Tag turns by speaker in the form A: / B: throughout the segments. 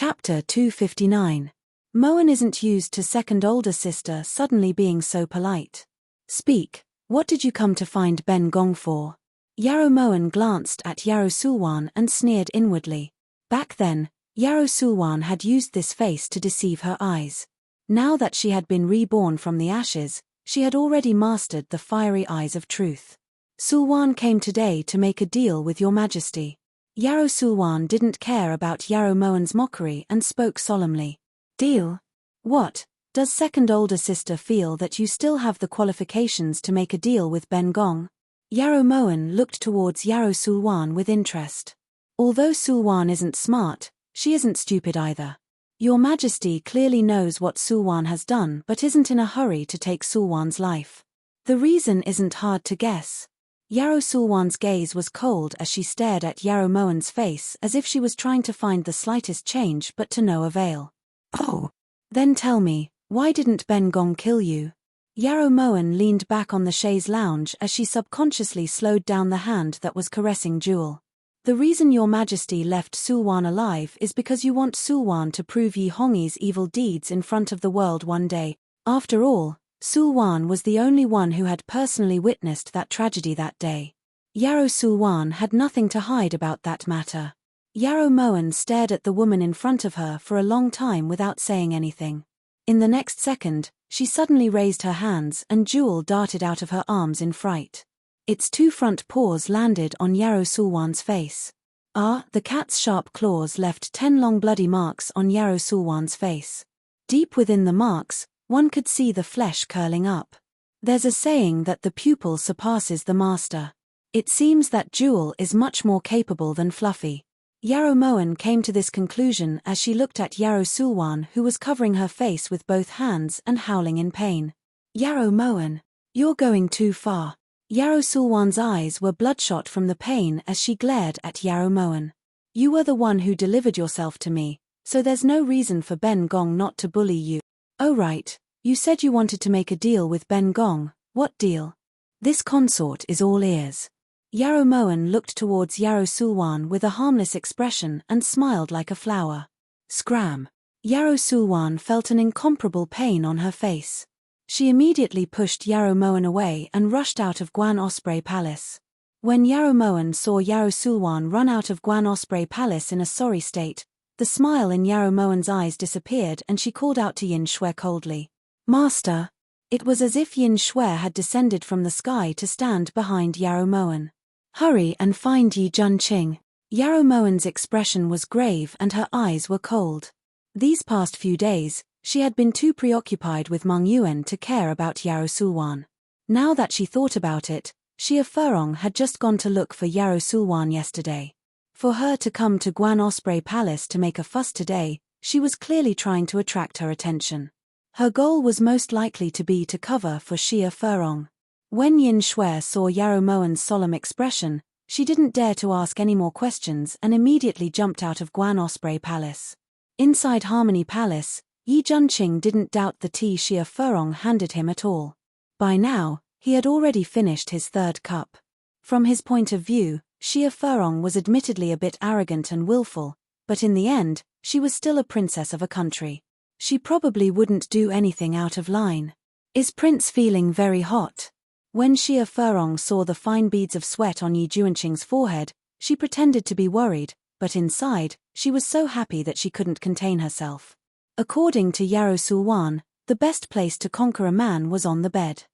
A: Chapter 259. Moen isn't used to second older sister suddenly being so polite. Speak, what did you come to find Ben Gong for? Yarrow Moen glanced at Yarrow Sulwan and sneered inwardly. Back then, Yarrow Sulwan had used this face to deceive her eyes. Now that she had been reborn from the ashes, she had already mastered the fiery eyes of truth. Sulwan came today to make a deal with your majesty. Yarrow Sulwan didn't care about Yarrow Moen's mockery and spoke solemnly. Deal? What? Does second older sister feel that you still have the qualifications to make a deal with Ben Gong? Yarrow Moen looked towards Yarrow Sulwan with interest. Although Sulwan isn't smart, she isn't stupid either. Your majesty clearly knows what Sulwan has done but isn't in a hurry to take Sulwan's life. The reason isn't hard to guess. Yarrow Sulwan's gaze was cold as she stared at Yarrow Moen's face as if she was trying to find the slightest change but to no avail. Oh. Then tell me, why didn't Ben Gong kill you? Yarrow Moen leaned back on the chaise lounge as she subconsciously slowed down the hand that was caressing Jewel. The reason your majesty left Sulwan alive is because you want Sulwan to prove Yi Hongyi's evil deeds in front of the world one day. After all, Sulwan was the only one who had personally witnessed that tragedy that day. Yarrow Sulwan had nothing to hide about that matter. Yarrow Moen stared at the woman in front of her for a long time without saying anything. In the next second, she suddenly raised her hands and Jewel darted out of her arms in fright. Its two front paws landed on Yarrow Sulwan's face. The cat's sharp claws left 10 long bloody marks on Yarrow Sulwan's face. Deep within the marks, one could see the flesh curling up. There's a saying that the pupil surpasses the master. It seems that Jewel is much more capable than Fluffy. Yarrow Moen came to this conclusion as she looked at Yarrow Sulwan, who was covering her face with both hands and howling in pain. Yarrow Moen, you're going too far. Yarrow Sulwan's eyes were bloodshot from the pain as she glared at Yarrow Moen. You were the one who delivered yourself to me, so there's no reason for Ben Gong not to bully you. Oh right, you said you wanted to make a deal with Ben Gong. What deal? This consort is all ears. Yarrow Moen looked towards Yarrow Sulwan with a harmless expression and smiled like a flower. Scram. Yarrow Sulwan felt an incomparable pain on her face. She immediately pushed Yarrow Moen away and rushed out of Guan Osprey Palace. When Yarrow Moen saw Yarrow Sulwan run out of Guan Osprey Palace in a sorry state, the smile in Yarrow Moen's eyes disappeared and she called out to Yin Shui coldly. Master! It was as if Yin Shui had descended from the sky to stand behind Yarrow Moen. Hurry and find Yi Junqing. Yarrow Moen's expression was grave and her eyes were cold. These past few days, she had been too preoccupied with Meng Yuan to care about Yarrow Sulwan. Now that she thought about it, Xia Furong had just gone to look for Yarrow Sulwan yesterday. For her to come to Guan Osprey Palace to make a fuss today, she was clearly trying to attract her attention. Her goal was most likely to be to cover for Xia Furong. When Yin Shui saw Yarrow Moen's solemn expression, she didn't dare to ask any more questions and immediately jumped out of Guan Osprey Palace. Inside Harmony Palace, Yi Junqing didn't doubt the tea Xia Furong handed him at all. By now, he had already finished his third cup. From his point of view, Xia Furong was admittedly a bit arrogant and willful, but in the end, she was still a princess of a country. She probably wouldn't do anything out of line. Is Prince feeling very hot? When Xia Furong saw the fine beads of sweat on Yi Junqing's forehead, she pretended to be worried, but inside, she was so happy that she couldn't contain herself. According to Yarrow Sulwan, the best place to conquer a man was on the bed.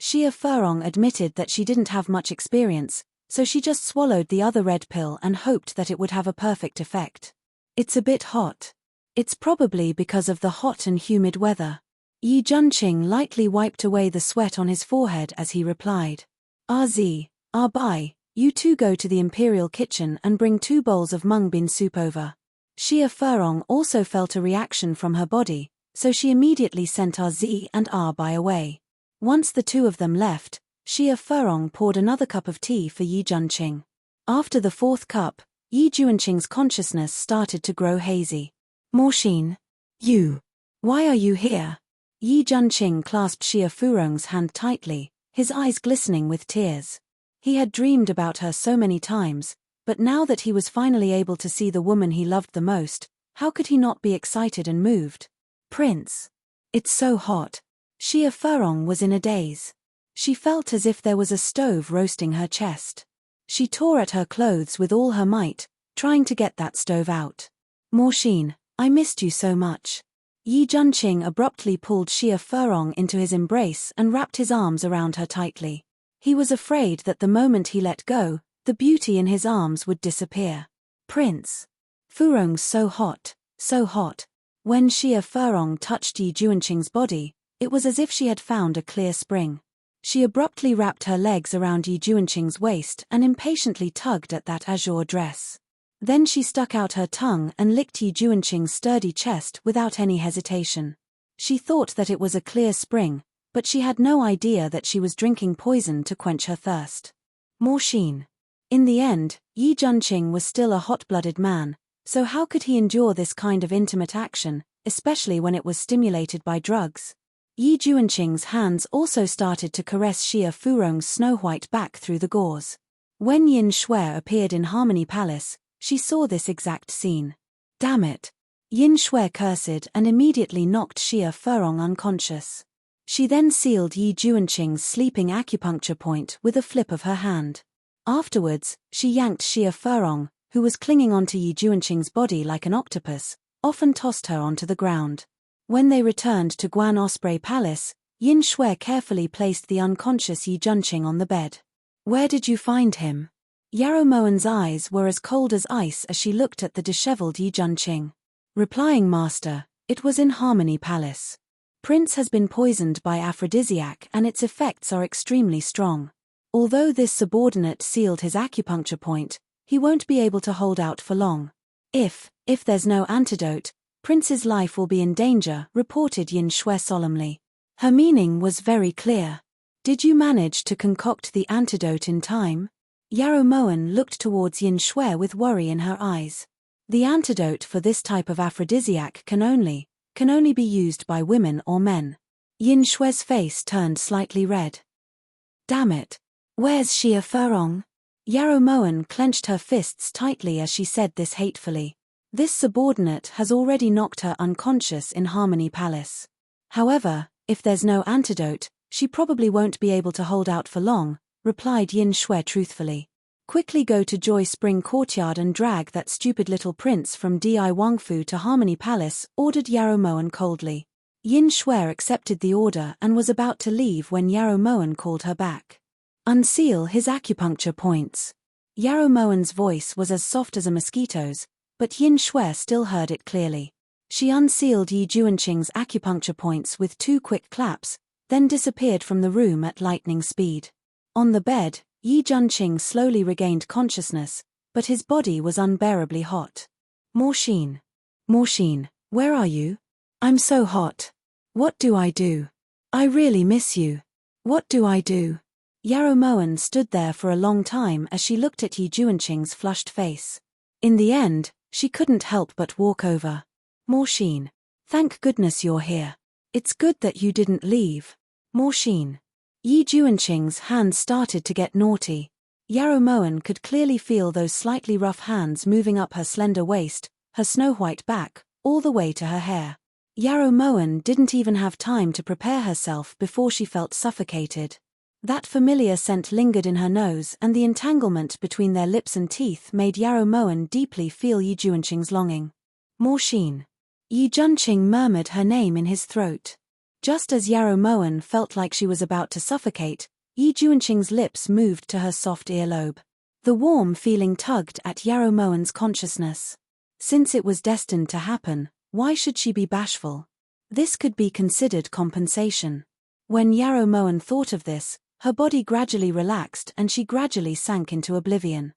A: Xia Furong admitted that she didn't have much experience, so she just swallowed the other red pill and hoped that it would have a perfect effect. It's a bit hot. It's probably because of the hot and humid weather. Yi Junqing lightly wiped away the sweat on his forehead as he replied. Bai, you two go to the imperial kitchen and bring 2 bowls of mung bean soup over. Xia Furong also felt a reaction from her body, so she immediately sent Zi and Bai away. Once the two of them left, Xia Furong poured another cup of tea for Yi Junqing. After the 4th cup, Yi Junqing's consciousness started to grow hazy. Morshine. Why are you here? Yi Junqing clasped Xia Furong's hand tightly, his eyes glistening with tears. He had dreamed about her so many times, but now that he was finally able to see the woman he loved the most, How could he not be excited and moved? Prince! It's so hot. Xia Furong was in a daze. She felt as if there was a stove roasting her chest. She tore at her clothes with all her might, trying to get that stove out. Morshine, I missed you so much. Yi Junqing abruptly pulled Xia Furong into his embrace and wrapped his arms around her tightly. He was afraid that the moment he let go, the beauty in his arms would disappear. Prince! Furong's so hot, so hot. When Xia Furong touched Yi Junqing's body, it was as if she had found a clear spring. She abruptly wrapped her legs around Yi Junqing's waist and impatiently tugged at that azure dress. Then she stuck out her tongue and licked Yi Junqing's sturdy chest without any hesitation. She thought that it was a clear spring, but she had no idea that she was drinking poison to quench her thirst. Morshine. In the end, Yi Junqing was still a hot-blooded man, so how could he endure this kind of intimate action, especially when it was stimulated by drugs? Yi Junqing's hands also started to caress Xia Furong's snow-white back through the gauze. When Yin Shui appeared in Harmony Palace, she saw this exact scene. Damn it! Yin Shui cursed and immediately knocked Xia Furong unconscious. She then sealed Yi Junqing's sleeping acupuncture point with a flip of her hand. Afterwards, she yanked Xia Furong, who was clinging onto Yi Junqing's body like an octopus, often tossed her onto the ground. When they returned to Guan Osprey Palace, Yin Shui carefully placed the unconscious Yi Junqing on the bed. Where did you find him? Yarrow Moen's eyes were as cold as ice as she looked at the disheveled Yi Junqing. Replying, Master, it was in Harmony Palace. Prince has been poisoned by aphrodisiac and its effects are extremely strong. Although this subordinate sealed his acupuncture point, he won't be able to hold out for long. If there's no antidote, Prince's life will be in danger, reported Yin Shui solemnly. Her meaning was very clear. Did you manage to concoct the antidote in time? Yarrow Moen looked towards Yin Shui with worry in her eyes. The antidote for this type of aphrodisiac can only be used by women or men. Yin Shui's face turned slightly red. Damn it! Where's Xia Furong? Yarrow Moen clenched her fists tightly as she said this hatefully. This subordinate has already knocked her unconscious in Harmony Palace. However, if there's no antidote, she probably won't be able to hold out for long, replied Yin Shui truthfully. Quickly go to Joy Spring Courtyard and drag that stupid little prince from Di Wangfu to Harmony Palace, ordered Yarrow Moen coldly. Yin Shui accepted the order and was about to leave when Yarrow Moen called her back. Unseal his acupuncture points. Yarrow Moen's voice was as soft as a mosquito's, but Yin Shui still heard it clearly. She unsealed Yi Junqing's acupuncture points with 2 quick claps, then disappeared from the room at lightning speed. On the bed, Yi Junqing slowly regained consciousness, but his body was unbearably hot. Morshine, where are you? I'm so hot. What do I do? I really miss you. What do I do? Yarrow Moen stood there for a long time as she looked at Yi Junqing's flushed face. In the end, she couldn't help but walk over. Morshine, thank goodness you're here. It's good that you didn't leave. Morshine. Yi Junqing's hands started to get naughty. Yarrow Moen could clearly feel those slightly rough hands moving up her slender waist, her snow-white back, all the way to her hair. Yarrow Moen didn't even have time to prepare herself before she felt suffocated. That familiar scent lingered in her nose and the entanglement between their lips and teeth made Yarrow Moen deeply feel Yi Junqing's longing. Morshine. Yi Junqing murmured her name in his throat. Just as Yarrow Moen felt like she was about to suffocate, Yi Junqing's lips moved to her soft earlobe. The warm feeling tugged at Yarrow Moen's consciousness. Since it was destined to happen, why should she be bashful? This could be considered compensation. When Yarrow Moen thought of this, her body gradually relaxed and she gradually sank into oblivion.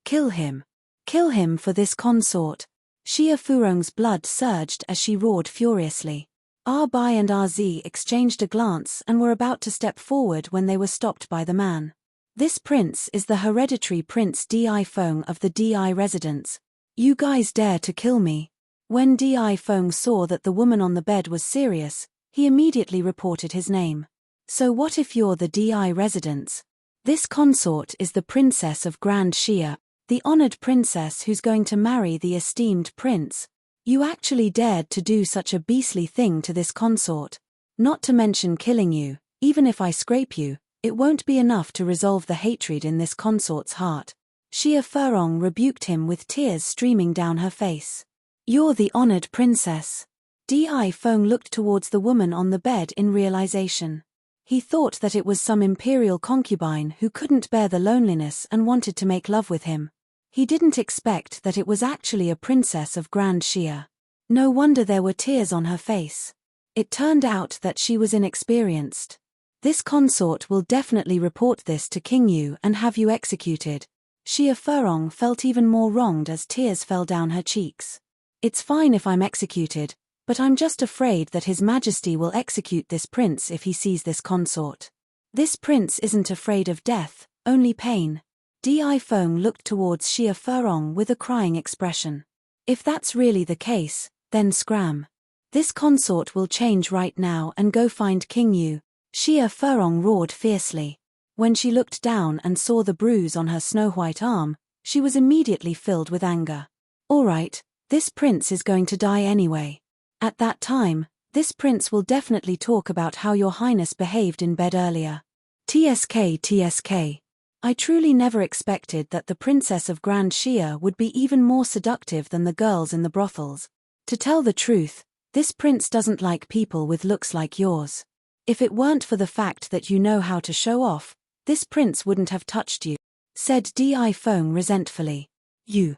A: Kill him. Kill him for this consort. Xia Furong's blood surged as she roared furiously. Bai and RZ exchanged a glance and were about to step forward when they were stopped by the man. This prince is the hereditary Prince Di Feng of the Di residence. You guys dare to kill me. When Di Feng saw that the woman on the bed was serious, he immediately reported his name. So what if you're the Di residence? This consort is the princess of Grand Xia, The honored princess who's going to marry the esteemed prince. You actually dared to do such a beastly thing to this consort. Not to mention killing you. Even if I scrape you, it won't be enough to resolve the hatred in this consort's heart. Xia Furong rebuked him with tears streaming down her face. You're the honored princess. Di Feng looked towards the woman on the bed in realization. He thought that it was some imperial concubine who couldn't bear the loneliness and wanted to make love with him. He didn't expect that it was actually a princess of Grand Xia. No wonder there were tears on her face. It turned out that she was inexperienced. This consort will definitely report this to King Yu and have you executed. Xia Furong felt even more wronged as tears fell down her cheeks. It's fine if I'm executed, but I'm just afraid that His Majesty will execute this prince if he sees this consort. This prince isn't afraid of death, only pain. Di Feng looked towards Xia Furong with a crying expression. If that's really the case, then scram. This consort will change right now and go find King Yu. Xia Furong roared fiercely. When she looked down and saw the bruise on her snow-white arm, she was immediately filled with anger. All right, this prince is going to die anyway. At that time, this prince will definitely talk about how your highness behaved in bed earlier. TSK. I truly never expected that the princess of Grand Xia would be even more seductive than the girls in the brothels. To tell the truth, this prince doesn't like people with looks like yours. If it weren't for the fact that you know how to show off, this prince wouldn't have touched you, said Di Feng resentfully. You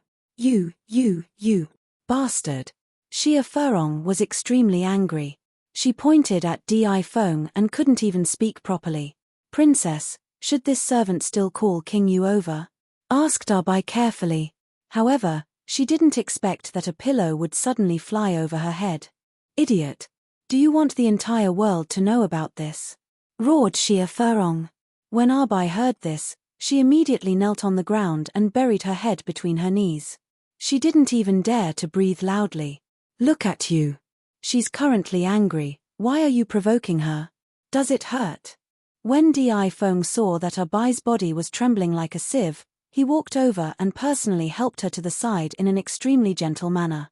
A: bastard. Xia Furong was extremely angry. She pointed at Di Feng and couldn't even speak properly. Princess, should this servant still call King Yu over? Asked Abai carefully. However, she didn't expect that a pillow would suddenly fly over her head. Idiot. Do you want the entire world to know about this? Roared Xia Furong. When Abai heard this, she immediately knelt on the ground and buried her head between her knees. She didn't even dare to breathe loudly. Look at you. She's currently angry. Why are you provoking her? Does it hurt? When Di Feng saw that Abai's body was trembling like a sieve, he walked over and personally helped her to the side in an extremely gentle manner.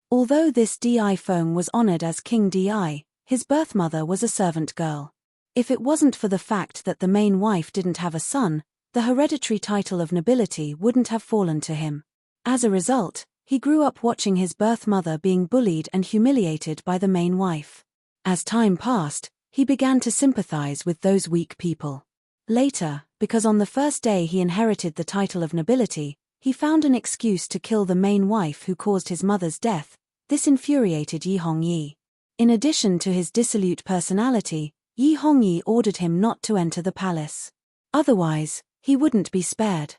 A: Although this Di Feng was honored as King Di, his birth mother was a servant girl. If it wasn't for the fact that the main wife didn't have a son, the hereditary title of nobility wouldn't have fallen to him. As a result, he grew up watching his birth mother being bullied and humiliated by the main wife. As time passed, he began to sympathize with those weak people. Later, because on the first day he inherited the title of nobility, he found an excuse to kill the main wife who caused his mother's death. This infuriated Yi Hongyi. In addition to his dissolute personality, Yi Hongyi ordered him not to enter the palace. Otherwise, he wouldn't be spared.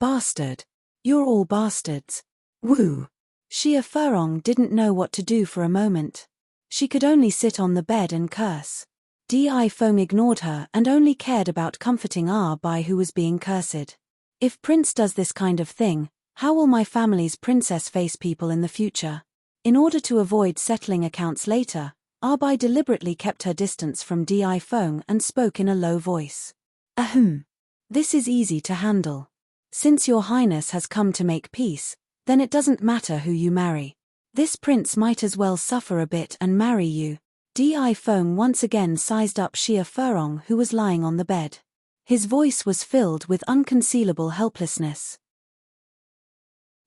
A: Bastard. You're all bastards. Woo. Xia Furong didn't know what to do for a moment. She could only sit on the bed and curse. Di Feng ignored her and only cared about comforting Bai, who was being cursed. If Prince does this kind of thing, how will my family's princess face people in the future? In order to avoid settling accounts later, Bai deliberately kept her distance from Di Feng and spoke in a low voice. Ahem. This is easy to handle. Since your highness has come to make peace, then it doesn't matter who you marry. This prince might as well suffer a bit and marry you. Di Feng once again sized up Xia Furong, who was lying on the bed. His voice was filled with unconcealable helplessness.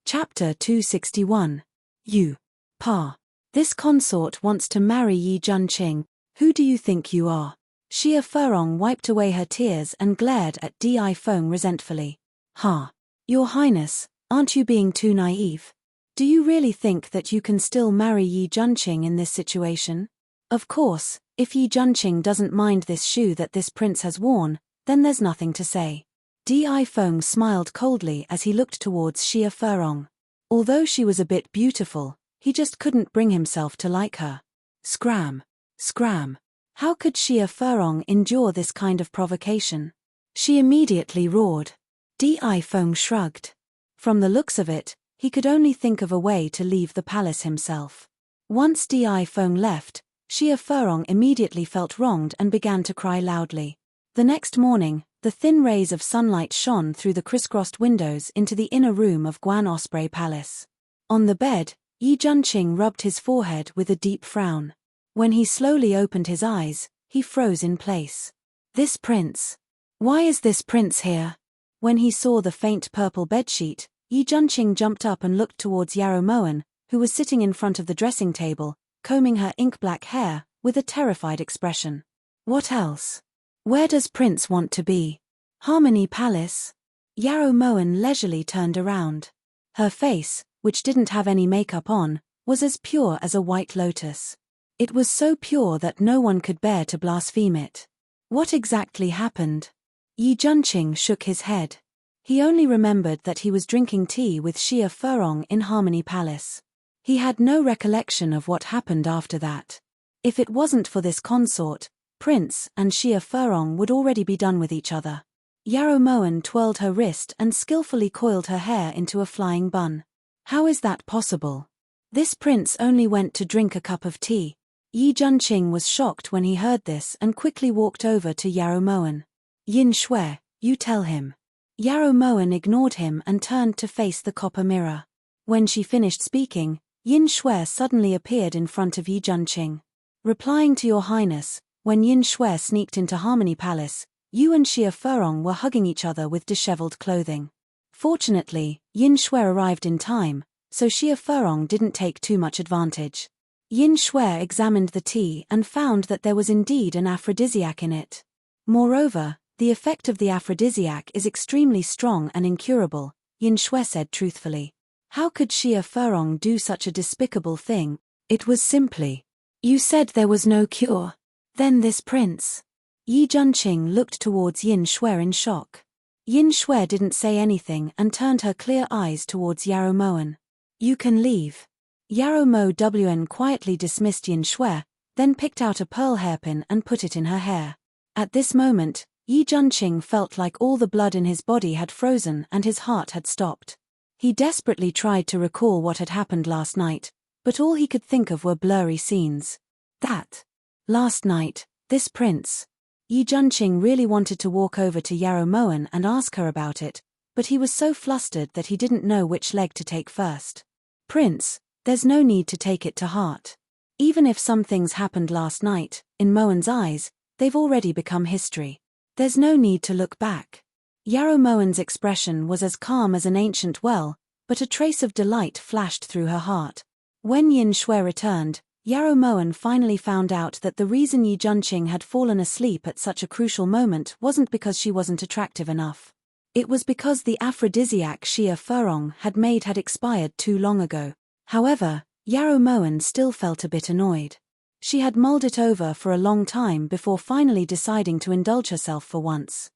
A: Chapter 261. You. Pa. This consort wants to marry Yi Junqing. Who do you think you are? Xia Furong wiped away her tears and glared at Di Feng resentfully. Ha. Your Highness, aren't you being too naive? Do you really think that you can still marry Yi Junqing in this situation? Of course, if Yi Junqing doesn't mind this shoe that this prince has worn, then there's nothing to say. Di Feng smiled coldly as he looked towards Xia Furong. Although she was a bit beautiful, he just couldn't bring himself to like her. Scram. Scram. How could Xia Furong endure this kind of provocation? She immediately roared. Di Feng shrugged. From the looks of it, he could only think of a way to leave the palace himself. Once Di Feng left, Xia Furong immediately felt wronged and began to cry loudly. The next morning, The thin rays of sunlight shone through the crisscrossed windows into the inner room of Guan Osprey Palace. On the bed, Yi Junqing rubbed his forehead with a deep frown. When he slowly opened his eyes, he froze in place. This prince. Why is this prince here? When he saw the faint purple bedsheet, Yi Junqing jumped up and looked towards Yarrow Moen, who was sitting in front of the dressing table, combing her ink-black hair, with a terrified expression. What else? Where does Prince want to be? Harmony Palace? Yarrow Moen leisurely turned around. Her face, which didn't have any makeup on, was as pure as a white lotus. It was so pure that no one could bear to blaspheme it. What exactly happened? Yi Junqing shook his head. He only remembered that he was drinking tea with Xia Furong in Harmony Palace. He had no recollection of what happened after that. If it wasn't for this consort, Prince and Xia Furong would already be done with each other. Yarrow Moen twirled her wrist and skillfully coiled her hair into a flying bun. How is that possible? This prince only went to drink a cup of tea. Yi Junqing was shocked when he heard this and quickly walked over to Yarrow Moen. Yin Shui, you tell him. Yarrow Moen ignored him and turned to face the copper mirror. When she finished speaking, Yin Shui suddenly appeared in front of Yi Junqing. Replying to Your Highness, when Yin Shui sneaked into Harmony Palace, you and Xia Furong were hugging each other with disheveled clothing. Fortunately, Yin Shui arrived in time, so Xia Furong didn't take too much advantage. Yin Shui examined the tea and found that there was indeed an aphrodisiac in it. Moreover, the effect of the aphrodisiac is extremely strong and incurable, Yin Shui said truthfully. How could Xia Furong do such a despicable thing? It was simply. You said there was no cure. Then this prince. Yi Junqing looked towards Yin Shui in shock. Yin Shui didn't say anything and turned her clear eyes towards Yarrow Moen. You can leave. Yarrow Moen quietly dismissed Yin Shui, then picked out a pearl hairpin and put it in her hair. At this moment, Yi Junqing felt like all the blood in his body had frozen and his heart had stopped. He desperately tried to recall what had happened last night, but all he could think of were blurry scenes. Last night, this prince. Yi Junqing really wanted to walk over to Yarrow Moen and ask her about it, but he was so flustered that he didn't know which leg to take first. Prince, there's no need to take it to heart. Even if some things happened last night, in Moen's eyes, they've already become history. There's no need to look back. Yarrow Moen's expression was as calm as an ancient well, but a trace of delight flashed through her heart. When Yin Shui returned, Yarrow Moen finally found out that the reason Yi Junqing had fallen asleep at such a crucial moment wasn't because she wasn't attractive enough. It was because the aphrodisiac Xia Furong had made had expired too long ago. However, Yarrow Moen still felt a bit annoyed. She had mulled it over for a long time before finally deciding to indulge herself for once.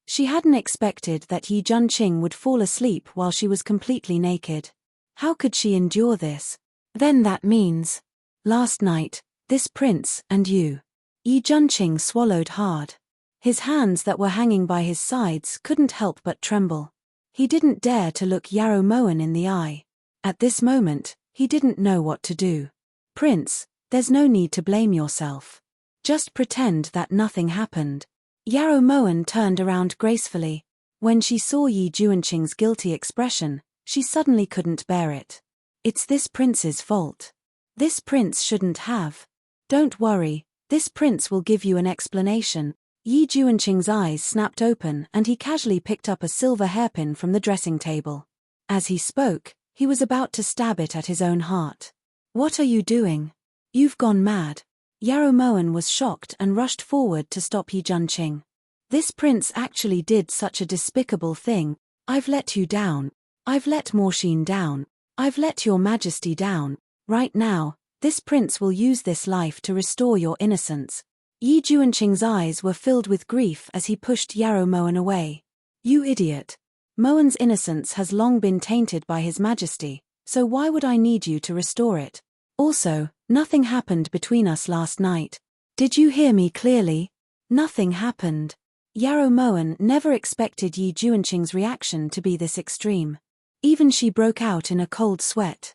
A: She hadn't expected that Yi Junqing would fall asleep while she was completely naked. How could she endure this? Then that means. Last night, this prince and you. Yi Junqing swallowed hard. His hands that were hanging by his sides couldn't help but tremble. He didn't dare to look Yarrow Moen in the eye. At this moment, he didn't know what to do. Prince, there's no need to blame yourself. Just pretend that nothing happened. Yarrow Moen turned around gracefully. When she saw Yi Junqing's guilty expression, she suddenly couldn't bear it. It's this prince's fault. This prince shouldn't have. Don't worry, this prince will give you an explanation. Yi Junqing's eyes snapped open and he casually picked up a silver hairpin from the dressing table. As he spoke, he was about to stab it at his own heart. What are you doing? You've gone mad. Yarrow Moen was shocked and rushed forward to stop Yi Junqing. This prince actually did such a despicable thing. I've let you down. I've let Morshine down. I've let your majesty down. Right now, this prince will use this life to restore your innocence. Yi Junqing's eyes were filled with grief as he pushed Yarrow Moen away. You idiot. Moen's innocence has long been tainted by his majesty, so why would I need you to restore it? Also, nothing happened between us last night. Did you hear me clearly? Nothing happened. Yarrow Moen never expected Yi Junqing's reaction to be this extreme. Even she broke out in a cold sweat.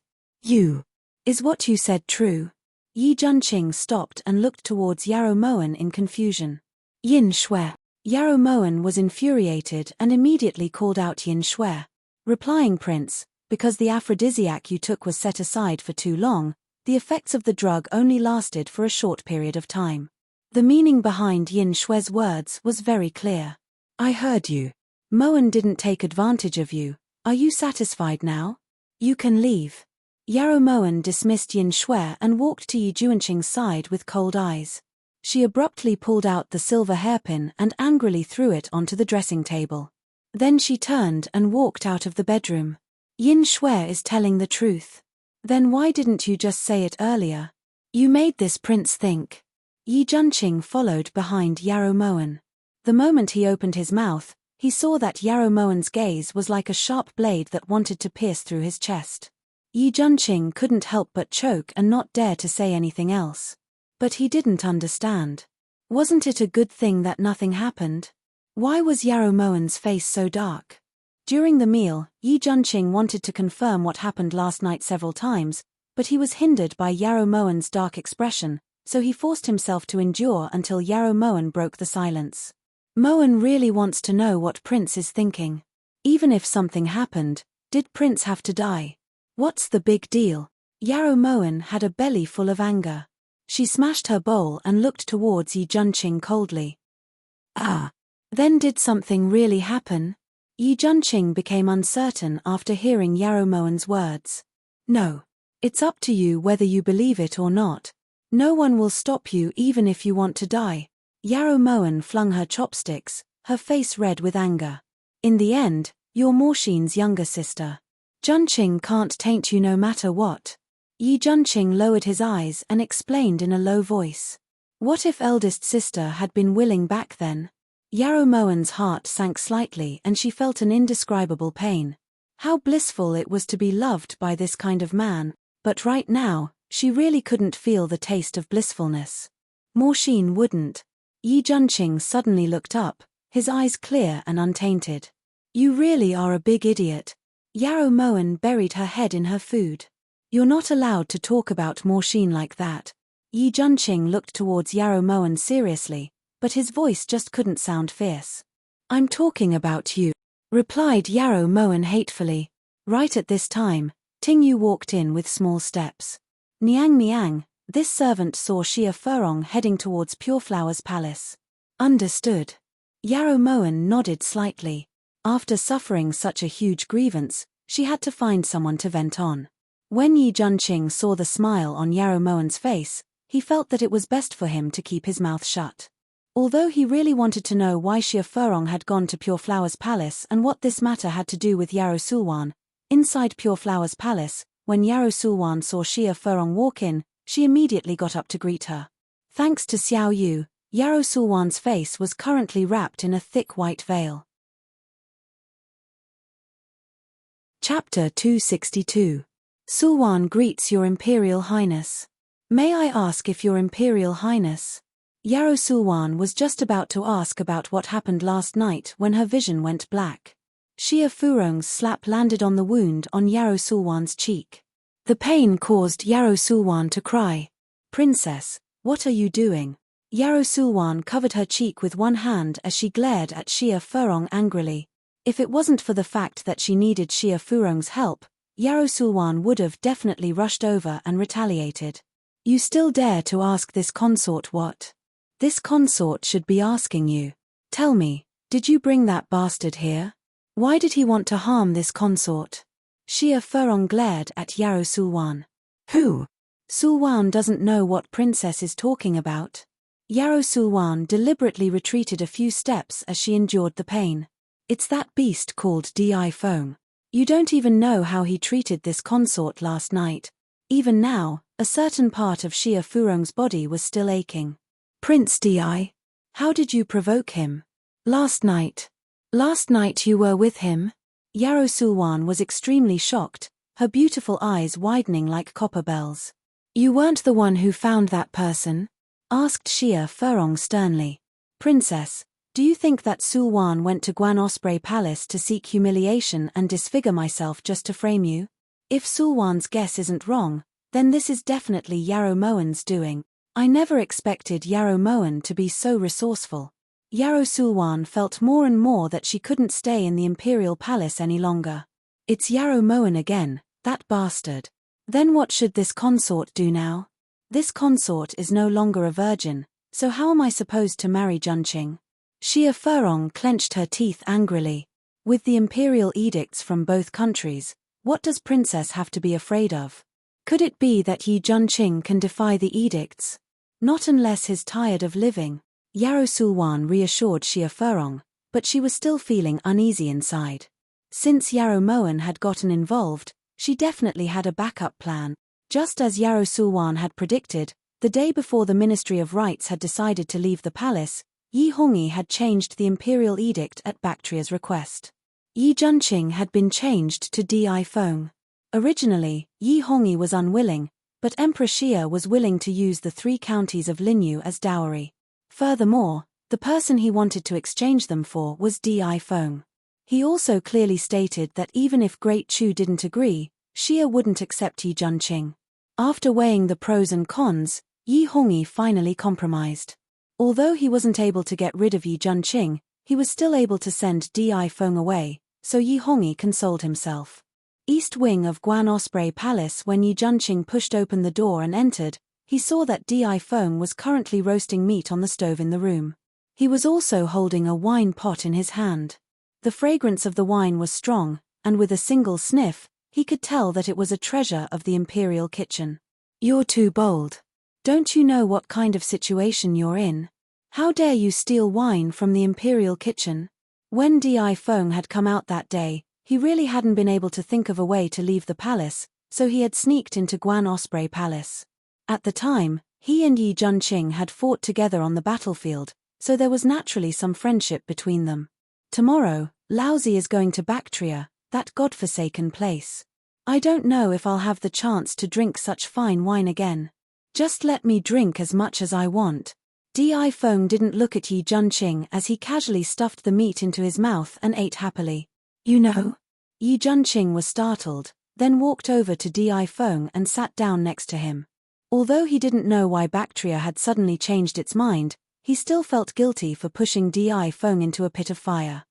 A: Is what you said true? Yi Junqing stopped and looked towards Yarrow Moen in confusion. Yin Shui. Yarrow Moen was infuriated and immediately called out Yin Shui, replying, "Prince, because the aphrodisiac you took was set aside for too long, the effects of the drug only lasted for a short period of time." The meaning behind Yin Shui's words was very clear. "I heard you. Moen didn't take advantage of you. Are you satisfied now? You can leave." Yarrow Moen dismissed Yin Shui and walked to Yi Juanqing's side with cold eyes. She abruptly pulled out the silver hairpin and angrily threw it onto the dressing table. Then she turned and walked out of the bedroom. "Yin Shui is telling the truth. Then why didn't you just say it earlier? You made this prince think." Yi Juanqing followed behind Yarrow Moen. The moment he opened his mouth, he saw that Yarrow Moen's gaze was like a sharp blade that wanted to pierce through his chest. Yi Juanqing couldn't help but choke and not dare to say anything else. But he didn't understand. Wasn't it a good thing that nothing happened? Why was Yarrow Moen's face so dark? During the meal, Yi Juanqing wanted to confirm what happened last night several times, but he was hindered by Yarrow Moen's dark expression, so he forced himself to endure until Yarrow Moen broke the silence. Moen really wants to know what Prince is thinking. Even if something happened, did Prince have to die? What's the big deal? Yarrow Moen had a belly full of anger. She smashed her bowl and looked towards Yi Juanqing coldly. "Ah. Then did something really happen?" Yi Juanqing became uncertain after hearing Yarrow Moen's words. "No. It's up to you whether you believe it or not. No one will stop you even if you want to die." Yarrow Moen flung her chopsticks, her face red with anger. "In the end, you're Morshin's younger sister. Juanqing can't taint you no matter what." Yi Juanqing lowered his eyes and explained in a low voice. What if eldest sister had been willing back then? Yarrow Moen's heart sank slightly and she felt an indescribable pain. How blissful it was to be loved by this kind of man, but right now, she really couldn't feel the taste of blissfulness. Morshin wouldn't. Yi Juanqing suddenly looked up, his eyes clear and untainted. "You really are a big idiot." Yarrow Moen buried her head in her food. "You're not allowed to talk about Morshin like that." Yi Juanqing looked towards Yarrow Moen seriously, but his voice just couldn't sound fierce. "I'm talking about you," replied Yarrow Moen hatefully. Right at this time, Tingyu walked in with small steps. "Niang Niang, this servant saw Xia Furong heading towards Pureflower's palace." "Understood." Yarrow Moen nodded slightly. After suffering such a huge grievance, she had to find someone to vent on. When Yi Juanqing saw the smile on Yarrow Moen's face, he felt that it was best for him to keep his mouth shut. Although he really wanted to know why Xia Furong had gone to Pureflower's palace and what this matter had to do with Yarrow Sulwan, inside Pureflower's palace, when Yarrow Sulwan saw Xia Furong walk in, she immediately got up to greet her. Thanks to Xiao Yu, Yarrow Sulwan's face was currently wrapped in a thick white veil. Chapter 262. Sulwan greets Your Imperial Highness. "May I ask if Your Imperial Highness?" Yarrow Sulwan was just about to ask about what happened last night when her vision went black. Xia Furong's slap landed on the wound on Yarrow Sulwan's cheek. The pain caused Yarrow Sulwan to cry. "Princess, what are you doing?" Yarrow Sulwan covered her cheek with one hand as she glared at Xia Furong angrily. If it wasn't for the fact that she needed Xia Furong's help, Yarrow Sulwan would have definitely rushed over and retaliated. "You still dare to ask this consort what? This consort should be asking you. Tell me, did you bring that bastard here? Why did he want to harm this consort?" Xia Furong glared at Yarrow Sulwan. "Who? Sulwan doesn't know what princess is talking about." Yarrow Sulwan deliberately retreated a few steps as she endured the pain. "It's that beast called Di Feng. You don't even know how he treated this consort last night." Even now, a certain part of Xia Furong's body was still aching. "Prince Di, how did you provoke him?" Last night you were with him?" Yarrow Sulwan was extremely shocked, her beautiful eyes widening like copper bells. "You weren't the one who found that person?" asked Xia Furong sternly. "Princess, do you think that Sulwan went to Guan Osprey Palace to seek humiliation and disfigure myself just to frame you? If Sulwan's guess isn't wrong, then this is definitely Yarrow Moen's doing. I never expected Yarrow Moen to be so resourceful." Yarrow Sulwan felt more and more that she couldn't stay in the imperial palace any longer. It's Yarrow Moen again, that bastard. Then what should this consort do now? This consort is no longer a virgin, so how am I supposed to marry Junqing? Xia Furong clenched her teeth angrily. With the imperial edicts from both countries, what does Princess have to be afraid of? Could it be that Yi Junqing can defy the edicts? Not unless he's tired of living. Yarrow Sulwan reassured Xia Furong, but she was still feeling uneasy inside. Since Yarrow Moen had gotten involved, she definitely had a backup plan. Just as Yarrow Sulwan had predicted, the day before the Ministry of Rites had decided to leave the palace, Yi Hongyi had changed the imperial edict at Bactria's request. Yi Junqing had been changed to Di Feng. Originally, Yi Hongyi was unwilling, but Emperor Xia was willing to use the 3 counties of Linyu as dowry. Furthermore, the person he wanted to exchange them for was Di Feng. He also clearly stated that even if Great Chu didn't agree, Xia wouldn't accept Yi Junqing. After weighing the pros and cons, Yi Hongyi finally compromised. Although he wasn't able to get rid of Yi Junqing, he was still able to send Di Feng away, so Yi Hongyi consoled himself. East wing of Guan Osprey Palace. When Yi Junqing pushed open the door and entered, he saw that Di Feng was currently roasting meat on the stove in the room. He was also holding a wine pot in his hand. The fragrance of the wine was strong, and with a single sniff, he could tell that it was a treasure of the imperial kitchen. "You're too bold. Don't you know what kind of situation you're in? How dare you steal wine from the imperial kitchen?" When Di Feng had come out that day, he really hadn't been able to think of a way to leave the palace, so he had sneaked into Guan Osprey Palace. At the time, he and Yi Junqing had fought together on the battlefield, so there was naturally some friendship between them. Tomorrow, Laozi is going to Bactria, that godforsaken place. I don't know if I'll have the chance to drink such fine wine again. Just let me drink as much as I want. Di Feng didn't look at Yi Junqing as he casually stuffed the meat into his mouth and ate happily. "You know?" Yi Junqing was startled, then walked over to Di Feng and sat down next to him. Although he didn't know why Bactria had suddenly changed its mind, he still felt guilty for pushing Di Feng into a pit of fire.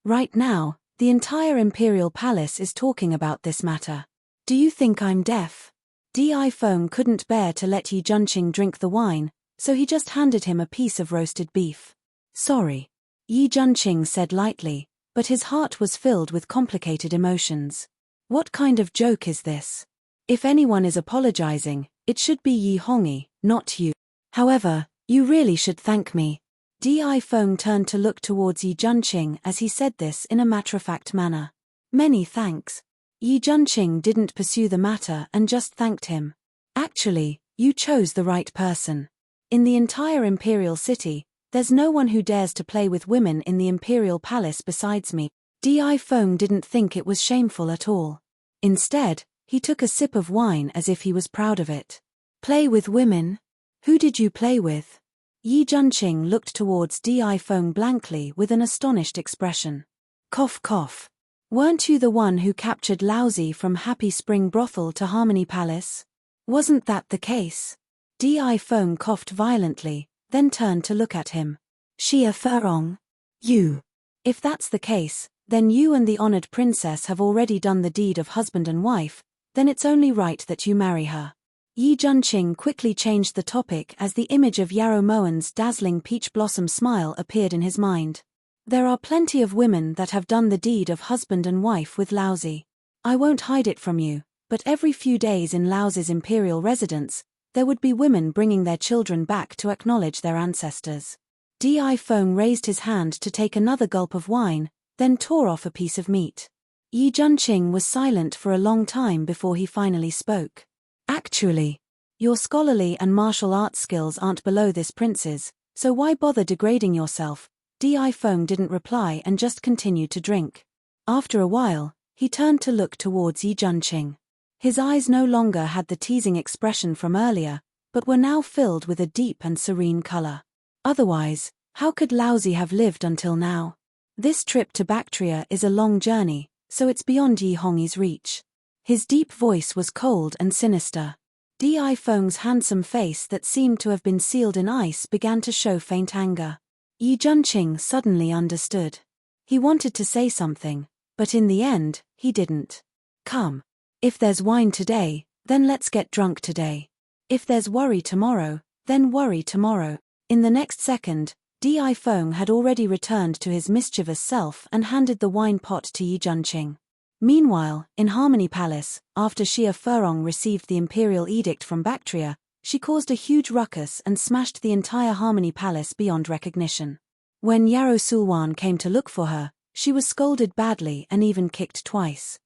A: Right now, the entire imperial palace is talking about this matter. Do you think I'm deaf? Di Feng couldn't bear to let Yi Junqing drink the wine, so he just handed him a piece of roasted beef. "Sorry," Yi Junqing said lightly, but his heart was filled with complicated emotions. What kind of joke is this? If anyone is apologizing, it should be Yi Hongyi, not you. However, you really should thank me. Di Feng turned to look towards Yi Junqing as he said this in a matter-of-fact manner. "Many thanks." Yi Junqing didn't pursue the matter and just thanked him. "Actually, you chose the right person. In the entire imperial city, there's no one who dares to play with women in the imperial palace besides me." Di Feng didn't think it was shameful at all. Instead, he took a sip of wine as if he was proud of it. "Play with women? Who did you play with?" Yi Junqing looked towards Di Feng blankly with an astonished expression. Cough cough. "Weren't you the one who captured Laozi from Happy Spring Brothel to Harmony Palace? Wasn't that the case?" Di Feng coughed violently, then turned to look at him. "Xia Furong? You? If that's the case, then you and the honored princess have already done the deed of husband and wife, then it's only right that you marry her." Yi Junqing quickly changed the topic as the image of Yarrow Moen's dazzling peach blossom smile appeared in his mind. "There are plenty of women that have done the deed of husband and wife with Laozi. I won't hide it from you, but every few days in Laozi's imperial residence, there would be women bringing their children back to acknowledge their ancestors." Di Feng raised his hand to take another gulp of wine, then tore off a piece of meat. Yi Junqing was silent for a long time before he finally spoke. "Actually, your scholarly and martial arts skills aren't below this prince's, so why bother degrading yourself?" Di Feng didn't reply and just continued to drink. After a while, he turned to look towards Yi Junqing. His eyes no longer had the teasing expression from earlier, but were now filled with a deep and serene color. Otherwise, how could Laozi have lived until now? This trip to Bactria is a long journey, so it's beyond Yi Hongyi's reach. His deep voice was cold and sinister. Di Feng's handsome face that seemed to have been sealed in ice began to show faint anger. Yi Junqing suddenly understood. He wanted to say something, but in the end, he didn't. Come. If there's wine today, then let's get drunk today. If there's worry tomorrow, then worry tomorrow. In the next second, Di Feng had already returned to his mischievous self and handed the wine pot to Yi Junqing. Meanwhile, in Harmony Palace, after Xia Furong received the imperial edict from Bactria, she caused a huge ruckus and smashed the entire Harmony Palace beyond recognition. When Yarrow Sulwan came to look for her, she was scolded badly and even kicked twice.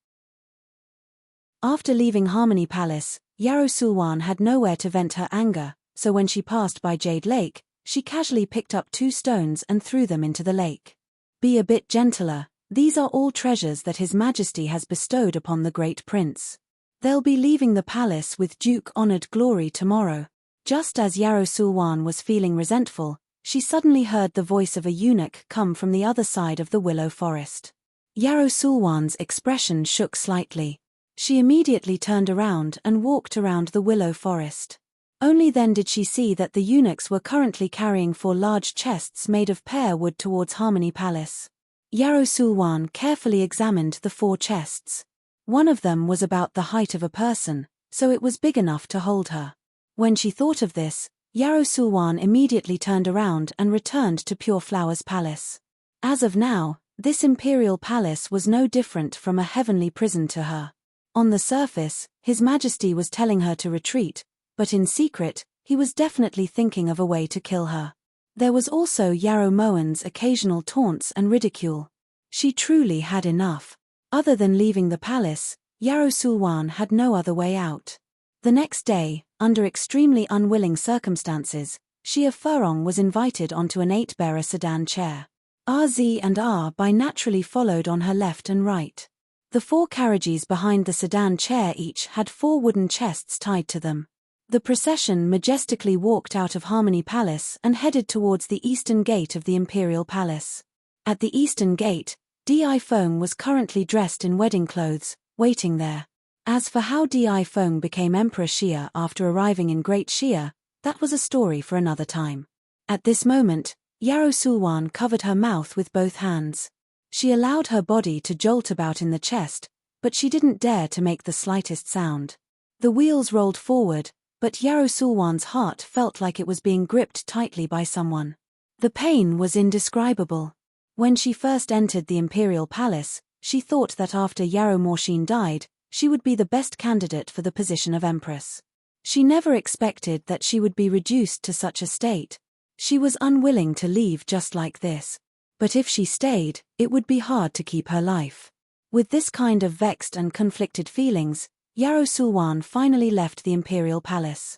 A: After leaving Harmony Palace, Yarrow Sulwan had nowhere to vent her anger, so when she passed by Jade Lake, she casually picked up 2 stones and threw them into the lake. Be a bit gentler, these are all treasures that His Majesty has bestowed upon the great prince. They'll be leaving the palace with Duke-honored glory tomorrow. Just as Yarrow Sulwan was feeling resentful, she suddenly heard the voice of a eunuch come from the other side of the willow forest. Yarrow Sulwan's expression shook slightly. She immediately turned around and walked around the willow forest. Only then did she see that the eunuchs were currently carrying 4 large chests made of pear wood towards Harmony Palace. Yarrow Sulwan carefully examined the 4 chests. One of them was about the height of a person, so it was big enough to hold her. When she thought of this, Yarrow Sulwan immediately turned around and returned to Pure Flower's palace. As of now, this imperial palace was no different from a heavenly prison to her. On the surface, His Majesty was telling her to retreat, but in secret, he was definitely thinking of a way to kill her. There was also Yarrow Moen's occasional taunts and ridicule. She truly had enough. Other than leaving the palace, Yarrow Sulwan had no other way out. The next day, under extremely unwilling circumstances, Xia Furong was invited onto an 8-bearer sedan chair. RZ and Bai naturally followed on her left and right. The 4 carriages behind the sedan chair each had 4 wooden chests tied to them. The procession majestically walked out of Harmony Palace and headed towards the eastern gate of the Imperial Palace. At the eastern gate, Di Feng was currently dressed in wedding clothes, waiting there. As for how Di Feng became Emperor Xia after arriving in Great Xia, that was a story for another time. At this moment, Yarrow Sulwan covered her mouth with both hands. She allowed her body to jolt about in the chest, but she didn't dare to make the slightest sound. The wheels rolled forward, but Yarrow Sulwan's heart felt like it was being gripped tightly by someone. The pain was indescribable. When she first entered the Imperial Palace, she thought that after Yarrow Morshin died, she would be the best candidate for the position of Empress. She never expected that she would be reduced to such a state. She was unwilling to leave just like this. But if she stayed, it would be hard to keep her life. With this kind of vexed and conflicted feelings, Yarrow Sulwan finally left the Imperial Palace.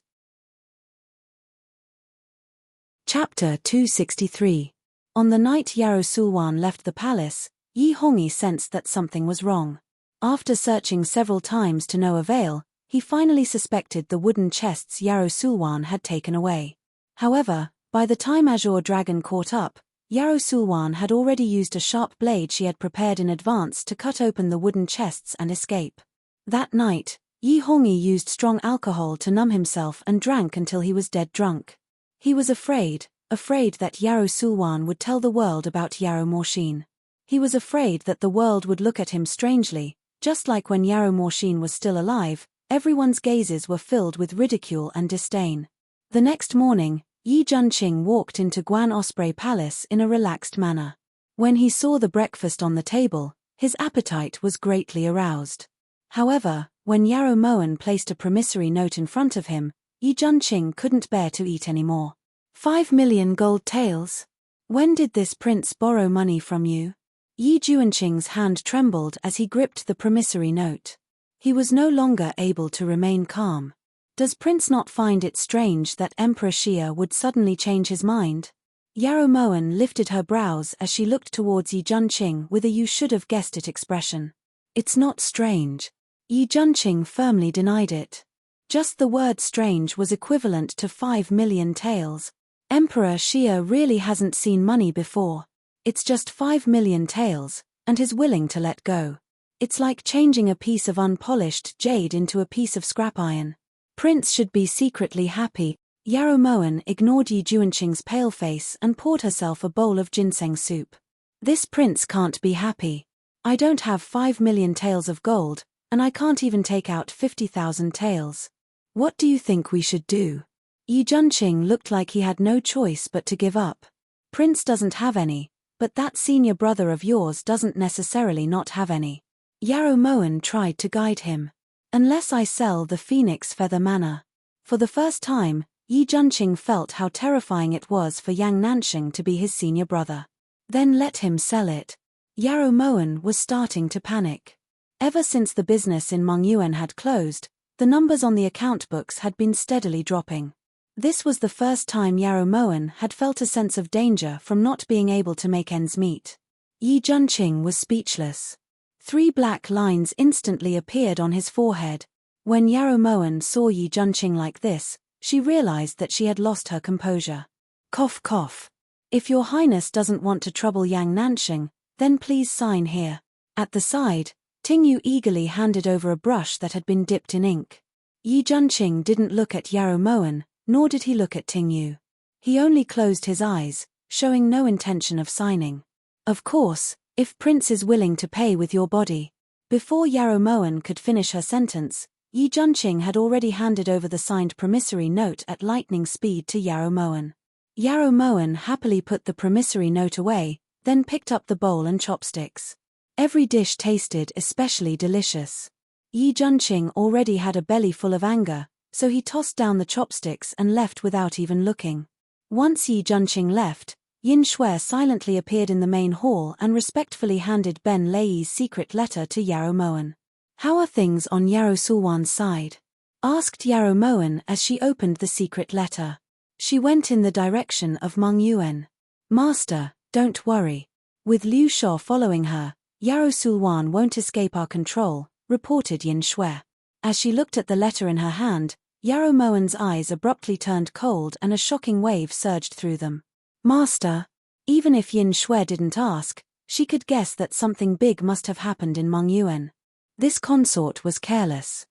A: Chapter 263. On the night Yarrow Sulwan left the palace, Yi Hongyi sensed that something was wrong. After searching several times to no avail, he finally suspected the wooden chests Yarrow Sulwan had taken away. However, by the time Azure Dragon caught up, Yarrow Sulwan had already used a sharp blade she had prepared in advance to cut open the wooden chests and escape. That night, Yi Hongyi used strong alcohol to numb himself and drank until he was dead drunk. He was afraid that Yarrow Sulwan would tell the world about Yarrow Morshin. He was afraid that the world would look at him strangely, just like when Yarrow Morshin was still alive, everyone's gazes were filled with ridicule and disdain. The next morning, Yi Junqing walked into Guan Osprey Palace in a relaxed manner. When he saw the breakfast on the table, his appetite was greatly aroused. However, when Yarrow Moen placed a promissory note in front of him, Yi Junqing couldn't bear to eat any more. 5 million gold taels? When did this prince borrow money from you? Yi Junqing's hand trembled as he gripped the promissory note. He was no longer able to remain calm. Does Prince not find it strange that Emperor Xia would suddenly change his mind? Yarrow Moen lifted her brows as she looked towards Yi Junqing with a you-should-have-guessed-it expression. It's not strange. Yi Junqing firmly denied it. Just the word strange was equivalent to 5 million taels. Emperor Xia really hasn't seen money before. It's just 5 million taels, and is willing to let go. It's like changing a piece of unpolished jade into a piece of scrap iron. Prince should be secretly happy. Yarrow Moen ignored Yi Juanqing's pale face and poured herself a bowl of ginseng soup. This prince can't be happy. I don't have 5 million taels of gold, and I can't even take out 50,000 taels. What do you think we should do? Yi Juanqing looked like he had no choice but to give up. Prince doesn't have any, but that senior brother of yours doesn't necessarily not have any. Yarrow Moen tried to guide him. Unless I sell the Phoenix Feather Manor. For the first time, Yi Juanqing felt how terrifying it was for Yang Nansheng to be his senior brother. Then let him sell it. Yarrow Moen was starting to panic. Ever since the business in Mongyuan had closed, the numbers on the account books had been steadily dropping. This was the first time Yarrow Moen had felt a sense of danger from not being able to make ends meet. Yi Juanqing was speechless. 3 black lines instantly appeared on his forehead. When Yarrow Moen saw Yi Juanqing like this, she realized that she had lost her composure. Cough cough. If your highness doesn't want to trouble Yang Nansheng, then please sign here. At the side, Tingyu eagerly handed over a brush that had been dipped in ink. Yi Juanqing didn't look at Yarrow Moen, nor did he look at Tingyu. He only closed his eyes, showing no intention of signing. Of course, if Prince is willing to pay with your body. Before Yarrow Moen could finish her sentence, Yi Juanqing had already handed over the signed promissory note at lightning speed to Yarrow Moen. Yarrow Moen happily put the promissory note away, then picked up the bowl and chopsticks. Every dish tasted especially delicious. Yi Juanqing already had a belly full of anger, so he tossed down the chopsticks and left without even looking. Once Yi Juanqing left, Yin Shui silently appeared in the main hall and respectfully handed Ben Lei's secret letter to Yarrow Moen. How are things on Yarrow Sulwan's side? Asked Yarrow Moen as she opened the secret letter. She went in the direction of Mongyuan. Master, don't worry. With Liu Sha following her, Yarrow Sulwan won't escape our control, reported Yin Shui. As she looked at the letter in her hand, Yarrow Moen's eyes abruptly turned cold and a shocking wave surged through them. Master. Even if Yin Shui didn't ask, she could guess that something big must have happened in Mongyuan. This consort was careless.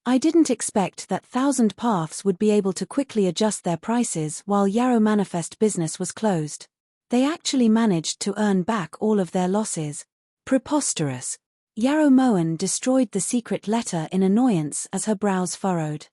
A: I didn't expect that 1,000 Paths would be able to quickly adjust their prices while Yarrow Manifest business was closed. They actually managed to earn back all of their losses. Preposterous. Yarrow Moen destroyed the secret letter in annoyance as her brows furrowed.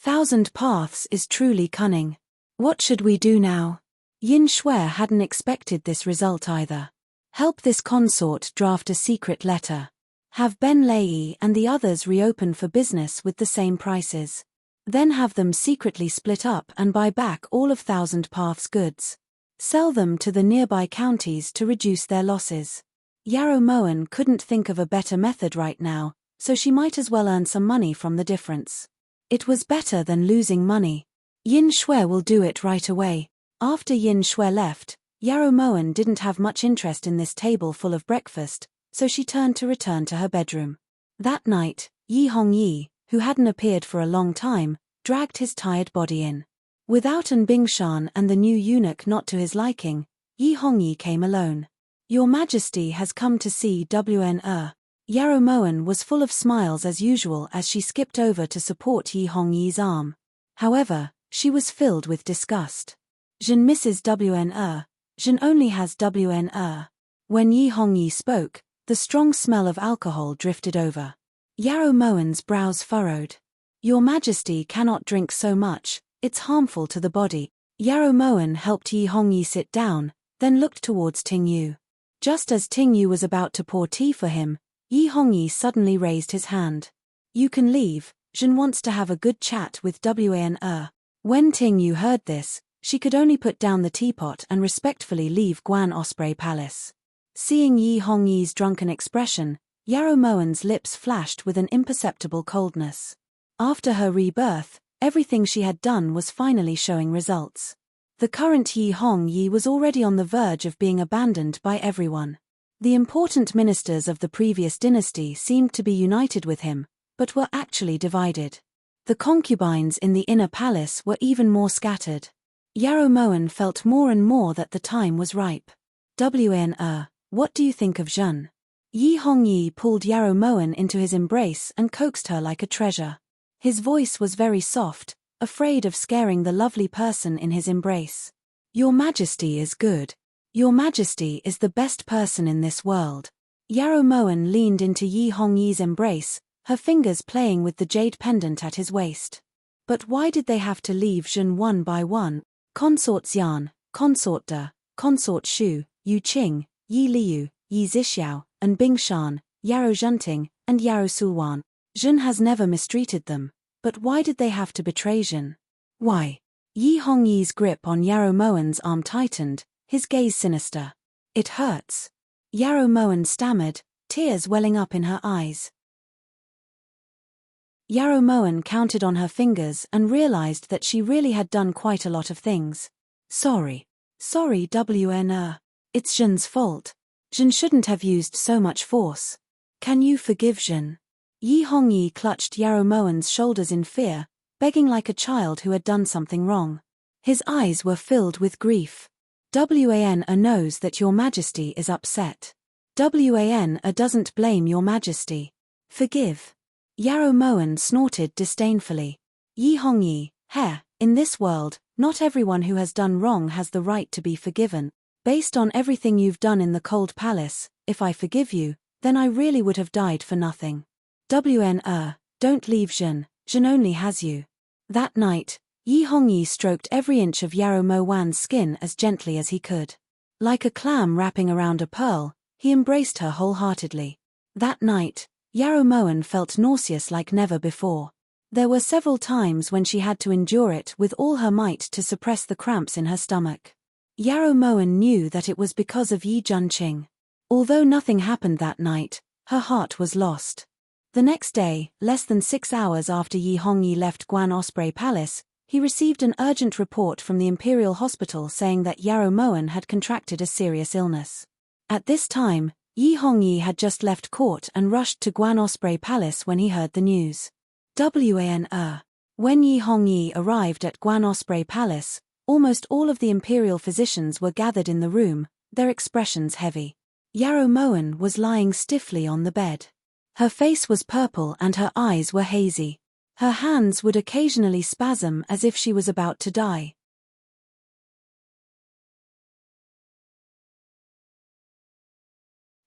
A: 1,000 Paths is truly cunning. What should we do now? Yin Shui hadn't expected this result either. Help this consort draft a secret letter. Have Ben Lei and the others reopen for business with the same prices. Then have them secretly split up and buy back all of 1,000 Paths goods. Sell them to the nearby counties to reduce their losses. Yarrow Moen couldn't think of a better method right now, so she might as well earn some money from the difference. It was better than losing money. Yin Shui will do it right away. After Yin Shui left, Yarrow Moen didn't have much interest in this table full of breakfast, so she turned to return to her bedroom. That night, Yi Hongyi, who hadn't appeared for a long time, dragged his tired body in. Without An Bingshan and the new eunuch not to his liking, Yi Hongyi came alone. Your Majesty has come to see Wn. Yarrow Moen was full of smiles as usual as she skipped over to support Yi Hongyi's arm. However, she was filled with disgust. Zhen misses Wn. Zhen only has Wn. When Yi Hongyi spoke, the strong smell of alcohol drifted over. Yarrow Moen's brows furrowed. Your Majesty cannot drink so much, it's harmful to the body. Yarrow Moen helped Yi Hongyi sit down, then looked towards Tingyu. Just as Tingyu was about to pour tea for him, Yi Hongyi suddenly raised his hand. You can leave, Zhen wants to have a good chat with Wn. When Tingyu heard this, she could only put down the teapot and respectfully leave Guan Osprey Palace. Seeing Yi Hongyi's drunken expression, Yarrow Moen's lips flashed with an imperceptible coldness. After her rebirth, everything she had done was finally showing results. The current Yi Hongyi was already on the verge of being abandoned by everyone. The important ministers of the previous dynasty seemed to be united with him, but were actually divided. The concubines in the inner palace were even more scattered. Yarrow Moen felt more and more that the time was ripe. Wn. What do you think of Zhen? Yi Hongyi pulled Yarrow Moen into his embrace and coaxed her like a treasure. His voice was very soft, afraid of scaring the lovely person in his embrace. Your Majesty is good. Your Majesty is the best person in this world. Yarrow Moen leaned into Yi Hongyi's embrace, her fingers playing with the jade pendant at his waist. But why did they have to leave Jun one by one? Consort Xian, Consort De, Consort Shu, Yu Qing, Yi Liu, Yi Zixiao, and Bing Shan, Yarrow Junting, and Yarrow Sulwan. Jun has never mistreated them, but why did they have to betray Jun? Why? Yi Hongyi's grip on Yarrow Moen's arm tightened, his gaze sinister. It hurts. Yarrow Moen stammered, tears welling up in her eyes. Yarrow Moen counted on her fingers and realized that she really had done quite a lot of things. Sorry. Sorry WN. It's Jun's fault. Jun shouldn't have used so much force. Can you forgive Jun? Yi Hongyi clutched Yarrow Moen's shoulders in fear, begging like a child who had done something wrong. His eyes were filled with grief. Wan knows that Your Majesty is upset. Wan doesn't blame Your Majesty. Forgive. Yarrow Moen snorted disdainfully. Yi Hongyi, in this world, not everyone who has done wrong has the right to be forgiven. Based on everything you've done in the Cold Palace, if I forgive you, then I really would have died for nothing. Don't leave Jun only has you. That night, Yi Hongyi stroked every inch of Yarrow Moen's skin as gently as he could. Like a clam wrapping around a pearl, he embraced her wholeheartedly. That night, Yarrow Moen felt nauseous like never before. There were several times when she had to endure it with all her might to suppress the cramps in her stomach. Yarrow Moen knew that it was because of Yi Junqing. Although nothing happened that night, her heart was lost. The next day, less than 6 hours after Yi Hongyi left Guan Osprey Palace, he received an urgent report from the Imperial Hospital saying that Yarrow Moen had contracted a serious illness. At this time, Yi Hongyi had just left court and rushed to Guan Osprey Palace when he heard the news. When Yi Hongyi arrived at Guan Osprey Palace, almost all of the imperial physicians were gathered in the room, their expressions heavy. Yarrow Moen was lying stiffly on the bed. Her face was purple and her eyes were hazy. Her hands would occasionally spasm as if she was about to die.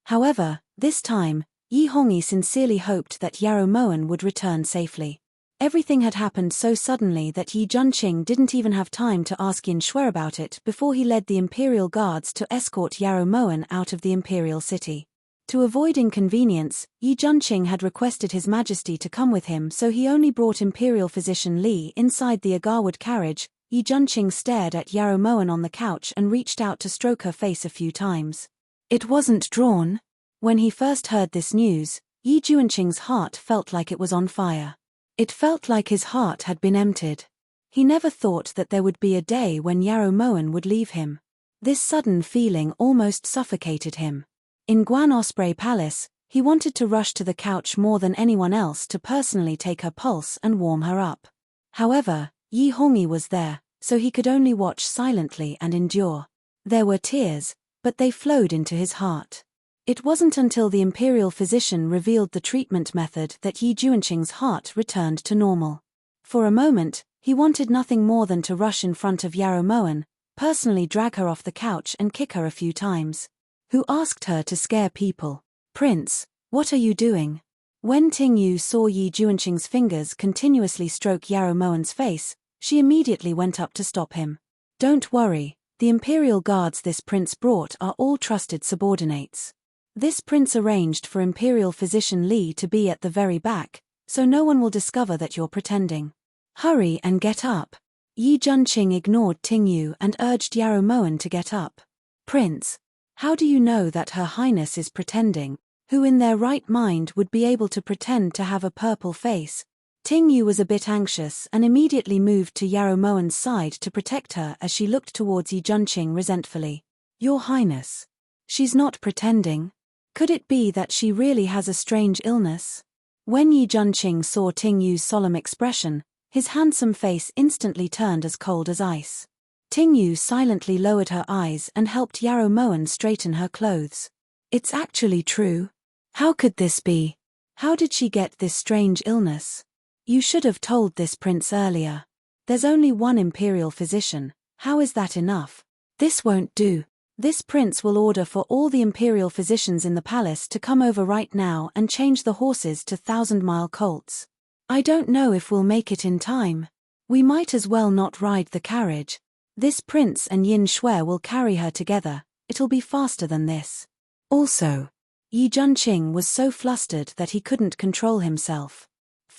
A: However, this time, Yi Hongyi sincerely hoped that Yarrow Moen would return safely. Everything had happened so suddenly that Yi Junqing didn't even have time to ask Yin Shui about it before he led the imperial guards to escort Yarrow Moen out of the imperial city. To avoid inconvenience, Yi Junqing had requested His Majesty to come with him, so he only brought Imperial Physician Li inside the agarwood carriage. Yi Junqing stared at Yarrow Moen on the couch and reached out to stroke her face a few times. It wasn't drawn. When he first heard this news, Yi Junqing's heart felt like it was on fire. It felt like his heart had been emptied. He never thought that there would be a day when Yarrow Moen would leave him. This sudden feeling almost suffocated him. In Guan Osprey Palace, he wanted to rush to the couch more than anyone else to personally take her pulse and warm her up. However, Yi Hongyi was there, so he could only watch silently and endure. There were tears, but they flowed into his heart. It wasn't until the imperial physician revealed the treatment method that Yi Junqing's heart returned to normal. For a moment, he wanted nothing more than to rush in front of Yarrow Moen, personally drag her off the couch and kick her a few times. Who asked her to scare people? Prince, what are you doing? When Ting Yu saw Yi Junqing's fingers continuously stroke Yarrow Moen's face, she immediately went up to stop him. Don't worry, the imperial guards this prince brought are all trusted subordinates. This prince arranged for Imperial Physician Li to be at the very back, so no one will discover that you're pretending. Hurry and get up. Yi Junqing ignored Ting Yu and urged Yarrow Moen to get up. Prince, how do you know that Her Highness is pretending? Who in their right mind would be able to pretend to have a purple face? Ting Yu was a bit anxious and immediately moved to Yarrow Moen's side to protect her as she looked towards Yi Junqing resentfully. Your Highness. She's not pretending. Could it be that she really has a strange illness? When Yi Junqing saw Ting Yu's solemn expression, his handsome face instantly turned as cold as ice. Ting Yu silently lowered her eyes and helped Yarrow Moen straighten her clothes. It's actually true. How could this be? How did she get this strange illness? You should have told this prince earlier. There's only one imperial physician, how is that enough? This won't do. This prince will order for all the imperial physicians in the palace to come over right now and change the horses to 1,000-mile colts. I don't know if we'll make it in time. We might as well not ride the carriage. This prince and Yin Shui will carry her together, it'll be faster than this. Also, Yi Junqing was so flustered that he couldn't control himself.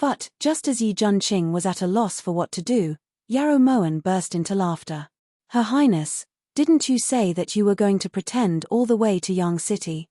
A: But, just as Yi Junqing was at a loss for what to do, Yarrow Moen burst into laughter. Her Highness, didn't you say that you were going to pretend all the way to Yang City?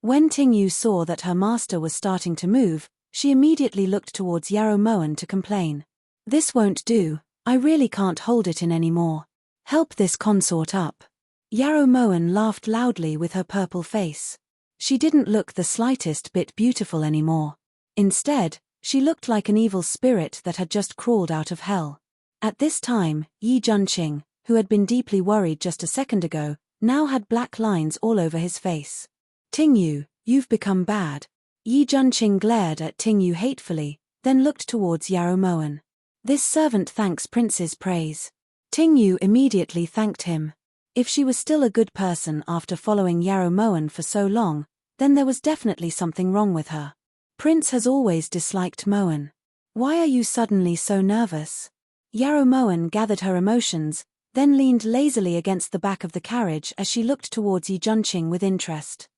A: When Ting Yu saw that her master was starting to move, she immediately looked towards Yarrow Moen to complain. This won't do, I really can't hold it in anymore. Help this consort up. Yarrow Moen laughed loudly with her purple face. She didn't look the slightest bit beautiful anymore. Instead, she looked like an evil spirit that had just crawled out of hell. At this time, Yi Junqing, who had been deeply worried just a second ago, now had black lines all over his face. Ting Yu, you've become bad. Yi Junqing glared at Ting Yu hatefully, then looked towards Yarrow Moen. This servant thanks prince's praise. Ting Yu immediately thanked him. If she was still a good person after following Yarrow Moen for so long, then there was definitely something wrong with her. Prince has always disliked Moen. Why are you suddenly so nervous? Yarrow Moen gathered her emotions, then leaned lazily against the back of the carriage as she looked towards Yi Junqing with interest.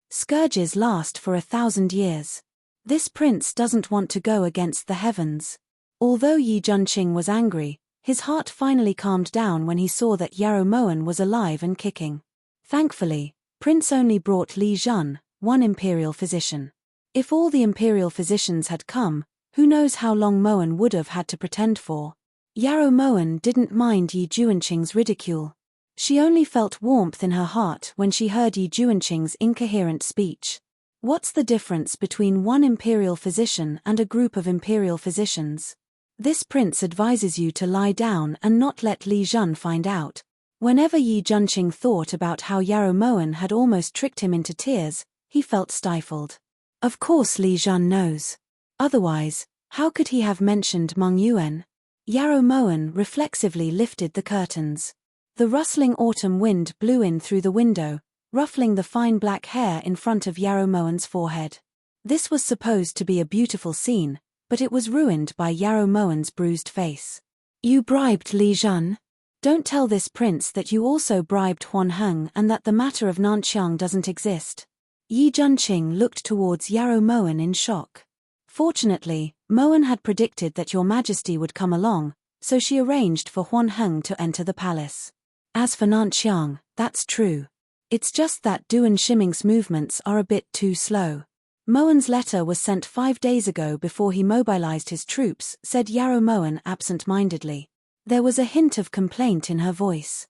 A: Scourges last for 1,000 years. This prince doesn't want to go against the heavens. Although Yi Junqing was angry, his heart finally calmed down when he saw that Yarrow Moen was alive and kicking. Thankfully, Prince only brought Li Jun, one imperial physician. If all the imperial physicians had come, who knows how long Moen would have had to pretend for. Yarrow Moen didn't mind Yi Junqing's ridicule. She only felt warmth in her heart when she heard Yi Junqing's incoherent speech. What's the difference between one imperial physician and a group of imperial physicians? This prince advises you to lie down and not let Li Jun find out. Whenever Yi Junqing thought about how Yarrow Moen had almost tricked him into tears, he felt stifled. Of course Li Jun knows. Otherwise, how could he have mentioned Meng Yuan? Yarrow Moen reflexively lifted the curtains. The rustling autumn wind blew in through the window, ruffling the fine black hair in front of Yarrow Moen's forehead. This was supposed to be a beautiful scene, but it was ruined by Yarrow Moen's bruised face. You bribed Li Jun? Don't tell this prince that you also bribed Huan Heng and that the matter of Nanxiang doesn't exist. Yi Junqing looked towards Yarrow Moen in shock. Fortunately, Moen had predicted that your majesty would come along, so she arranged for Huan Heng to enter the palace. As for Nanxiang, that's true. It's just that Duan Shiming's movements are a bit too slow. Moen's letter was sent 5 days ago before he mobilized his troops, said Yarrow Moen absent-mindedly. There was a hint of complaint in her voice.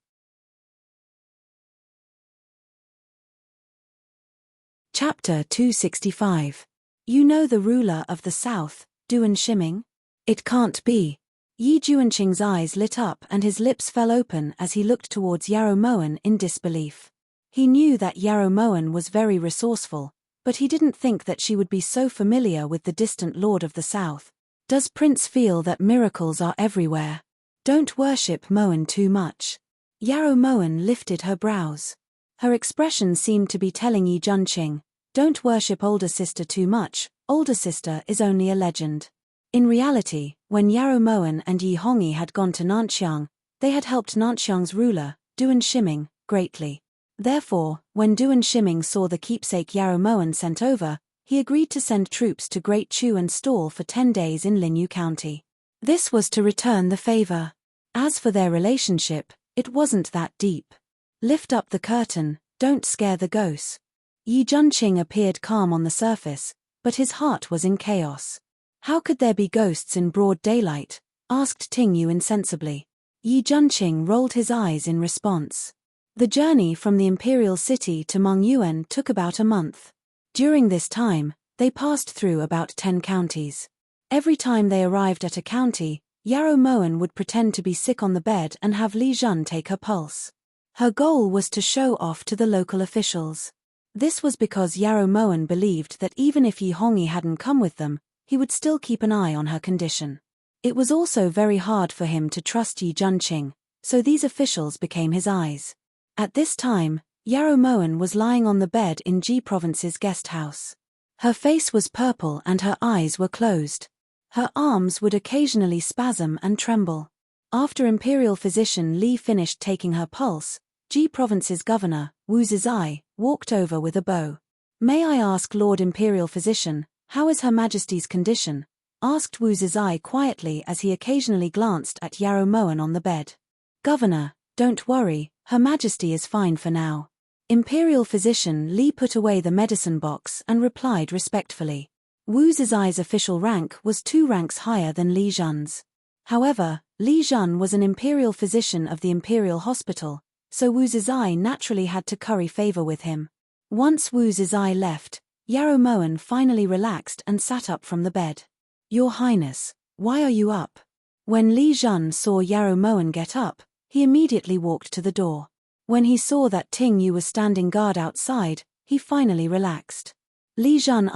A: Chapter 265. You know the ruler of the south, Duan Shiming? It can't be. Yi Junqing's eyes lit up and his lips fell open as he looked towards Yarrow Moen in disbelief. He knew that Yarrow Moen was very resourceful, but he didn't think that she would be so familiar with the distant Lord of the South. Does Prince feel that miracles are everywhere? Don't worship Moen too much. Yarrow Moen lifted her brows. Her expression seemed to be telling Yi Junqing, don't worship older sister too much, older sister is only a legend. In reality, when Yarrow Moen and Yi Hongyi had gone to Nanxiang, they had helped Nanxiang's ruler, Duan Shiming, greatly. Therefore, when Duan Shiming saw the keepsake Yarrow Moen sent over, he agreed to send troops to Great Chu and Stall for 10 days in Linyu County. This was to return the favor. As for their relationship, it wasn't that deep. Lift up the curtain, don't scare the ghosts. Yi Junqing appeared calm on the surface, but his heart was in chaos. How could there be ghosts in broad daylight? Asked Ting Yu insensibly. Yi Junqing rolled his eyes in response. The journey from the imperial city to Meng Yuan took about a month. During this time, they passed through about 10 counties. Every time they arrived at a county, Yarrow Moen would pretend to be sick on the bed and have Li Jun take her pulse. Her goal was to show off to the local officials. This was because Yarrow Moen believed that even if Yi Hongyi hadn't come with them, he would still keep an eye on her condition. It was also very hard for him to trust Yi Junqing, so these officials became his eyes. At this time, Yarrow Moen was lying on the bed in Ji Province's guest house. Her face was purple and her eyes were closed. Her arms would occasionally spasm and tremble. After Imperial Physician Li finished taking her pulse, Ji Province's governor, Wu Zizai, walked over with a bow. "May I ask Lord Imperial Physician, how is Her Majesty's condition?" asked Wu Zizai quietly as he occasionally glanced at Yarrow Moen on the bed. "Governor, don't worry, Her Majesty is fine for now." Imperial Physician Li put away the medicine box and replied respectfully. Wu Zizai's official rank was 2 ranks higher than Li Zhan's. However, Li Zhan was an imperial physician of the Imperial Hospital, so Wu Zizai naturally had to curry favor with him. Once Wu Zizai left, Yarrow Moen finally relaxed and sat up from the bed. "Your Highness, why are you up?" When Li Zhan saw Yarrow Moen get up, he immediately walked to the door. When he saw that Ting Yu was standing guard outside, he finally relaxed. "Li Zhan,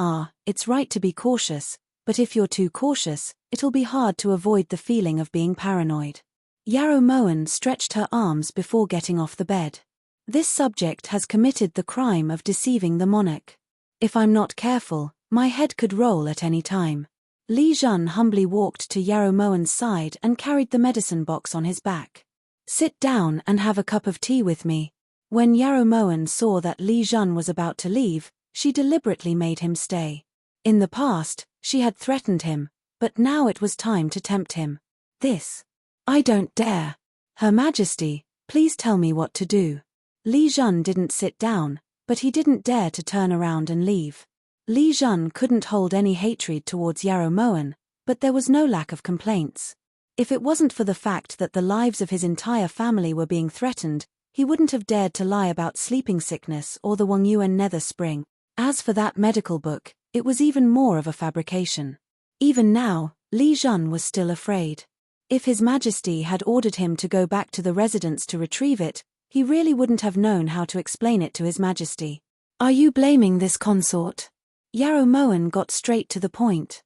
A: it's right to be cautious, but if you're too cautious, it'll be hard to avoid the feeling of being paranoid." Yarrow Moen stretched her arms before getting off the bed. "This subject has committed the crime of deceiving the monarch. If I'm not careful, my head could roll at any time." Li Zhan humbly walked to Yarrow Moen's side and carried the medicine box on his back. "Sit down and have a cup of tea with me." When Yarrow Moen saw that Li Zhan was about to leave, she deliberately made him stay. In the past, she had threatened him, but now it was time to tempt him. "I don't dare. Her Majesty, please tell me what to do." Li Zhan didn't sit down, but he didn't dare to turn around and leave. Li Zhan couldn't hold any hatred towards Yarrow Moen, but there was no lack of complaints. If it wasn't for the fact that the lives of his entire family were being threatened, he wouldn't have dared to lie about sleeping sickness or the Wongyuan nether spring. As for that medical book, it was even more of a fabrication. Even now, Li Zhan was still afraid. If His Majesty had ordered him to go back to the residence to retrieve it, he really wouldn't have known how to explain it to His Majesty. "Are you blaming this consort?" Yarrow Moen got straight to the point.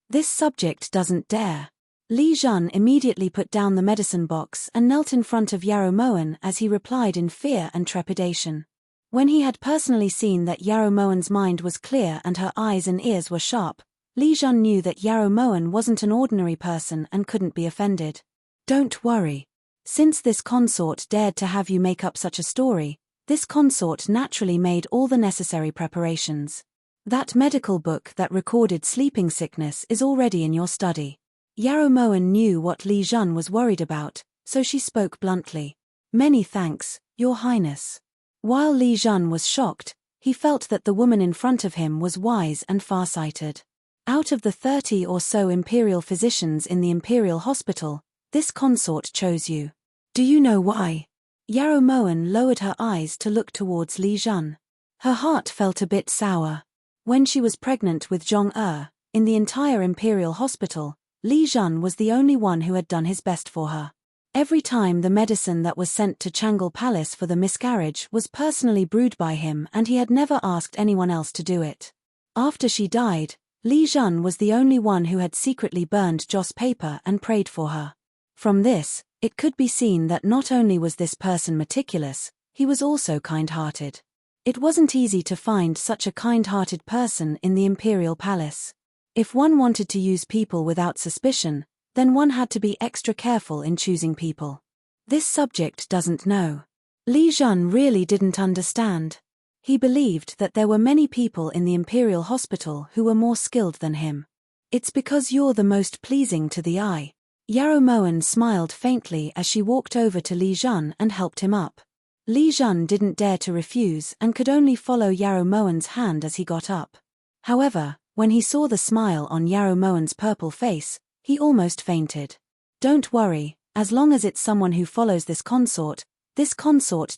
A: "This subject doesn't dare." Li Zhan immediately put down the medicine box and knelt in front of Yarrow Moen as he replied in fear and trepidation. When he had personally seen that Yarrow Moen's mind was clear and her eyes and ears were sharp, Li Zhan knew that Yarrow Moen wasn't an ordinary person and couldn't be offended. "Don't worry. Since this consort dared to have you make up such a story, this consort naturally made all the necessary preparations. That medical book that recorded sleeping sickness is already in your study." Yarrow Moen knew what Li Zhan was worried about, so she spoke bluntly. "Many thanks, Your Highness." While Li Zhan was shocked, he felt that the woman in front of him was wise and farsighted. Out of the 30 or so imperial physicians in the Imperial Hospital, this consort chose you. "Do you know why?" Yarrow Moen lowered her eyes to look towards Li Zhan. Her heart felt a bit sour. When she was pregnant with Zhong in the entire Imperial Hospital, Li Zhan was the only one who had done his best for her. Every time the medicine that was sent to Changle Palace for the miscarriage was personally brewed by him, and he had never asked anyone else to do it. After she died, Li Zhan was the only one who had secretly burned Joss paper and prayed for her. From this, it could be seen that not only was this person meticulous, he was also kind-hearted. It wasn't easy to find such a kind-hearted person in the Imperial Palace. If one wanted to use people without suspicion, then one had to be extra careful in choosing people. This subject doesn't know. Li Zhan really didn't understand. He believed that there were many people in the Imperial Hospital who were more skilled than him. "It's because you're the most pleasing to the eye." Yarrow Moen smiled faintly as she walked over to Li Zhan and helped him up. Li Zhan didn't dare to refuse and could only follow Yarrow Moen's hand as he got up. However, when he saw the smile on Yarrow Moen's purple face, he almost fainted. "Don't worry, as long as it's someone who follows this consort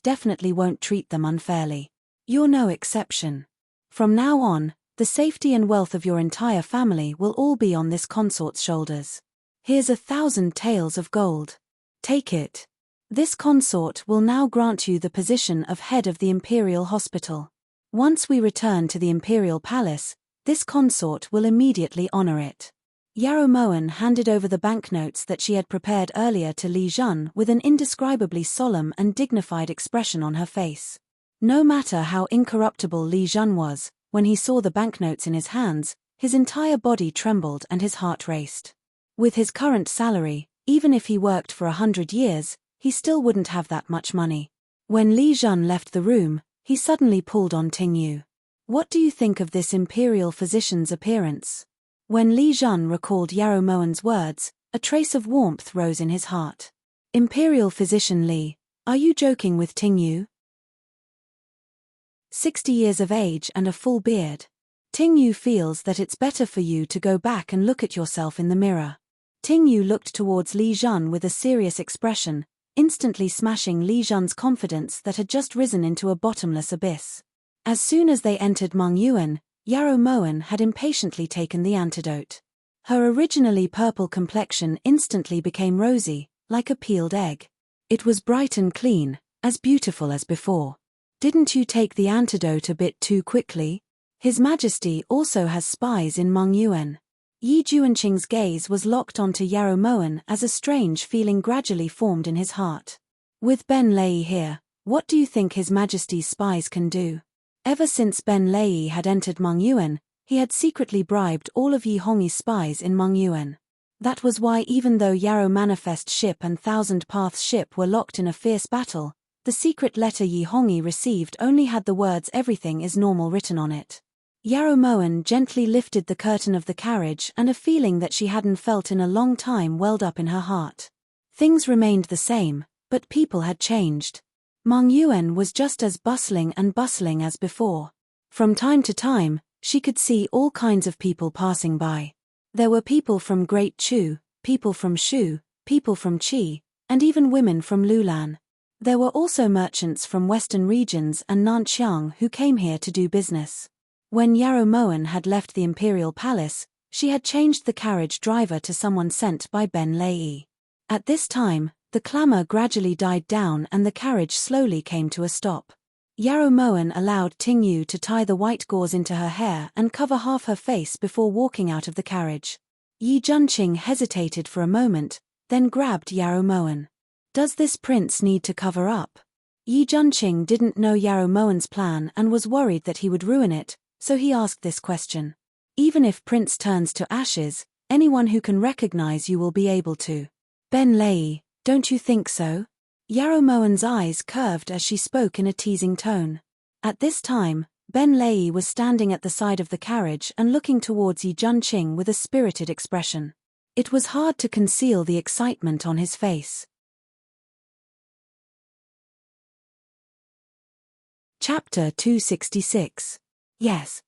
A: definitely won't treat them unfairly. You're no exception. From now on, the safety and wealth of your entire family will all be on this consort's shoulders. Here's 1,000 taels of gold. Take it. This consort will now grant you the position of head of the Imperial Hospital. Once we return to the Imperial Palace, This consort will immediately honor it. Yarrow Moen handed over the banknotes that she had prepared earlier to Li Jun with an indescribably solemn and dignified expression on her face. No matter how incorruptible Li Jun was, when he saw the banknotes in his hands, his entire body trembled and his heart raced. With his current salary, even if he worked for 100 years, he still wouldn't have that much money. When Li Jun left the room, he suddenly pulled on Ting Yu. What do you think of this imperial physician's appearance? When Li Jun recalled Yarrow Moen's words, a trace of warmth rose in his heart. Imperial physician Li, are you joking with Ting Yu? 60 years of age and a full beard. Ting Yu feels that it's better for you to go back and look at yourself in the mirror. Ting Yu looked towards Li Jun with a serious expression, instantly smashing Li Jun's confidence that had just risen into a bottomless abyss. As soon as they entered Mongyuan, Yarrow Moen had impatiently taken the antidote. Her originally purple complexion instantly became rosy, like a peeled egg. It was bright and clean, as beautiful as before. Didn't you take the antidote a bit too quickly? His Majesty also has spies in Mongyuan. Yi Juanqing's gaze was locked onto Yarrow Moen as a strange feeling gradually formed in his heart. With Ben Lei here, what do you think His Majesty's spies can do? Ever since Ben Lei had entered Mongyuan, he had secretly bribed all of Yi Hongyi's spies in Mongyuan. That was why even though Yarrow Manifest ship and Thousand Paths ship were locked in a fierce battle, the secret letter Yi Hongyi received only had the words "everything is normal" written on it. Yarrow Moen gently lifted the curtain of the carriage and a feeling that she hadn't felt in a long time welled up in her heart. Things remained the same, but people had changed. Mongyuan was just as bustling as before. From time to time, she could see all kinds of people passing by. There were people from Great Chu, people from Shu, people from Qi, and even women from Lulan. There were also merchants from western regions and Nanxiang who came here to do business. When Yarrow Moen had left the imperial palace, she had changed the carriage driver to someone sent by Ben Lei. At this time, the clamor gradually died down and the carriage slowly came to a stop. Yarrow Moen allowed Ting Yu to tie the white gauze into her hair and cover half her face before walking out of the carriage. Yi Junqing hesitated for a moment, then grabbed Yarrow Moen. Does this prince need to cover up? Yi Junqing didn't know Yarrow Moen's plan and was worried that he would ruin it, so he asked this question. Even if Prince turns to ashes, anyone who can recognize you will be able to. Ben Lei, don't you think so? Yarrow Moen's eyes curved as she spoke in a teasing tone. At this time, Ben Lei was standing at the side of the carriage and looking towards Yi Junqing with a spirited expression. It was hard to conceal the excitement on his face. Chapter 266. Yes.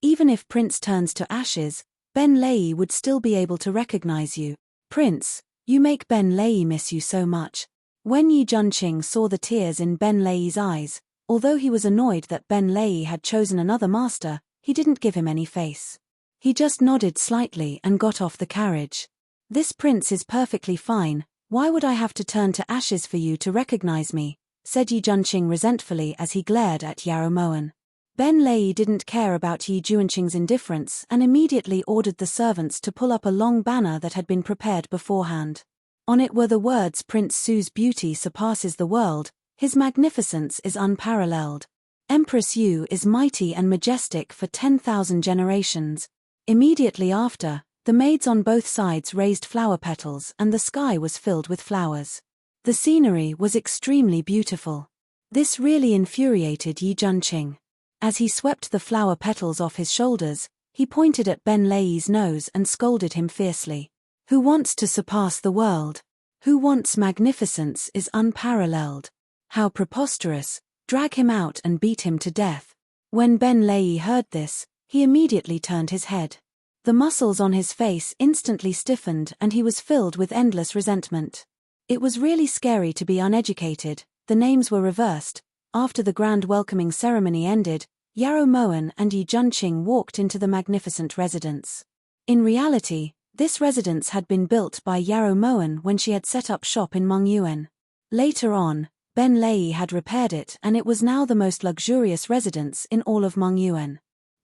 A: Even if Prince turns to ashes, Ben Lei would still be able to recognize you. Prince, you make Ben Lei miss you so much. When Yi Junqing saw the tears in Ben Lei's eyes, although he was annoyed that Ben Lei had chosen another master, he didn't give him any face. He just nodded slightly and got off the carriage. This prince is perfectly fine, why would I have to turn to ashes for you to recognize me? Said Yi Junqing resentfully as he glared at Yarrow Moen. Ben Lei didn't care about Yi Junqing's indifference and immediately ordered the servants to pull up a long banner that had been prepared beforehand. On it were the words Prince Su's beauty surpasses the world, his magnificence is unparalleled. Empress Yu is mighty and majestic for 10,000 generations. Immediately after, the maids on both sides raised flower petals and the sky was filled with flowers. The scenery was extremely beautiful. This really infuriated Yi Junqing. As he swept the flower petals off his shoulders, he pointed at Ben Lei's nose and scolded him fiercely. Who wants to surpass the world? Who wants magnificence is unparalleled. How preposterous, drag him out and beat him to death. When Ben Lei heard this, he immediately turned his head. The muscles on his face instantly stiffened and he was filled with endless resentment. It was really scary to be uneducated. The names were reversed. After the grand welcoming ceremony ended, Yarrow Moen and Yi Junqing walked into the magnificent residence. In reality, this residence had been built by Yarrow Moen when she had set up shop in Mongyuan. Later on, Ben Lei had repaired it and it was now the most luxurious residence in all of Mongyuan.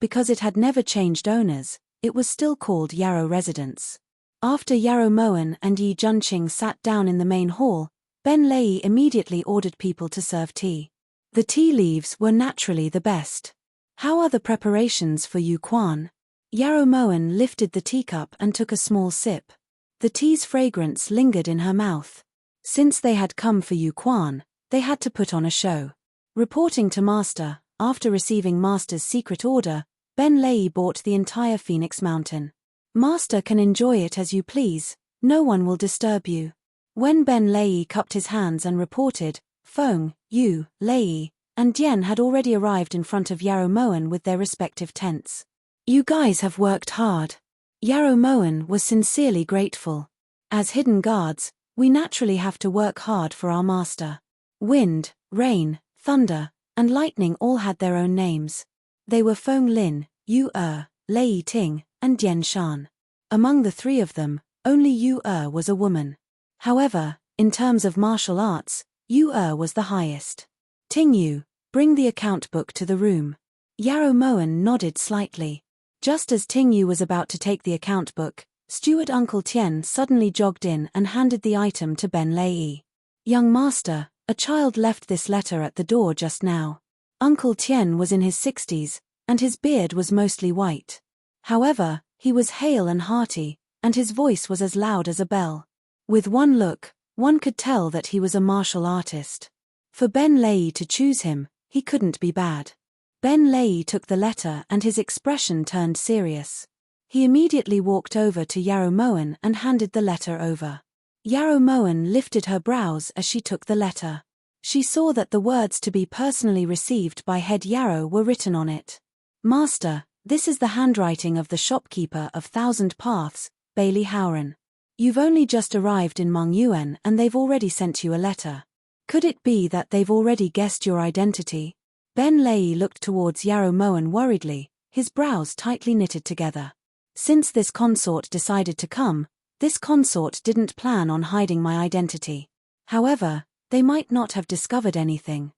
A: because it had never changed owners, it was still called Yarrow Residence. After Yarrow Moen and Yi Junqing sat down in the main hall, Ben Lei immediately ordered people to serve tea. The tea leaves were naturally the best. How are the preparations for Yu Quan? Yarrow Moen lifted the teacup and took a small sip. The tea's fragrance lingered in her mouth. Since they had come for Yu Quan, they had to put on a show. Reporting to Master, after receiving Master's secret order, Ben Lei bought the entire Phoenix Mountain. Master can enjoy it as you please, no one will disturb you. When Ben Lei cupped his hands and reported, Feng, Yu, Lei, and Dian had already arrived in front of Yarrow Moen with their respective tents. You guys have worked hard. Yarrow Moen was sincerely grateful. As hidden guards, we naturally have to work hard for our master. Wind, rain, thunder, and lightning all had their own names. They were Feng Lin, Yu Lei Ting, and Dian Shan. Among the three of them, only Yu was a woman. However, in terms of martial arts, Yu was the highest. Ting Yu, bring the account book to the room. Yarrow Moen nodded slightly. Just as Ting Yu was about to take the account book, Steward Uncle Tien suddenly jogged in and handed the item to Ben Lei. Young master, a child left this letter at the door just now. Uncle Tien was in his 60s, and his beard was mostly white. However, he was hale and hearty, and his voice was as loud as a bell. With one look, one could tell that he was a martial artist. For Ben Lei to choose him, he couldn't be bad. Ben Lei took the letter and his expression turned serious. He immediately walked over to Yarrow Moen and handed the letter over. Yarrow Moen lifted her brows as she took the letter. She saw that the words to be personally received by Head Yarrow were written on it. Master, this is the handwriting of the shopkeeper of Thousand Paths, Bailey Howren. You've only just arrived in Mongyuan and they've already sent you a letter. Could it be that they've already guessed your identity? Ben Lei looked towards Yarrow Moen worriedly, his brows tightly knitted together. Since this consort decided to come, this consort didn't plan on hiding my identity. However, they might not have discovered anything.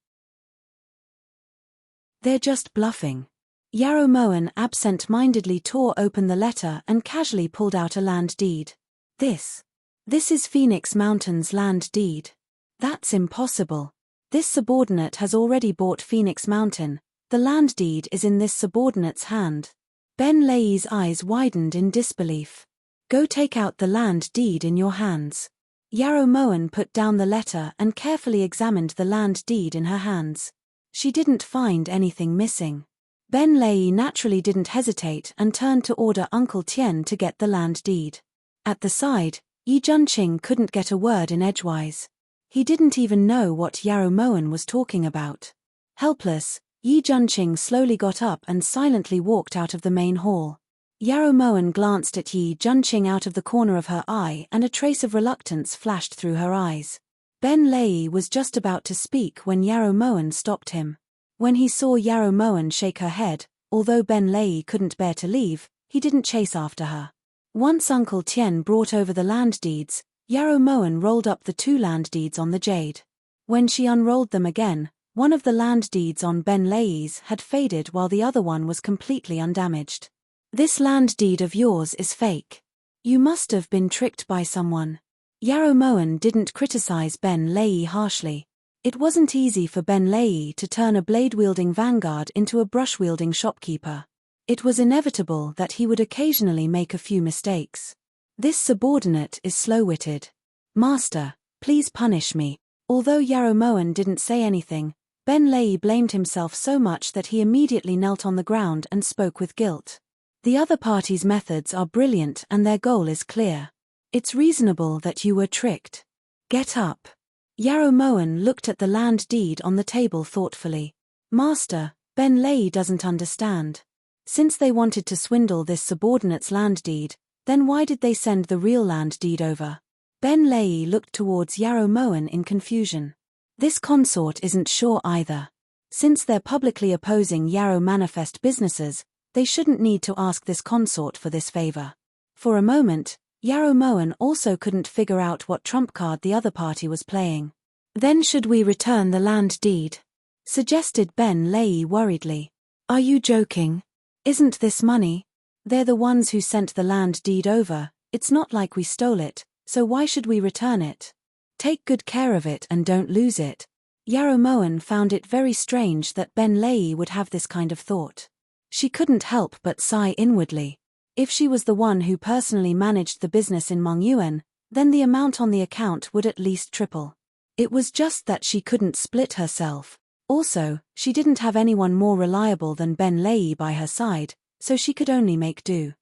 A: They're just bluffing. Yarrow Moen absent-mindedly tore open the letter and casually pulled out a land deed. This is Phoenix Mountain's land deed. That's impossible. This subordinate has already bought Phoenix Mountain. The land deed is in this subordinate's hand. Ben Lei's eyes widened in disbelief. Go take out the land deed in your hands. Yarrow Moen put down the letter and carefully examined the land deed in her hands. She didn't find anything missing. Ben Lei naturally didn't hesitate and turned to order Uncle Tien to get the land deed. At the side, Yi Junqing couldn't get a word in edgewise. He didn't even know what Yarrow Moen was talking about. Helpless, Yi Junqing slowly got up and silently walked out of the main hall. Yarrow Moen glanced at Yi Junqing out of the corner of her eye and a trace of reluctance flashed through her eyes. Ben Lei was just about to speak when Yarrow Moen stopped him. When he saw Yarrow Moen shake her head, although Ben Lei couldn't bear to leave, he didn't chase after her. Once Uncle Tien brought over the land deeds, Yarrow Moen rolled up the two land deeds on the jade. When she unrolled them again, one of the land deeds on Ben Lei's had faded while the other one was completely undamaged. This land deed of yours is fake. You must have been tricked by someone. Yarrow Moen didn't criticize Ben Lei harshly. It wasn't easy for Ben Lei to turn a blade-wielding vanguard into a brush-wielding shopkeeper. It was inevitable that he would occasionally make a few mistakes. This subordinate is slow-witted. Master, please punish me. Although Yarrow Moen didn't say anything, Ben Lei blamed himself so much that he immediately knelt on the ground and spoke with guilt. The other party's methods are brilliant and their goal is clear. It's reasonable that you were tricked. Get up. Yarrow Moen looked at the land deed on the table thoughtfully. Master, Ben Lei doesn't understand. Since they wanted to swindle this subordinate's land deed, then why did they send the real land deed over? Ben Lei looked towards Yarrow Moen in confusion. This consort isn't sure either. Since they're publicly opposing Yarrow Manifest businesses, they shouldn't need to ask this consort for this favor. For a moment, Yarrow Moen also couldn't figure out what trump card the other party was playing. Then should we return the land deed? Suggested Ben Lei worriedly. Are you joking? Isn't this money? They're the ones who sent the land deed over. It's not like we stole it, so why should we return it? Take good care of it and don't lose it. Yarrow Moen found it very strange that Ben Lei would have this kind of thought. She couldn't help but sigh inwardly. If she was the one who personally managed the business in Mongyuan, then the amount on the account would at least triple. It was just that she couldn't split herself. Also, she didn't have anyone more reliable than Ben Lei by her side, so she could only make do.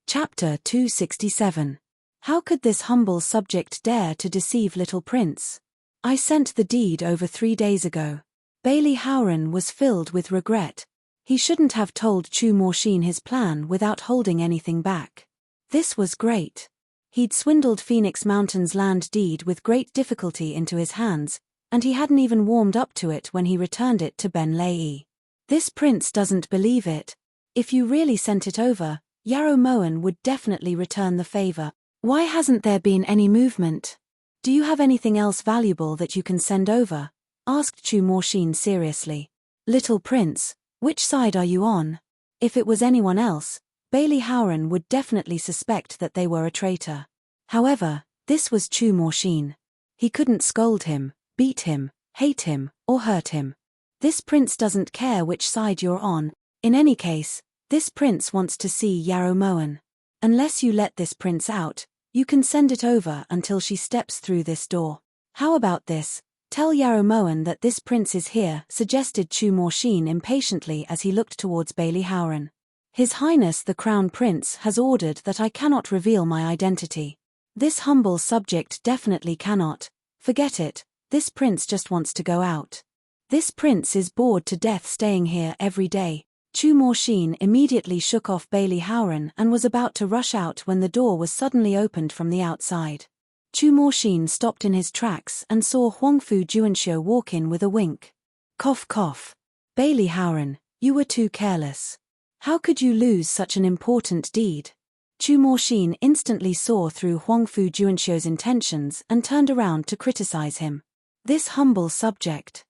A: Chapter 267. How could this humble subject dare to deceive little prince? I sent the deed over 3 days ago. Bailey Howren was filled with regret. He shouldn't have told Chu Morshin his plan without holding anything back. This was great. He'd swindled Phoenix Mountain's land deed with great difficulty into his hands, and he hadn't even warmed up to it when he returned it to Ben Lei. This prince doesn't believe it. If you really sent it over, Yarrow Moen would definitely return the favor. Why hasn't there been any movement? Do you have anything else valuable that you can send over? Asked Chu Morshin seriously. Little prince, which side are you on? If it was anyone else, Bailey Howren would definitely suspect that they were a traitor. However, this was Chu Morshin. He couldn't scold him, beat him, hate him, or hurt him. This prince doesn't care which side you're on. In any case, this prince wants to see Yarrow Moen. Unless you let this prince out, you can send it over until she steps through this door. How about this? Tell Yarrow Moen that this prince is here, suggested Chu Morshin impatiently as he looked towards Bailey Howren. His Highness the Crown Prince has ordered that I cannot reveal my identity. This humble subject definitely cannot. Forget it, this prince just wants to go out. This prince is bored to death staying here every day. Chu Morshin immediately shook off Bailey Howren and was about to rush out when the door was suddenly opened from the outside. Chu Morshin stopped in his tracks and saw Huangfu Juanxiu walk in with a wink. Cough cough. Bailey Howren, you were too careless. How could you lose such an important deed? Chu Morshin instantly saw through Huangfu Juanxiu's intentions and turned around to criticize him. This humble subject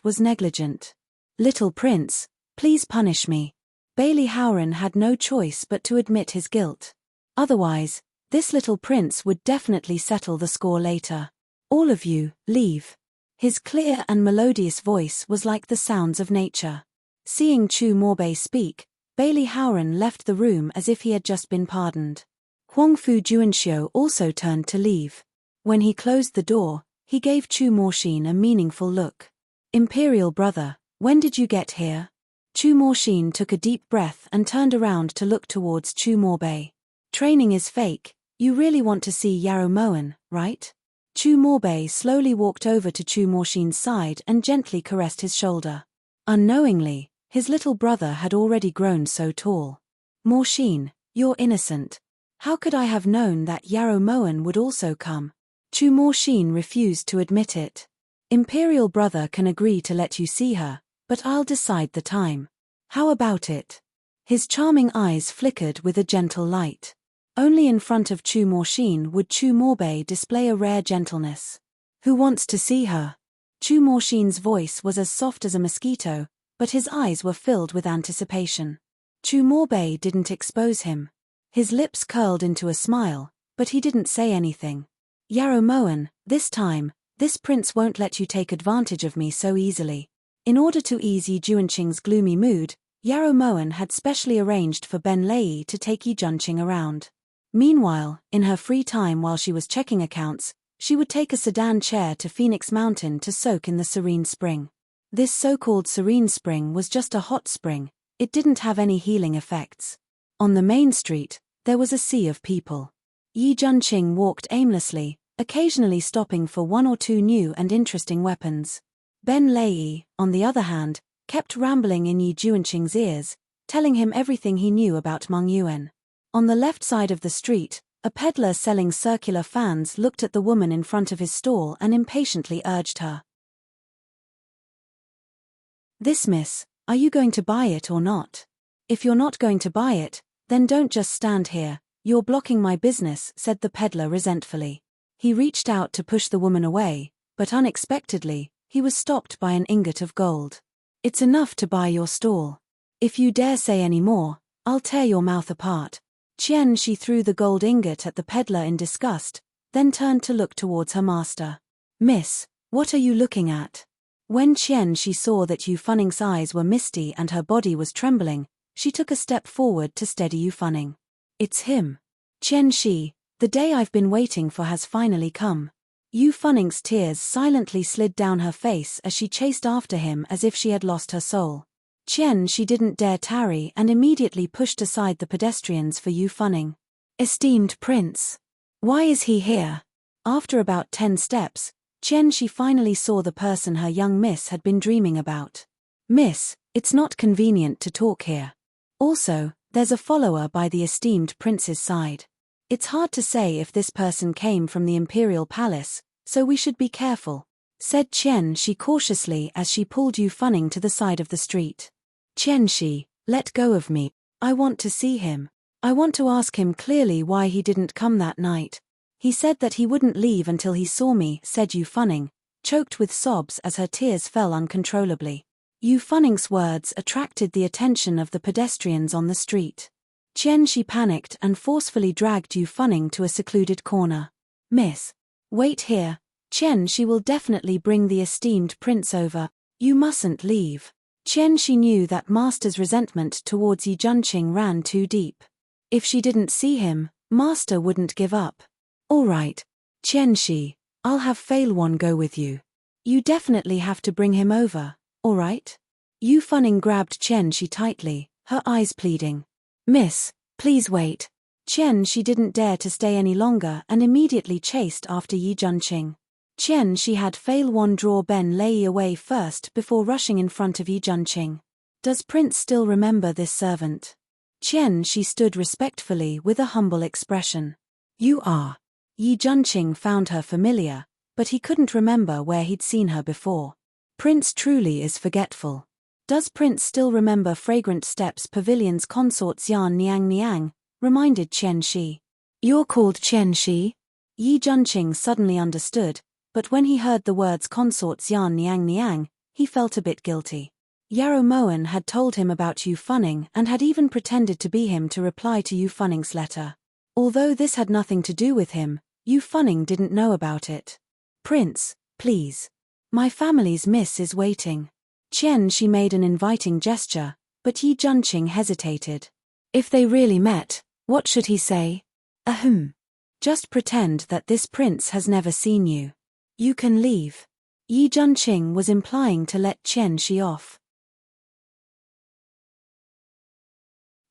A: was negligent. Little prince, please punish me. Bailey Howren had no choice but to admit his guilt. Otherwise, this little prince would definitely settle the score later. All of you, leave. His clear and melodious voice was like the sounds of nature. Seeing Chu Morbei speak, Bailey Howren left the room as if he had just been pardoned. Huangfu Juanxiu also turned to leave. When he closed the door, he gave Chu Morshin a meaningful look. Imperial brother, when did you get here? Chu Morshin took a deep breath and turned around to look towards Chu Morbei. Training is fake, you really want to see Yarrow Moen, right? Chu Morbei slowly walked over to Chu Morshin's side and gently caressed his shoulder. Unknowingly, his little brother had already grown so tall. Morshin, you're innocent. How could I have known that Yarrow Moen would also come? Chu Morshin refused to admit it. Imperial brother can agree to let you see her, but I'll decide the time. How about it? His charming eyes flickered with a gentle light. Only in front of Chu Morshin would Chu Morbei display a rare gentleness. Who wants to see her? Chu Morshin's voice was as soft as a mosquito, but his eyes were filled with anticipation. Chu Morbei didn't expose him. His lips curled into a smile, but he didn't say anything. Yarrow Moen, this time, this prince won't let you take advantage of me so easily. In order to ease Yi Juanqing's gloomy mood, Yarrow Moen had specially arranged for Ben Lei to take Yi Juanqing around. Meanwhile, in her free time while she was checking accounts, she would take a sedan chair to Phoenix Mountain to soak in the serene spring. This so-called serene spring was just a hot spring, it didn't have any healing effects. On the main street, there was a sea of people. Yi Juanqing walked aimlessly, occasionally stopping for one or two new and interesting weapons. Ben Lei, on the other hand, kept rambling in Yi Juanqing's ears, telling him everything he knew about Mongyuan. On the left side of the street, a peddler selling circular fans looked at the woman in front of his stall and impatiently urged her. "This miss, are you going to buy it or not? If you're not going to buy it, then don't just stand here, "You're blocking my business," said the peddler resentfully. He reached out to push the woman away, but unexpectedly, he was stopped by an ingot of gold. "It's enough to buy your stall. If you dare say any more, I'll tear your mouth apart." She threw the gold ingot at the peddler in disgust, then turned to look towards her master. "Miss, what are you looking at?" When she saw that Yu Funning's eyes were misty and her body was trembling, she took a step forward to steady Yu Funning. "It's him. Shi, the day I've been waiting for has finally come." Yu Funning's tears silently slid down her face as she chased after him as if she had lost her soul. She didn't dare tarry and immediately pushed aside the pedestrians for Yu Funning. "Esteemed Prince. Why is he here?" After about 10 steps, she finally saw the person her young miss had been dreaming about. "Miss, it's not convenient to talk here. Also, there's a follower by the esteemed prince's side. It's hard to say if this person came from the imperial palace, so we should be careful," said she cautiously as she pulled Yu Funning to the side of the street. "Shi, let go of me. I want to see him. I want to ask him clearly why he didn't come that night. He said that he wouldn't leave until he saw me," said Yu Funning, choked with sobs as her tears fell uncontrollably. Yu Funning's words attracted the attention of the pedestrians on the street. She panicked and forcefully dragged Yu Funning to a secluded corner. "Miss, wait here. She will definitely bring the esteemed prince over. You mustn't leave." She knew that Master's resentment towards Yi Junqing ran too deep. If she didn't see him, Master wouldn't give up. "All right, Shi, I'll have Failwon go with you. You definitely have to bring him over, all right?" Yu Funning grabbed she tightly, her eyes pleading. "Miss, please wait." She didn't dare to stay any longer and immediately chased after Yi Junqing. She had Failwon draw Ben Lei away first before rushing in front of Yi Junqing. "Does Prince still remember this servant?" She stood respectfully with a humble expression. "You are." Yi Junqing found her familiar, but he couldn't remember where he'd seen her before. "Prince truly is forgetful. Does Prince still remember Fragrant Steps Pavilion's consort Xian Niang Niang?" reminded Shi. "You're called Shi?" Yi Junqing suddenly understood, but when he heard the words consort Xian Niang Niang, he felt a bit guilty. Yarrow Moen had told him about Yu Funning and had even pretended to be him to reply to Yu Funning's letter. Although this had nothing to do with him, Yu Funning didn't know about it. "Prince, please. My family's miss is waiting." She made an inviting gesture, but Yi Junqing hesitated. If they really met, what should he say? "Ahem. Just pretend that this prince has never seen you. You can leave." Yi Junqing was implying to let Shi off.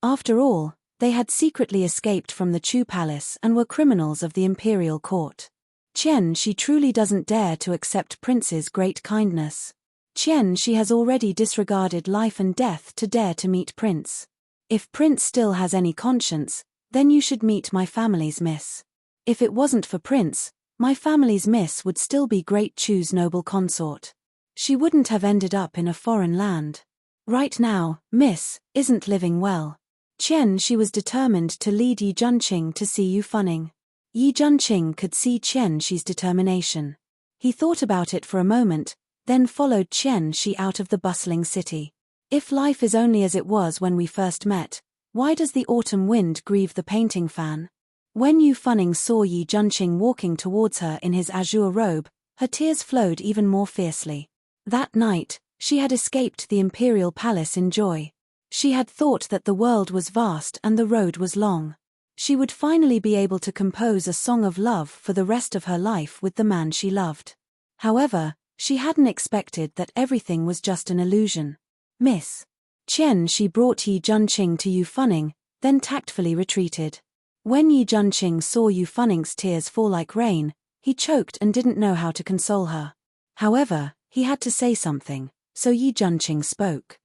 A: After all, they had secretly escaped from the Chu Palace and were criminals of the imperial court. She truly doesn't dare to accept Prince's great kindness. She has already disregarded life and death to dare to meet Prince. If Prince still has any conscience, then you should meet my family's miss. If it wasn't for Prince, my family's miss would still be Great Chu's noble consort. She wouldn't have ended up in a foreign land. Right now, Miss isn't living well. She was determined to lead Yi Junqing to see Yu Funning. Yi Junqing could see Shi's determination. He thought about it for a moment, then followed Shi out of the bustling city. If life is only as it was when we first met, why does the autumn wind grieve the painting fan? When Yu Funning saw Yi Junqing walking towards her in his azure robe, her tears flowed even more fiercely. That night, she had escaped the imperial palace in joy. She had thought that the world was vast and the road was long. She would finally be able to compose a song of love for the rest of her life with the man she loved. However, she hadn't expected that everything was just an illusion. "Miss." She brought Yi Junqing to Yu Funning, then tactfully retreated. When Yi Junqing saw Yu Funning's tears fall like rain, he choked and didn't know how to console her. However, he had to say something, so Yi Junqing spoke.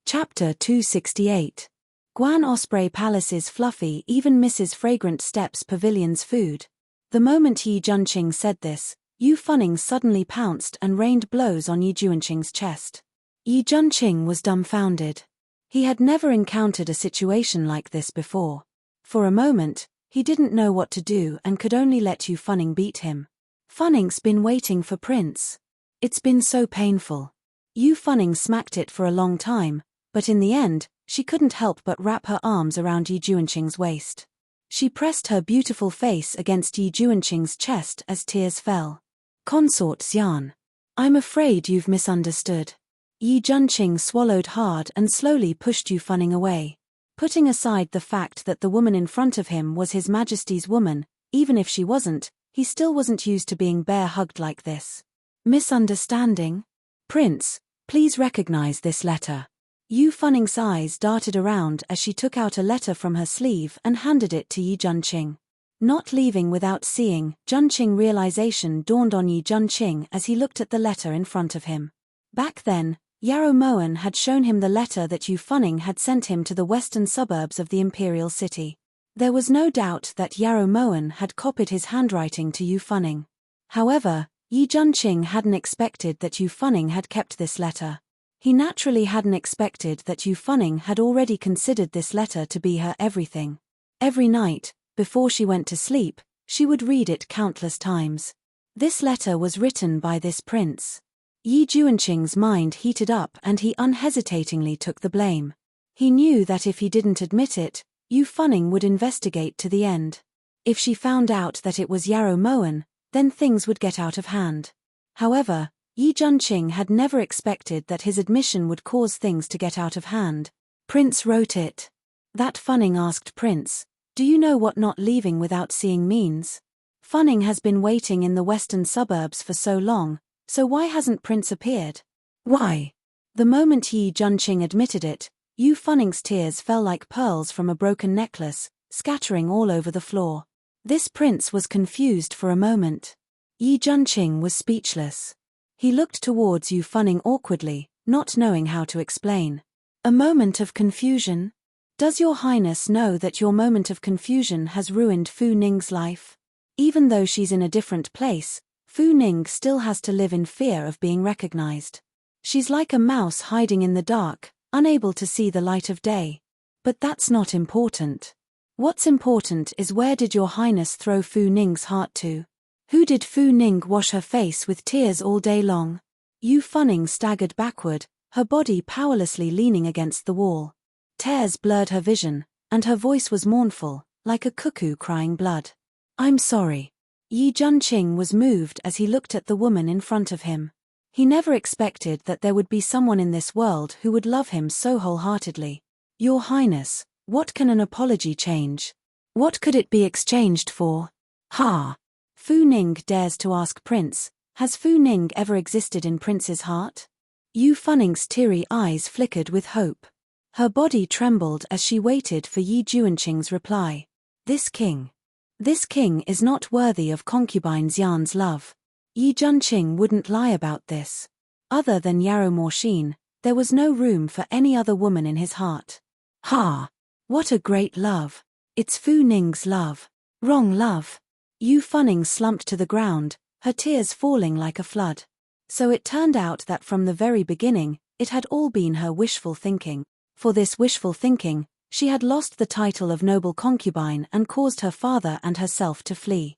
A: Chapter 268. Guan Osprey Palace's Fluffy even misses Fragrant Steps Pavilion's food. The moment Yi Junqing said this, Yu Fanning suddenly pounced and rained blows on Yi Junqing's chest. Yi Junqing was dumbfounded. He had never encountered a situation like this before. For a moment, he didn't know what to do and could only let Yu Fanning beat him. Fanning's been waiting for Prince. It's been so painful. Yu Fanning smacked it for a long time, but in the end, she couldn't help but wrap her arms around Yi Junqing's waist. She pressed her beautiful face against Yi Junqing's chest as tears fell. Consort Xian. I'm afraid you've misunderstood. Yi Junqing swallowed hard and slowly pushed Yu Fanning away. Putting aside the fact that the woman in front of him was His Majesty's woman, even if she wasn't, he still wasn't used to being bear-hugged like this. Misunderstanding? Prince, please recognize this letter. Yu Fanning's eyes darted around as she took out a letter from her sleeve and handed it to Yi Junqing. Not leaving without seeing, Junqing realization dawned on Yi Junqing as he looked at the letter in front of him. Back then, Yarrow Moen had shown him the letter that Yu Fanning had sent him to the western suburbs of the imperial city. There was no doubt that Yarrow Moen had copied his handwriting to Yu Fanning. However, Yi Junqing hadn't expected that Yu Fanning had kept this letter. He naturally hadn't expected that Yu Fanning had already considered this letter to be her everything. Every night, before she went to sleep, she would read it countless times. This letter was written by this prince. Yi Junqing's mind heated up and he unhesitatingly took the blame. He knew that if he didn't admit it, Yu Fanning would investigate to the end. If she found out that it was Yarrow Moen, then things would get out of hand. However, Yi Junqing had never expected that his admission would cause things to get out of hand. Prince wrote it. That Fanning asked Prince, do you know what not leaving without seeing means? Fanning has been waiting in the western suburbs for so long, so why hasn't Prince appeared? Why? The moment Yi Junqing admitted it, Yu Fanning's tears fell like pearls from a broken necklace, scattering all over the floor. This prince was confused for a moment. Yi Junqing was speechless. He looked towards Yu Fanning awkwardly, not knowing how to explain. A moment of confusion? Does your highness know that your moment of confusion has ruined Fu Ning's life? Even though she's in a different place, Fu Ning still has to live in fear of being recognized. She's like a mouse hiding in the dark, unable to see the light of day. But that's not important. What's important is where did your highness throw Fu Ning's heart to? Who did Fu Ning wash her face with tears all day long? Yu Fanning staggered backward, her body powerlessly leaning against the wall. Tears blurred her vision, and her voice was mournful, like a cuckoo crying blood. I'm sorry. Yi Junqing was moved as he looked at the woman in front of him. He never expected that there would be someone in this world who would love him so wholeheartedly. Your Highness, what can an apology change? What could it be exchanged for? Ha! Fu Ning dares to ask Prince, has Fu Ning ever existed in Prince's heart? Yu Fanning's teary eyes flickered with hope. Her body trembled as she waited for Yi Junqing's reply. This king is not worthy of concubine Xian's love. Yi Junqing wouldn't lie about this. Other than Yarrow Morshin, there was no room for any other woman in his heart. Ha! What a great love. It's Fu Ning's love. Wrong love. Yu Fanning slumped to the ground, her tears falling like a flood. So it turned out that from the very beginning, it had all been her wishful thinking. For this wishful thinking, she had lost the title of noble concubine and caused her father and herself to flee.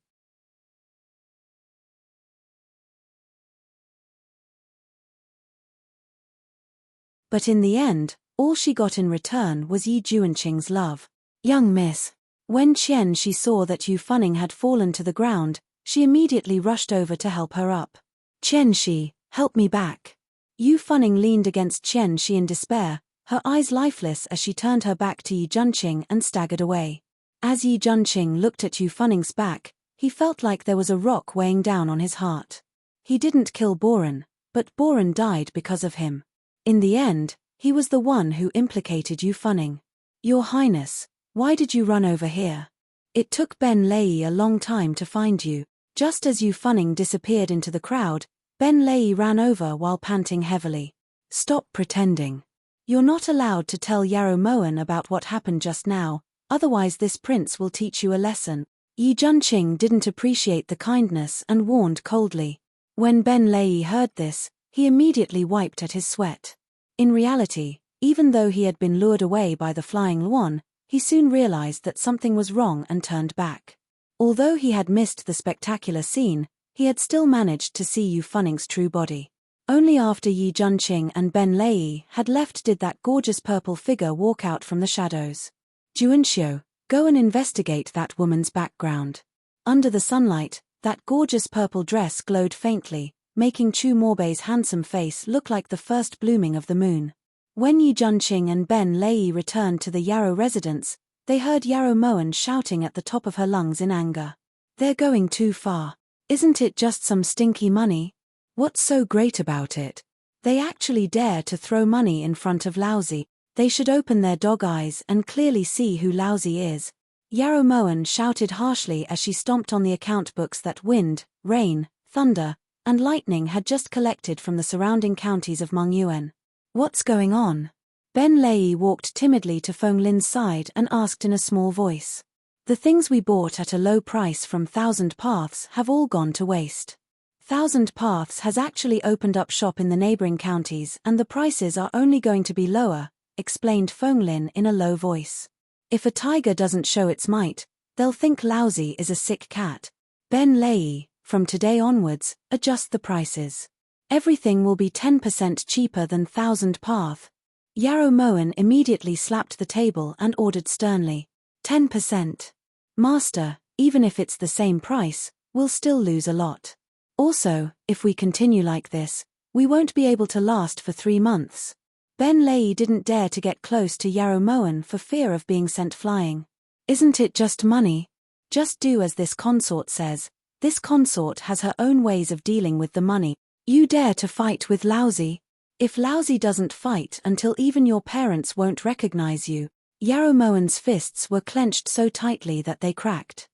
A: But in the end, all she got in return was Yi Junqing's love. Young miss. When she saw that Yu Fanning had fallen to the ground, she immediately rushed over to help her up. Shi, help me back. Yu Fanning leaned against Shi in despair, her eyes lifeless as she turned her back to Yi Junqing and staggered away. As Yi Junqing looked at Yu Fanning's back, he felt like there was a rock weighing down on his heart. He didn't kill Boren, but Boren died because of him. In the end, he was the one who implicated Yu Fanning. Your Highness, why did you run over here? It took Ben Lei a long time to find you. Just as Yu Fanning disappeared into the crowd, Ben Lei ran over while panting heavily. Stop pretending. You're not allowed to tell Yarrow Moen about what happened just now, otherwise this prince will teach you a lesson. Yi Junqing didn't appreciate the kindness and warned coldly. When Ben Lei heard this, he immediately wiped at his sweat. In reality, even though he had been lured away by the flying yuan, he soon realized that something was wrong and turned back. Although he had missed the spectacular scene, he had still managed to see Yu Funning's true body. Only after Yi Junqing and Ben Lei had left did that gorgeous purple figure walk out from the shadows. Juanxiu, go and investigate that woman's background. Under the sunlight, that gorgeous purple dress glowed faintly, making Chu Morbei's handsome face look like the first blooming of the moon. When Yi Junqing and Ben Lei returned to the Yarrow residence, they heard Yarrow Moen shouting at the top of her lungs in anger. They're going too far. Isn't it just some stinky money? What's so great about it? They actually dare to throw money in front of Laozi. They should open their dog eyes and clearly see who Laozi is. Yarrow Moen shouted harshly as she stomped on the account books that wind, rain, thunder, and lightning had just collected from the surrounding counties of Mongyuan. What's going on? Ben Lei walked timidly to Feng Lin's side and asked in a small voice. The things we bought at a low price from Thousand Paths have all gone to waste. Thousand Paths has actually opened up shop in the neighboring counties and the prices are only going to be lower, explained Feng Lin in a low voice. If a tiger doesn't show its might, they'll think Laozi is a sick cat. Ben Lei, from today onwards, adjust the prices. Everything will be 10% cheaper than Thousand Path. Yarrow Moen immediately slapped the table and ordered sternly. 10%. Master, even if it's the same price, we'll still lose a lot. Also, if we continue like this, we won't be able to last for 3 months. Ben Lei didn't dare to get close to Yarrow Moen for fear of being sent flying. Isn't it just money? Just do as this consort says. This consort has her own ways of dealing with the money. You dare to fight with Laozi? If Laozi doesn't fight until even your parents won't recognize you. Yarrow Moen's fists were clenched so tightly that they cracked.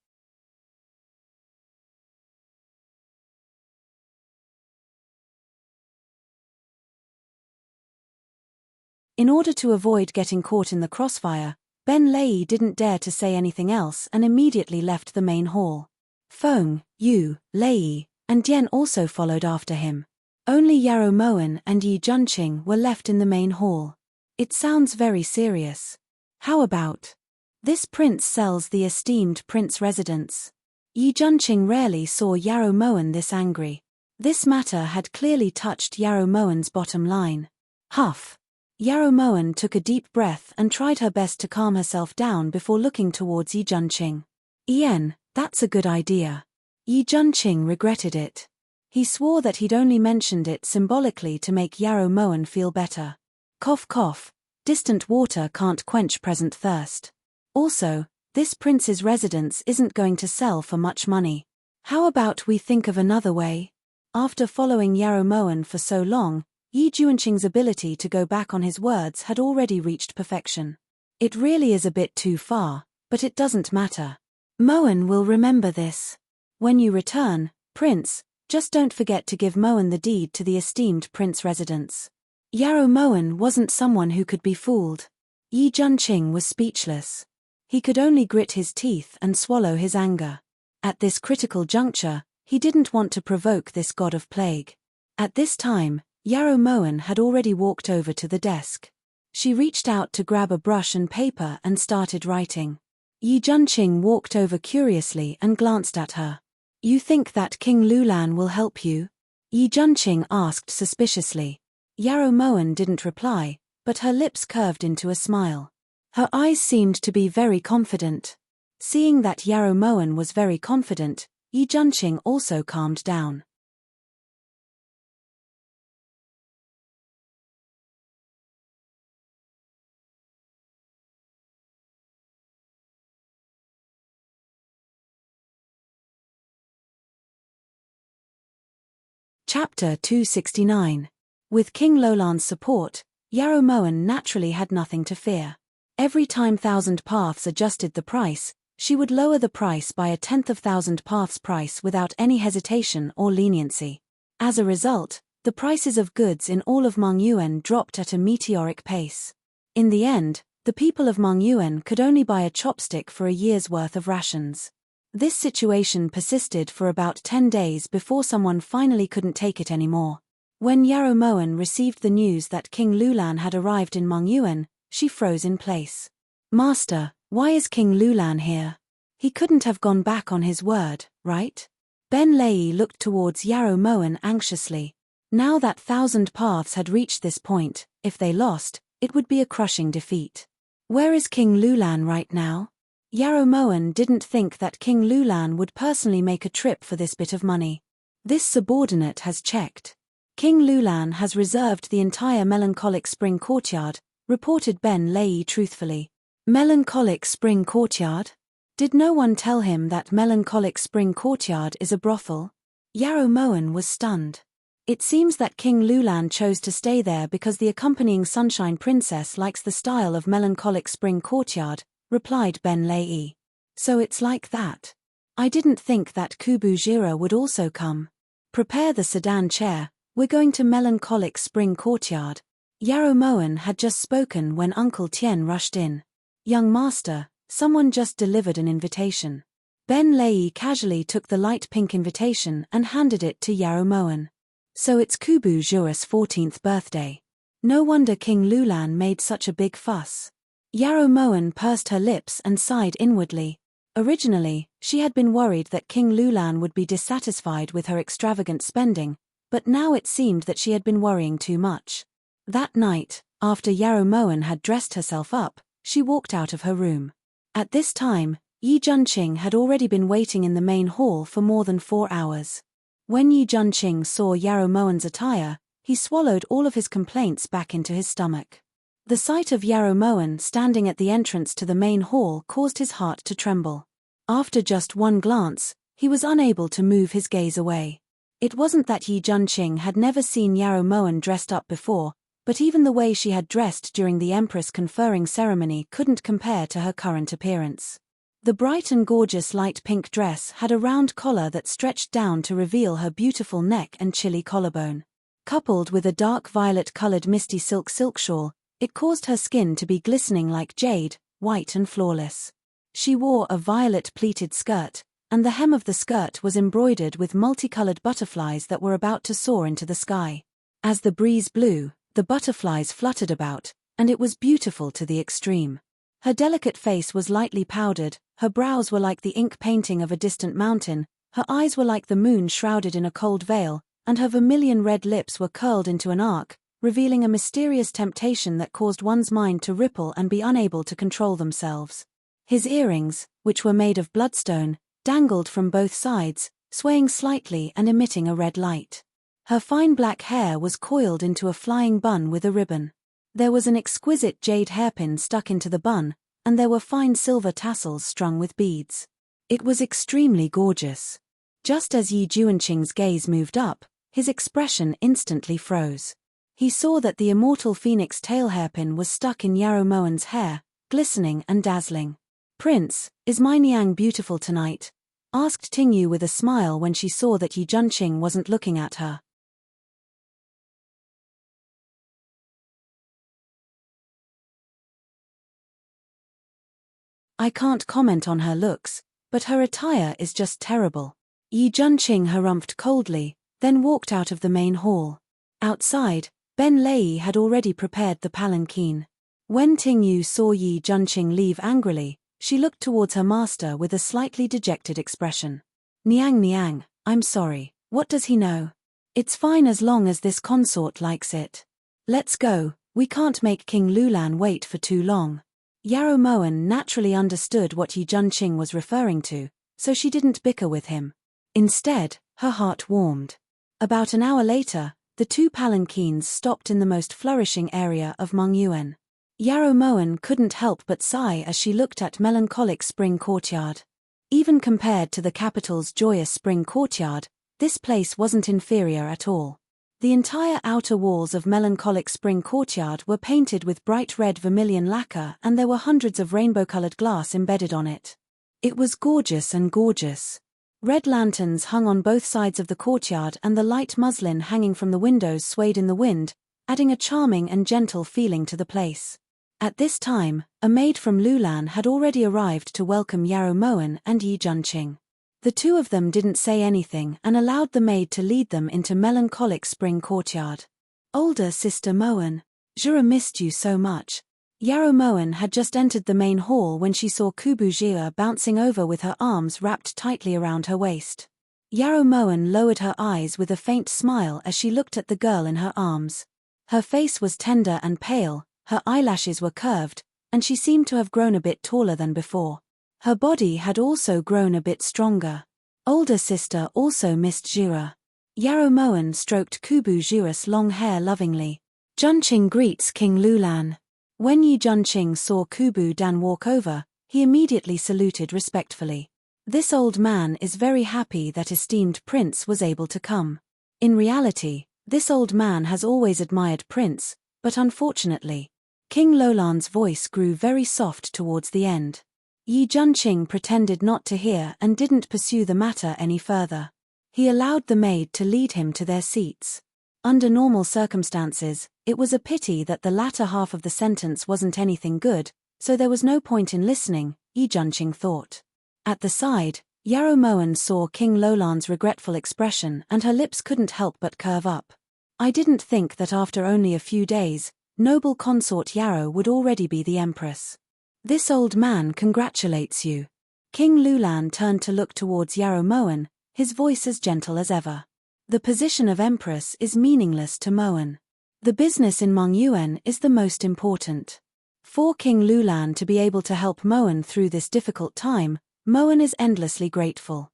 A: In order to avoid getting caught in the crossfire, Ben Lei didn't dare to say anything else and immediately left the main hall. Feng, Yu, Lei, and Dian also followed after him. Only Yarrow Moen and Yi Junqing were left in the main hall. It sounds very serious. How about? This prince sells the esteemed prince residence. Yi Junqing rarely saw Yarrow Moen this angry. This matter had clearly touched Yarrow Moen's bottom line. Huff. Yarrow Moen took a deep breath and tried her best to calm herself down before looking towards Yi Junqing. Ian, that's a good idea. Yi Junqing regretted it. He swore that he'd only mentioned it symbolically to make Yarrow Moen feel better. Cough cough, distant water can't quench present thirst. Also, this prince's residence isn't going to sell for much money. How about we think of another way? After following Yarrow Moen for so long, Yi Junqing's ability to go back on his words had already reached perfection. It really is a bit too far, but it doesn't matter. Moen will remember this. When you return, Prince, just don't forget to give Moen the deed to the esteemed prince residence. Yarrow Moen wasn't someone who could be fooled. Yi Junqing was speechless. He could only grit his teeth and swallow his anger. At this critical juncture, he didn't want to provoke this god of plague. At this time, Yarrow Moen had already walked over to the desk. She reached out to grab a brush and paper and started writing. Yi Junqing walked over curiously and glanced at her. You think that King Lulan will help you? Yi Junqing asked suspiciously. Yarrow Moen didn't reply, but her lips curved into a smile. Her eyes seemed to be very confident. Seeing that Yarrow Moen was very confident, Yi Junqing also calmed down. Chapter 269. With King Lolan's support, Yarrow Moen naturally had nothing to fear. Every time Thousand Paths adjusted the price, she would lower the price by 1/10 of Thousand Paths' price without any hesitation or leniency. As a result, the prices of goods in all of Mongyuan dropped at a meteoric pace. In the end, the people of Mongyuan could only buy a chopstick for a year's worth of rations. This situation persisted for about 10 days before someone finally couldn't take it anymore. When Yarrow Moen received the news that King Lulan had arrived in Mongyuan, she froze in place. "Master, why is King Lulan here? He couldn't have gone back on his word, right?" Ben Lei looked towards Yarrow Moen anxiously. Now that Thousand Paths had reached this point, if they lost, it would be a crushing defeat. "Where is King Lulan right now?" Yarrow Moen didn't think that King Lulan would personally make a trip for this bit of money. "This subordinate has checked. King Lulan has reserved the entire Melancholic Spring Courtyard," reported Ben Lei truthfully. "Melancholic Spring Courtyard? Did no one tell him that Melancholic Spring Courtyard is a brothel?" Yarrow Moen was stunned. "It seems that King Lulan chose to stay there because the accompanying Sunshine Princess likes the style of Melancholic Spring Courtyard," replied Ben Lei. "So it's like that. I didn't think that Kubu Jira would also come. Prepare the sedan chair, we're going to Melancholic Spring Courtyard." Yarrow Moen had just spoken when Uncle Tien rushed in. "Young master, someone just delivered an invitation." Ben Lei casually took the light pink invitation and handed it to Yarrow Moen. "So it's Kubu Jura's 14th birthday. No wonder King Lulan made such a big fuss." Yarrow Moen pursed her lips and sighed inwardly. Originally, she had been worried that King Lulan would be dissatisfied with her extravagant spending, but now it seemed that she had been worrying too much. That night, after Yarrow Moen had dressed herself up, she walked out of her room. At this time, Yi Junqing had already been waiting in the main hall for more than 4 hours. When Yi Junqing saw Yarrow Moen's attire, he swallowed all of his complaints back into his stomach. The sight of Yarrow Moen standing at the entrance to the main hall caused his heart to tremble. After just one glance, he was unable to move his gaze away. It wasn't that Yi Junqing had never seen Yarrow Moen dressed up before, but even the way she had dressed during the Empress conferring ceremony couldn't compare to her current appearance. The bright and gorgeous light pink dress had a round collar that stretched down to reveal her beautiful neck and chilly collarbone. Coupled with a dark violet-colored misty silk shawl, it caused her skin to be glistening like jade, white and flawless. She wore a violet pleated skirt, and the hem of the skirt was embroidered with multicolored butterflies that were about to soar into the sky. As the breeze blew, the butterflies fluttered about, and it was beautiful to the extreme. Her delicate face was lightly powdered, her brows were like the ink painting of a distant mountain, her eyes were like the moon shrouded in a cold veil, and her vermilion red lips were curled into an arc, revealing a mysterious temptation that caused one's mind to ripple and be unable to control themselves. His earrings, which were made of bloodstone, dangled from both sides, swaying slightly and emitting a red light. Her fine black hair was coiled into a flying bun with a ribbon. There was an exquisite jade hairpin stuck into the bun, and there were fine silver tassels strung with beads. It was extremely gorgeous. Just as Yi Junqing's gaze moved up, his expression instantly froze. He saw that the immortal phoenix tail hairpin was stuck in Yarrow Moen's hair, glistening and dazzling. "Prince, is my Niang beautiful tonight?" asked Tingyu with a smile when she saw that Yi Junqing wasn't looking at her. "I can't comment on her looks, but her attire is just terrible." Yi Junqing harumphed coldly, then walked out of the main hall. Outside, Ben Lei had already prepared the palanquin. When Tingyu saw Yi Junqing leave angrily, she looked towards her master with a slightly dejected expression. Niang, I'm sorry, what does he know? It's fine as long as this consort likes it. Let's go, we can't make King Lulan wait for too long." Yarrow Moen naturally understood what Yi Junqing was referring to, so she didn't bicker with him. Instead, her heart warmed. About an hour later, the two palanquins stopped in the most flourishing area of Mongyuan. Yarrow Moen couldn't help but sigh as she looked at Melancholic Spring Courtyard. Even compared to the capital's joyous Spring Courtyard, this place wasn't inferior at all. The entire outer walls of Melancholic Spring Courtyard were painted with bright red vermilion lacquer, and there were hundreds of rainbow-colored glass embedded on it. It was gorgeous and gorgeous. Red lanterns hung on both sides of the courtyard, and the light muslin hanging from the windows swayed in the wind, adding a charming and gentle feeling to the place. At this time, a maid from Lulan had already arrived to welcome Yarrow Moen and Yi Junqing. The two of them didn't say anything and allowed the maid to lead them into melancholic spring courtyard. Older sister Moen, Jura missed you so much. Yarrow Moen had just entered the main hall when she saw Kubu Jira bouncing over with her arms wrapped tightly around her waist. Yarrow Moen lowered her eyes with a faint smile as she looked at the girl in her arms. Her face was tender and pale, her eyelashes were curved, and she seemed to have grown a bit taller than before. Her body had also grown a bit stronger. Older sister also missed Jira. Yarrow Moen stroked Kubu Jira's long hair lovingly. Junqing greets King Lulan. When Yi Junqing saw Kubu Dan walk over, he immediately saluted respectfully. This old man is very happy that esteemed Prince was able to come. In reality, this old man has always admired Prince, but unfortunately, King Lolan's voice grew very soft towards the end. Yi Junqing pretended not to hear and didn't pursue the matter any further. He allowed the maid to lead him to their seats. Under normal circumstances, it was a pity that the latter half of the sentence wasn't anything good, so there was no point in listening, Yi Junqing thought. At the side, Yarrow Moen saw King Lolan's regretful expression and her lips couldn't help but curve up. I didn't think that after only a few days, noble consort Yarrow would already be the empress. This old man congratulates you. King Lulan turned to look towards Yarrow Moen, his voice as gentle as ever. The position of empress is meaningless to Moen. The business in Mongyuan is the most important. For King Lulan to be able to help Moen through this difficult time, Moen is endlessly grateful.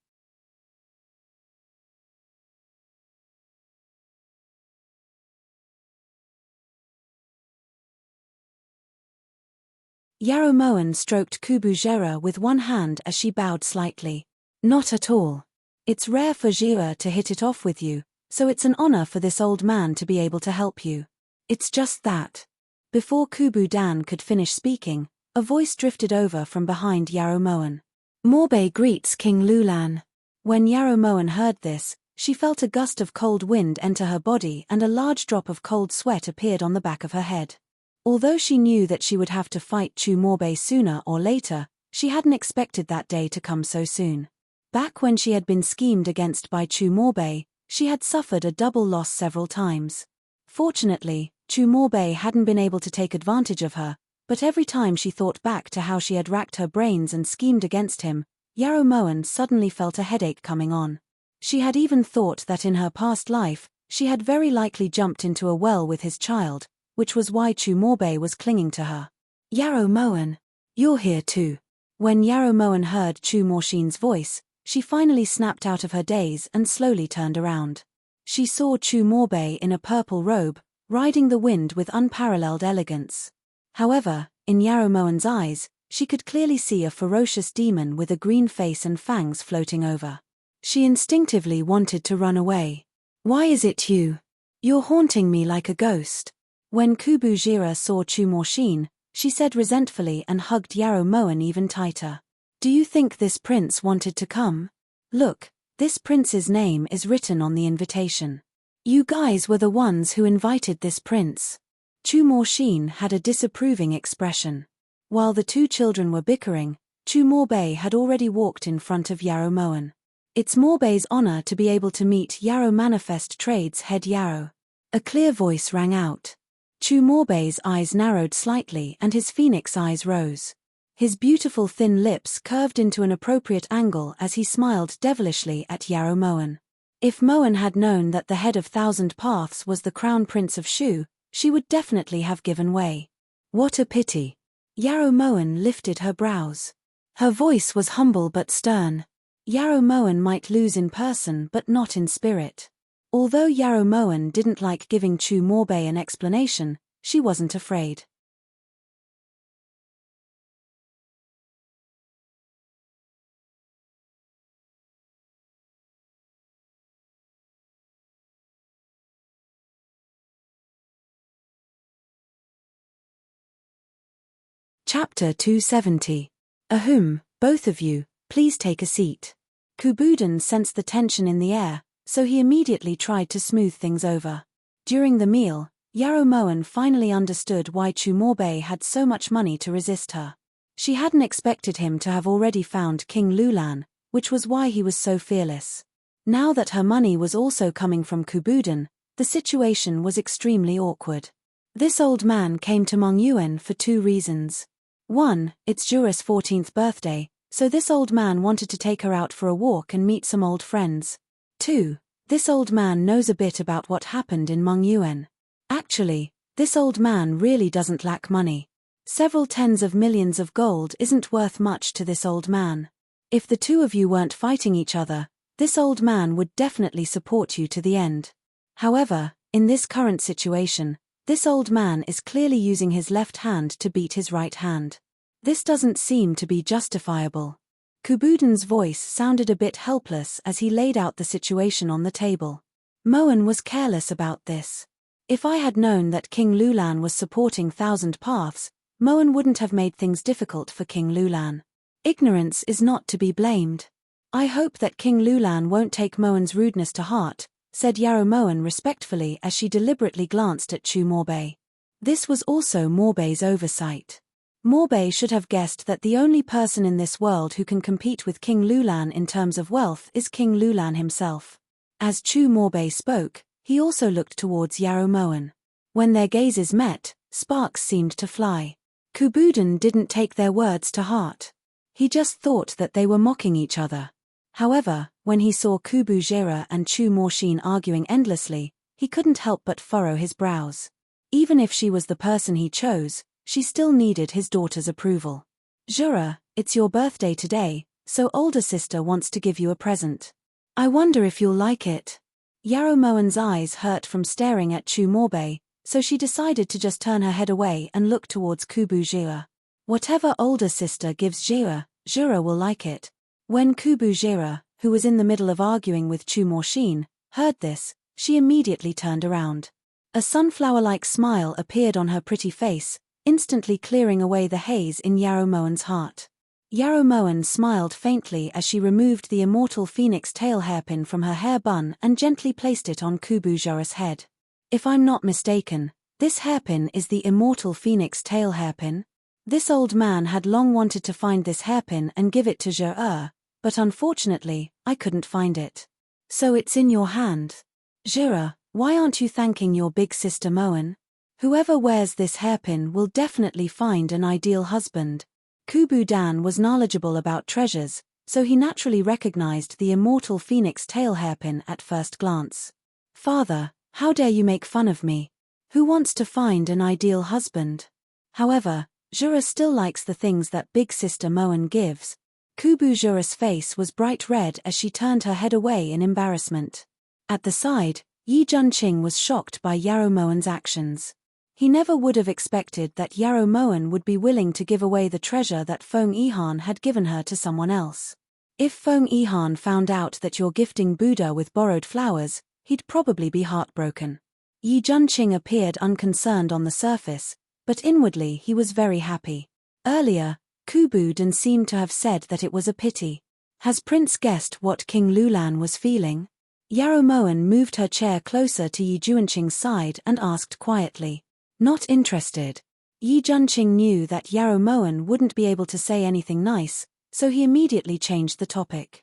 A: Yarrow Moen stroked Kubu Jira with one hand as she bowed slightly. Not at all. It's rare for Jira to hit it off with you, so it's an honor for this old man to be able to help you. It's just that. Before Kubu Dan could finish speaking, a voice drifted over from behind Yarrow Moen. Morbei greets King Lulan. When Yarrow Moen heard this, she felt a gust of cold wind enter her body and a large drop of cold sweat appeared on the back of her head. Although she knew that she would have to fight Chu Morbei sooner or later, she hadn't expected that day to come so soon. Back when she had been schemed against by Chu Morbei, she had suffered a double loss several times. Fortunately, Chu Morbei hadn't been able to take advantage of her, but every time she thought back to how she had racked her brains and schemed against him, Yarrow Moen suddenly felt a headache coming on. She had even thought that in her past life, she had very likely jumped into a well with his child, which was why Chu Morbei was clinging to her. Yarrow Moen, you're here too. When Yarrow Moen heard Chu Morshin's voice, she finally snapped out of her daze and slowly turned around. She saw Chu Morbei in a purple robe, riding the wind with unparalleled elegance. However, in Yarrow Moen's eyes, she could clearly see a ferocious demon with a green face and fangs floating over. She instinctively wanted to run away. Why is it you? You're haunting me like a ghost. When Kubu Jira saw Chu Morshin, she said resentfully and hugged Yarrow Moen even tighter. Do you think this prince wanted to come? Look, this prince's name is written on the invitation. You guys were the ones who invited this prince. Chu Morshin had a disapproving expression. While the two children were bickering, Chu Morbei had already walked in front of Yarrow Moen. It's Morbei's honor to be able to meet Yarrow Manifest Trade's head Yarrow. A clear voice rang out. Chu Morbei's eyes narrowed slightly and his phoenix eyes rose. His beautiful thin lips curved into an appropriate angle as he smiled devilishly at Yarrow Moen. If Moen had known that the head of Thousand Paths was the crown prince of Shu, she would definitely have given way. What a pity. Yarrow Moen lifted her brows. Her voice was humble but stern. Yarrow Moen might lose in person but not in spirit. Although Yarrow Moen didn't like giving Chu Morbei an explanation, she wasn't afraid. Chapter 270. Both of you, please take a seat. Kubudan sensed the tension in the air, so he immediately tried to smooth things over. During the meal, Yarrow Moen finally understood why Chu Morbei had so much money to resist her. She hadn't expected him to have already found King Lulan, which was why he was so fearless. Now that her money was also coming from Kubudan, the situation was extremely awkward. This old man came to Mongyuan for 2 reasons. 1, it's Jura's 14th birthday, so this old man wanted to take her out for a walk and meet some old friends. 2, this old man knows a bit about what happened in Mongyuan. Actually, this old man really doesn't lack money. Several tens of millions of gold isn't worth much to this old man. If the 2 of you weren't fighting each other, this old man would definitely support you to the end. However, in this current situation, this old man is clearly using his left hand to beat his right hand. This doesn't seem to be justifiable. Kubudan's voice sounded a bit helpless as he laid out the situation on the table. Moan was careless about this. If I had known that King Lulan was supporting Thousand Paths, Moan wouldn't have made things difficult for King Lulan. Ignorance is not to be blamed. I hope that King Lulan won't take Moan's rudeness to heart, said Yarrow Moan respectfully as she deliberately glanced at Chu Morbei. This was also Morbei's oversight. Morbei should have guessed that the only person in this world who can compete with King Lulan in terms of wealth is King Lulan himself. As Chu Morbei spoke, he also looked towards Yarrow Moan. When their gazes met, sparks seemed to fly. Kubudan didn't take their words to heart. He just thought that they were mocking each other. However, when he saw Kubu Jira and Chu Morshin arguing endlessly, he couldn't help but furrow his brows. Even if she was the person he chose, she still needed his daughter's approval. Jura, it's your birthday today, so older sister wants to give you a present. I wonder if you'll like it. Yarrow Moan's eyes hurt from staring at Chu Morbei, so she decided to just turn her head away and look towards Kubu Jira. Whatever older sister gives Jira, Jura will like it. When Kubu Jira, who was in the middle of arguing with Chu Morshin, heard this, she immediately turned around. A sunflower-like smile appeared on her pretty face, instantly clearing away the haze in Yarrow Moan's heart. Yarrow Moan smiled faintly as she removed the immortal phoenix tail hairpin from her hair bun and gently placed it on Kubu Jira's head. If I'm not mistaken, this hairpin is the immortal phoenix tail hairpin? This old man had long wanted to find this hairpin and give it to Jura, but unfortunately, I couldn't find it. So it's in your hand. Jura, why aren't you thanking your big sister Moan? Whoever wears this hairpin will definitely find an ideal husband. Kubu Dan was knowledgeable about treasures, so he naturally recognized the immortal phoenix tail hairpin at first glance. Father, how dare you make fun of me? Who wants to find an ideal husband? However, Jura still likes the things that big sister Moan gives. Kubu Jura's face was bright red as she turned her head away in embarrassment. At the side, Yi Junqing was shocked by Yarrow Moan's actions. He never would have expected that Yarrow Moan would be willing to give away the treasure that Feng Yihan had given her to someone else. If Feng Yihan found out that you're gifting Buddha with borrowed flowers, he'd probably be heartbroken. Yi Junqing appeared unconcerned on the surface, but inwardly he was very happy. Earlier, Kubu Dan seemed to have said that it was a pity. Has Prince guessed what King Lulan was feeling? Yarrow Moan moved her chair closer to Yi Junqing's side and asked quietly. Not interested. Yi Junqing knew that Yarrow Moan wouldn't be able to say anything nice, so he immediately changed the topic.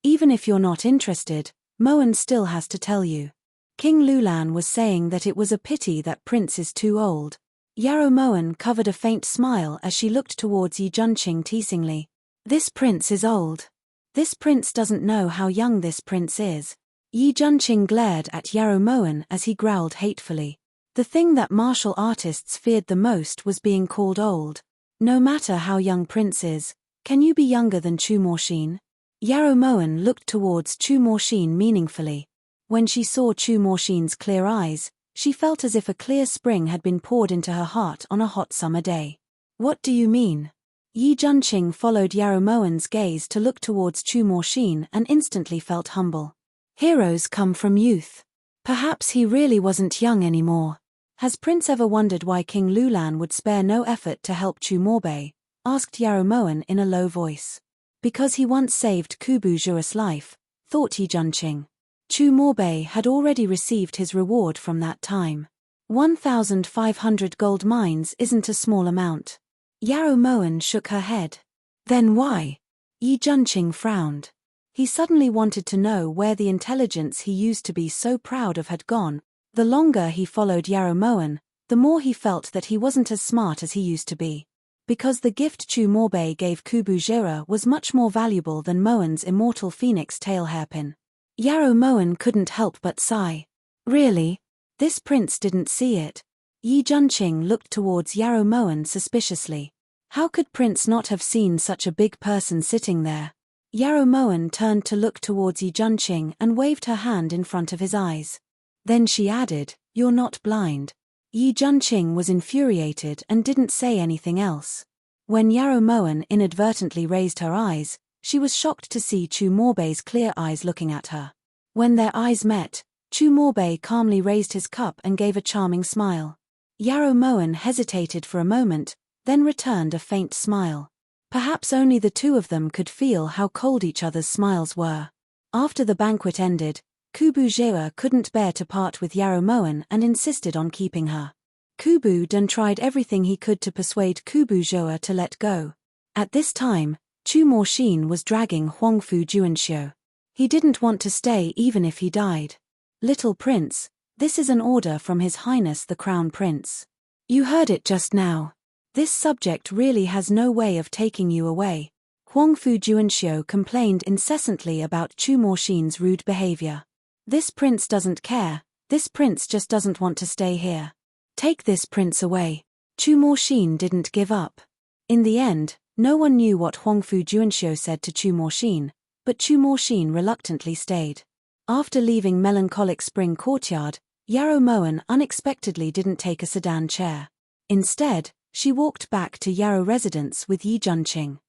A: Even if you're not interested, Moan still has to tell you. King Lulan was saying that it was a pity that Prince is too old. Yarrow Moan covered a faint smile as she looked towards Yi Junqing teasingly. This prince is old. This prince doesn't know how young this prince is. Yi Junqing glared at Yarrow Moan as he growled hatefully. The thing that martial artists feared the most was being called old. No matter how young Prince is, can you be younger than Chu Morshin? Yarrow Moan looked towards Chu Morshin meaningfully. When she saw Chu Morshin's clear eyes, she felt as if a clear spring had been poured into her heart on a hot summer day. What do you mean? Yi Junqing followed Yarrow Moan's gaze to look towards Chu Morshin and instantly felt humble. Heroes come from youth. Perhaps he really wasn't young anymore. Has Prince ever wondered why King Lulan would spare no effort to help Chu Morbei? Asked Yarrow Moan in a low voice. Because he once saved Kubu Jura's life, thought Yi Junqing. Chu Morbei had already received his reward from that time. 1,500 gold mines isn't a small amount. Yarrow Moen shook her head. Then why? Yi Junqing frowned. He suddenly wanted to know where the intelligence he used to be so proud of had gone. The longer he followed Yarrow Moen, the more he felt that he wasn't as smart as he used to be. Because the gift Chu Morbei gave Kubu Jira was much more valuable than Moen's immortal phoenix tail hairpin. Yarrow Moen couldn't help but sigh. Really? This prince didn't see it. Yi Junqing looked towards Yarrow Moen suspiciously. How could Prince not have seen such a big person sitting there? Yarrow Moen turned to look towards Yi Junqing and waved her hand in front of his eyes. Then she added, "You're not blind." Yi Junqing was infuriated and didn't say anything else. When Yarrow Moen inadvertently raised her eyes, she was shocked to see Chu Morbei's clear eyes looking at her. When their eyes met, Chu Morbei calmly raised his cup and gave a charming smile. Yarrow Moen hesitated for a moment, then returned a faint smile. Perhaps only the two of them could feel how cold each other's smiles were. After the banquet ended, Kubu Jira couldn't bear to part with Yarrow Moen and insisted on keeping her. Kubu Dan tried everything he could to persuade Kubu Jira to let go. At this time, Chu Morshin was dragging Huangfu Juanxiu. He didn't want to stay even if he died. "Little Prince, this is an order from His Highness the Crown Prince. You heard it just now. This subject really has no way of taking you away." Huangfu Juanxiu complained incessantly about Chu Morshin's rude behavior. "This prince doesn't care, this prince just doesn't want to stay here. Take this prince away." Chu Morshin didn't give up. In the end, no one knew what Huangfu Juanxiu said to Chu Morshin, but Chu Morshin reluctantly stayed. After leaving melancholic spring courtyard, Yarrow Moen unexpectedly didn't take a sedan chair. Instead, she walked back to Yarrow residence with Yi Junqing.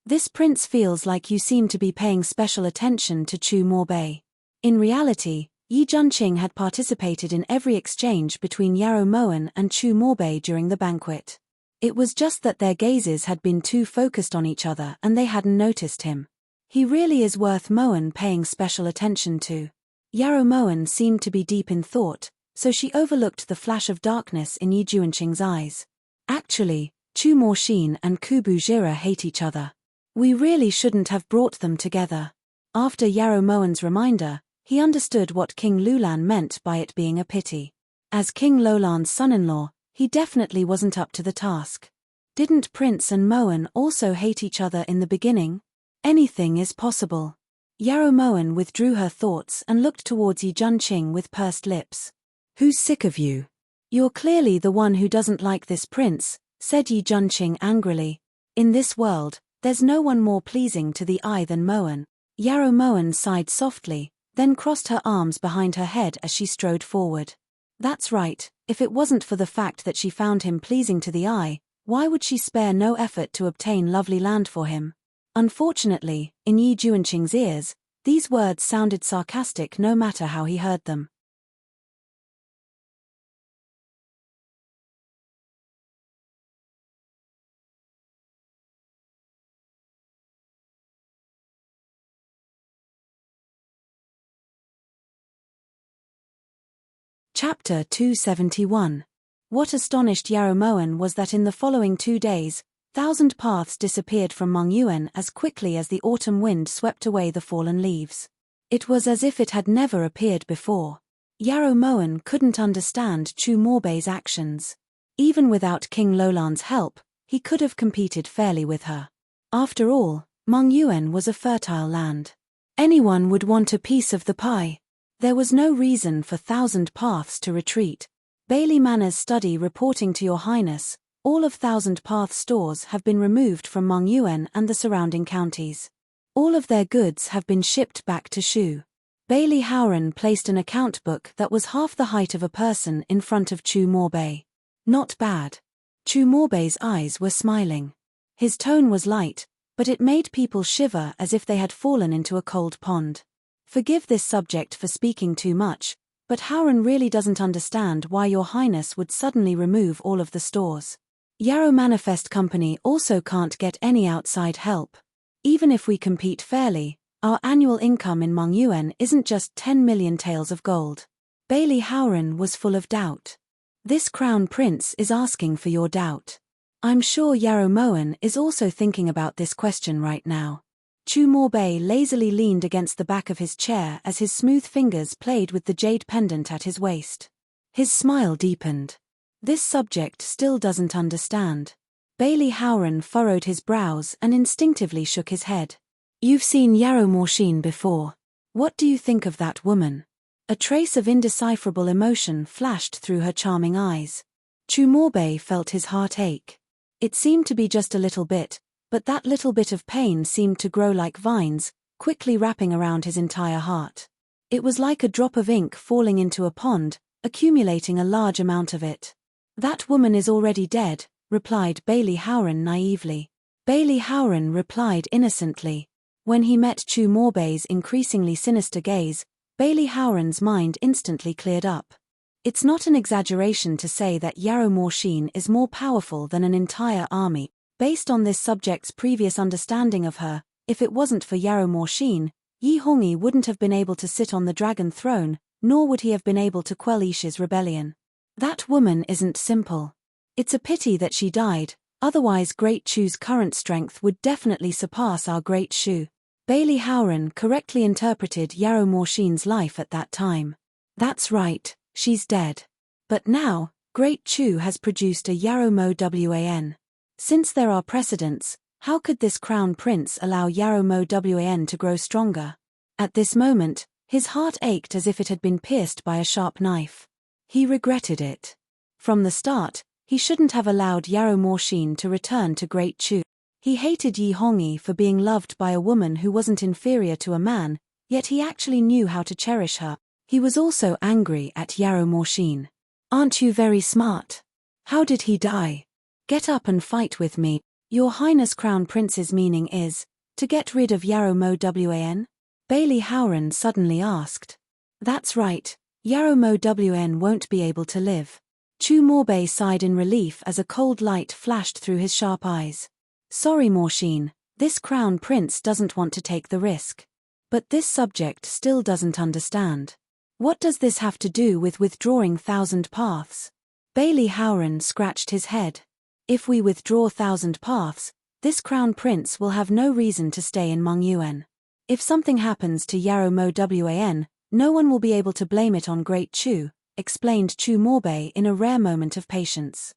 A: "This prince feels like you seem to be paying special attention to Chu Morbei." In reality, Yi Junqing had participated in every exchange between Yarrow Moen and Chu Morbei during the banquet. It was just that their gazes had been too focused on each other and they hadn't noticed him. He really is worth Moen paying special attention to. Yarrow Moen seemed to be deep in thought, so she overlooked the flash of darkness in Yi Junqing's eyes. "Actually, Chu Morshin and Kubu Jira hate each other. We really shouldn't have brought them together." After Yarrow Moen's reminder, he understood what King Lulan meant by it being a pity. As King Lolan's son-in-law, he definitely wasn't up to the task. Didn't Prince and Moen also hate each other in the beginning? Anything is possible. Yarrow Moen withdrew her thoughts and looked towards Yi Junqing with pursed lips. "Who's sick of you? You're clearly the one who doesn't like this prince," said Yi Junqing angrily. "In this world, there's no one more pleasing to the eye than Moen." Yarrow Moen sighed softly, then crossed her arms behind her head as she strode forward. That's right, if it wasn't for the fact that she found him pleasing to the eye, why would she spare no effort to obtain lovely land for him? Unfortunately, in Yi Junqing's ears, these words sounded sarcastic no matter how he heard them. Chapter 271. What astonished Yarrow Moen was that in the following 2 days, 1,000 paths disappeared from Mongyuan as quickly as the autumn wind swept away the fallen leaves. It was as if it had never appeared before. Yarrow Moen couldn't understand Chu Morbei's actions. Even without King Lolan's help, he could have competed fairly with her. After all, Mongyuan was a fertile land. Anyone would want a piece of the pie. There was no reason for 1,000 paths to retreat. Bailey Manor's study reporting to Your Highness, all of 1,000 Path stores have been removed from Mongyuan and the surrounding counties. All of their goods have been shipped back to Shu. Bailey Howran placed an account book that was half the height of a person in front of Chu Morbei. Not bad. Chu Morbei's eyes were smiling. His tone was light, but it made people shiver as if they had fallen into a cold pond. Forgive this subject for speaking too much, but Howran really doesn't understand why Your Highness would suddenly remove all of the stores. Yarrow Manifest Company also can't get any outside help. Even if we compete fairly, Our annual income in Mongyuan isn't just 10 million taels of gold. Bailey Howren was full of doubt. This crown prince is asking for your doubt. I'm sure Yarrow Moen is also thinking about this question right now. Chu Morbei lazily leaned against the back of his chair as his smooth fingers played with the jade pendant at his waist. His smile deepened. This subject still doesn't understand. Bailey Howren furrowed his brows and instinctively shook his head. You've seen Yarrow Morshin before. What do you think of that woman? A trace of indecipherable emotion flashed through her charming eyes. Chu Morbei felt his heart ache. It seemed to be just a little bit, but that little bit of pain seemed to grow like vines, quickly wrapping around his entire heart. It was like a drop of ink falling into a pond, accumulating a large amount of it. That woman is already dead, replied Bailey Howren naively. Bailey Howren replied innocently. When he met Chu Morbei's increasingly sinister gaze, Bailey Howren's mind instantly cleared up. It's not an exaggeration to say that Yarrow Morshin is more powerful than an entire army. Based on this subject's previous understanding of her, if it wasn't for Yarrow Morshin, Yi Hongyi wouldn't have been able to sit on the dragon throne, nor would he have been able to quell Ishi's rebellion. That woman isn't simple. It's a pity that she died, otherwise Great Chu's current strength would definitely surpass our Great Shu. Bailey Howren correctly interpreted Yarrow Morshin's life at that time. That's right, she's dead. But now, Great Chu has produced a Yarrow Mo Wan. Since there are precedents, how could this crown prince allow Yarrow Mo Wan to grow stronger? At this moment, his heart ached as if it had been pierced by a sharp knife. He regretted it. From the start, he shouldn't have allowed Yarrow Morshin to return to Great Chu. He hated Yi Hongyi for being loved by a woman who wasn't inferior to a man, yet he actually knew how to cherish her. He was also angry at Yarrow Morshin. Aren't you very smart? How did he die? Get up and fight with me. Your Highness Crown Prince's meaning is, to get rid of Yarrow Mo Wan? Bailey Howren suddenly asked. That's right, Yarrow Mo Wan won't be able to live. Chu Morbei sighed in relief as a cold light flashed through his sharp eyes. Sorry Morshin, this crown prince doesn't want to take the risk. But this subject still doesn't understand. What does this have to do with withdrawing Thousand Paths? Bailey Howren scratched his head. If we withdraw Thousand Paths, this crown prince will have no reason to stay in Mongyuan. If something happens to Yarrow Mo Wan, no one will be able to blame it on Great Chu, explained Chu Morbei in a rare moment of patience.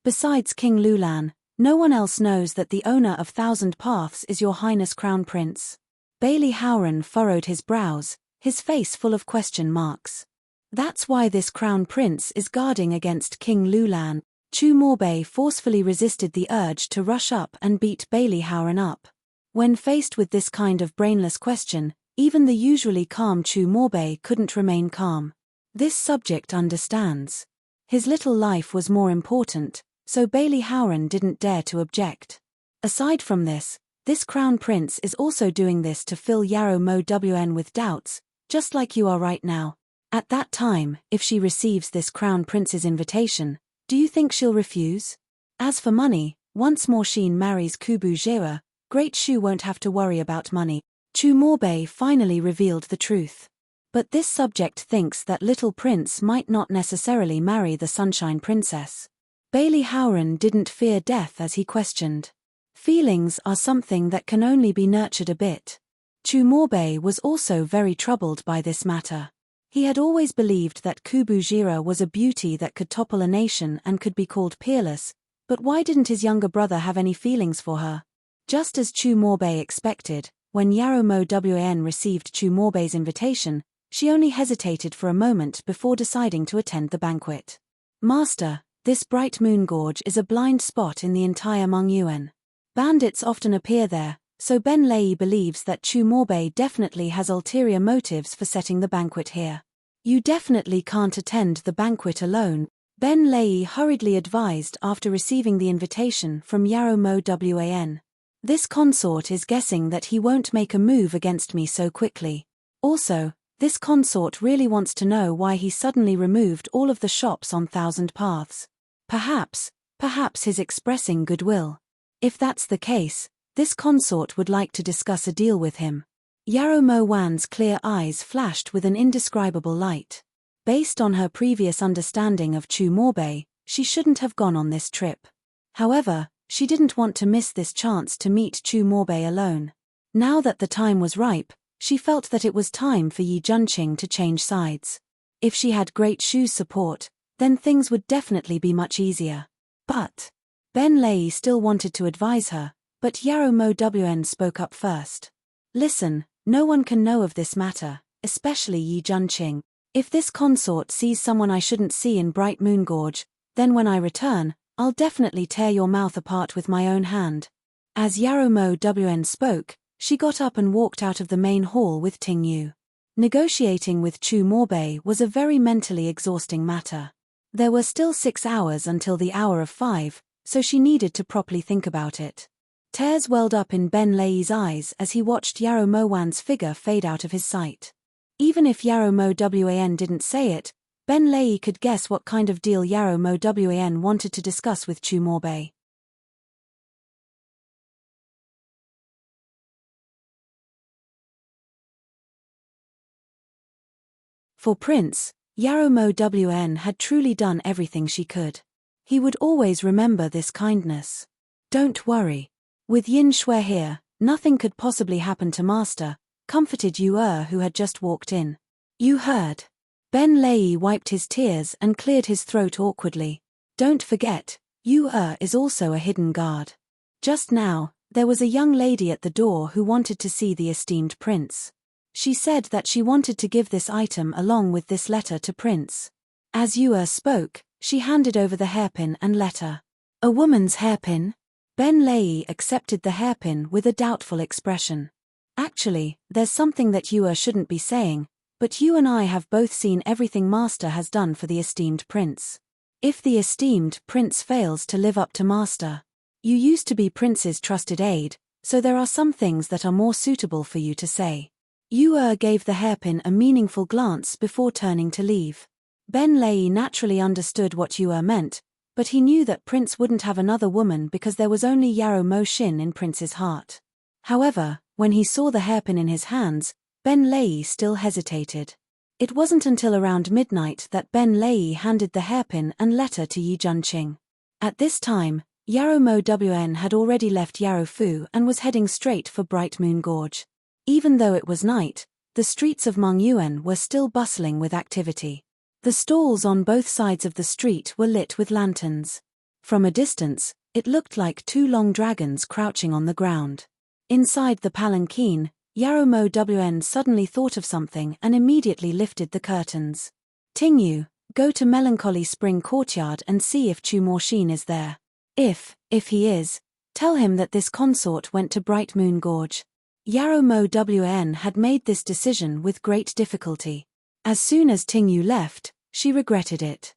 A: Besides King Lulan, no one else knows that the owner of Thousand Paths is your Highness Crown Prince. Bailey Howren furrowed his brows, his face full of question marks. That's why this Crown Prince is guarding against King Lulan. Chu Morbei forcefully resisted the urge to rush up and beat Bailey Howren up. When faced with this kind of brainless question, even the usually calm Chu Morbei couldn't remain calm. This subject understands. His little life was more important, so Bailey Howren didn't dare to object. Aside from this Crown Prince is also doing this to fill Yarrow Mo Wan with doubts, just like you are right now. At that time, if she receives this Crown Prince's invitation, do you think she'll refuse? As for money, once Morshin marries Kubu Jera, Great Shu won't have to worry about money. Chu Morbei finally revealed the truth. But this subject thinks that little prince might not necessarily marry the Sunshine Princess. Bailey Howren didn't fear death as he questioned. Feelings are something that can only be nurtured a bit. Chu Morbei was also very troubled by this matter. He had always believed that Kubu Jera was a beauty that could topple a nation and could be called peerless, but why didn't his younger brother have any feelings for her? Just as Chu Morbei expected, when Yarrow Mo Wan received Chu Morbei's invitation, she only hesitated for a moment before deciding to attend the banquet. Master, this bright moon gorge is a blind spot in the entire Mongyuan. Bandits often appear there, so Ben Lei believes that Chu Morbei definitely has ulterior motives for setting the banquet here. You definitely can't attend the banquet alone, Ben Lei hurriedly advised after receiving the invitation from Yarrow Mo Wan. This consort is guessing that he won't make a move against me so quickly. Also, this consort really wants to know why he suddenly removed all of the shops on Thousand Paths. Perhaps Perhaps he's expressing goodwill. If that's the case, this consort would like to discuss a deal with him. Yarrow Mo Wan's clear eyes flashed with an indescribable light. Based on her previous understanding of Chu Morbei, she shouldn't have gone on this trip. However, she didn't want to miss this chance to meet Chu Morbei alone. Now that the time was ripe, she felt that it was time for Yi Junqing to change sides. If she had Great Shu's support, then things would definitely be much easier. But Ben Lei still wanted to advise her, but Yarrow Mo Wn spoke up first. Listen, no one can know of this matter, especially Yi Junqing. If this consort sees someone I shouldn't see in Bright Moon Gorge, then when I return, I'll definitely tear your mouth apart with my own hand. As Yarrow Mo Wn spoke, she got up and walked out of the main hall with Ting Yu. Negotiating with Chu Morbei was a very mentally exhausting matter. There were still 6 hours until the hour of 5, so she needed to properly think about it. Tears welled up in Ben Lei's eyes as he watched Yarrow Mo Wan's figure fade out of his sight. Even if Yarrow Mo Wan didn't say it, Ben Lei could guess what kind of deal Yarrow Mo Wan wanted to discuss with Chu Morbei. For Prince, Yarrow Mo Wan had truly done everything she could. He would always remember this kindness. Don't worry. With Yin Shui here, nothing could possibly happen to Master, comforted Yu who had just walked in. You heard. Ben Lei wiped his tears and cleared his throat awkwardly. Don't forget, Yu is also a hidden guard. Just now, there was a young lady at the door who wanted to see the esteemed prince. She said that she wanted to give this item along with this letter to Prince. As Yu spoke, she handed over the hairpin and letter. A woman's hairpin? Ben Lei accepted the hairpin with a doubtful expression. Actually, there's something that Yu shouldn't be saying, but you and I have both seen everything Master has done for the esteemed prince. If the esteemed prince fails to live up to Master, you used to be Prince's trusted aide, so there are some things that are more suitable for you to say. Yu gave the hairpin a meaningful glance before turning to leave. Ben Lei naturally understood what Yu meant, but he knew that Prince wouldn't have another woman because there was only Yarrow Mo Xin in Prince's heart. However, when he saw the hairpin in his hands, Ben Lei still hesitated. It wasn't until around midnight that Ben Lei handed the hairpin and letter to Yi Junqing. At this time, Yarrow Mo Wn had already left Yarrow Fu and was heading straight for Bright Moon Gorge. Even though it was night, the streets of Mengyuan were still bustling with activity. The stalls on both sides of the street were lit with lanterns. From a distance, it looked like 2 long dragons crouching on the ground. Inside the palanquin, Yarrow Mo Wn suddenly thought of something and immediately lifted the curtains. Ting Yu, go to Melancholy Spring Courtyard and see if Chu Morshin is there. If he is, tell him that this consort went to Bright Moon Gorge. Yarrow Mo Wn had made this decision with great difficulty. As soon as Ting Yu left, she regretted it.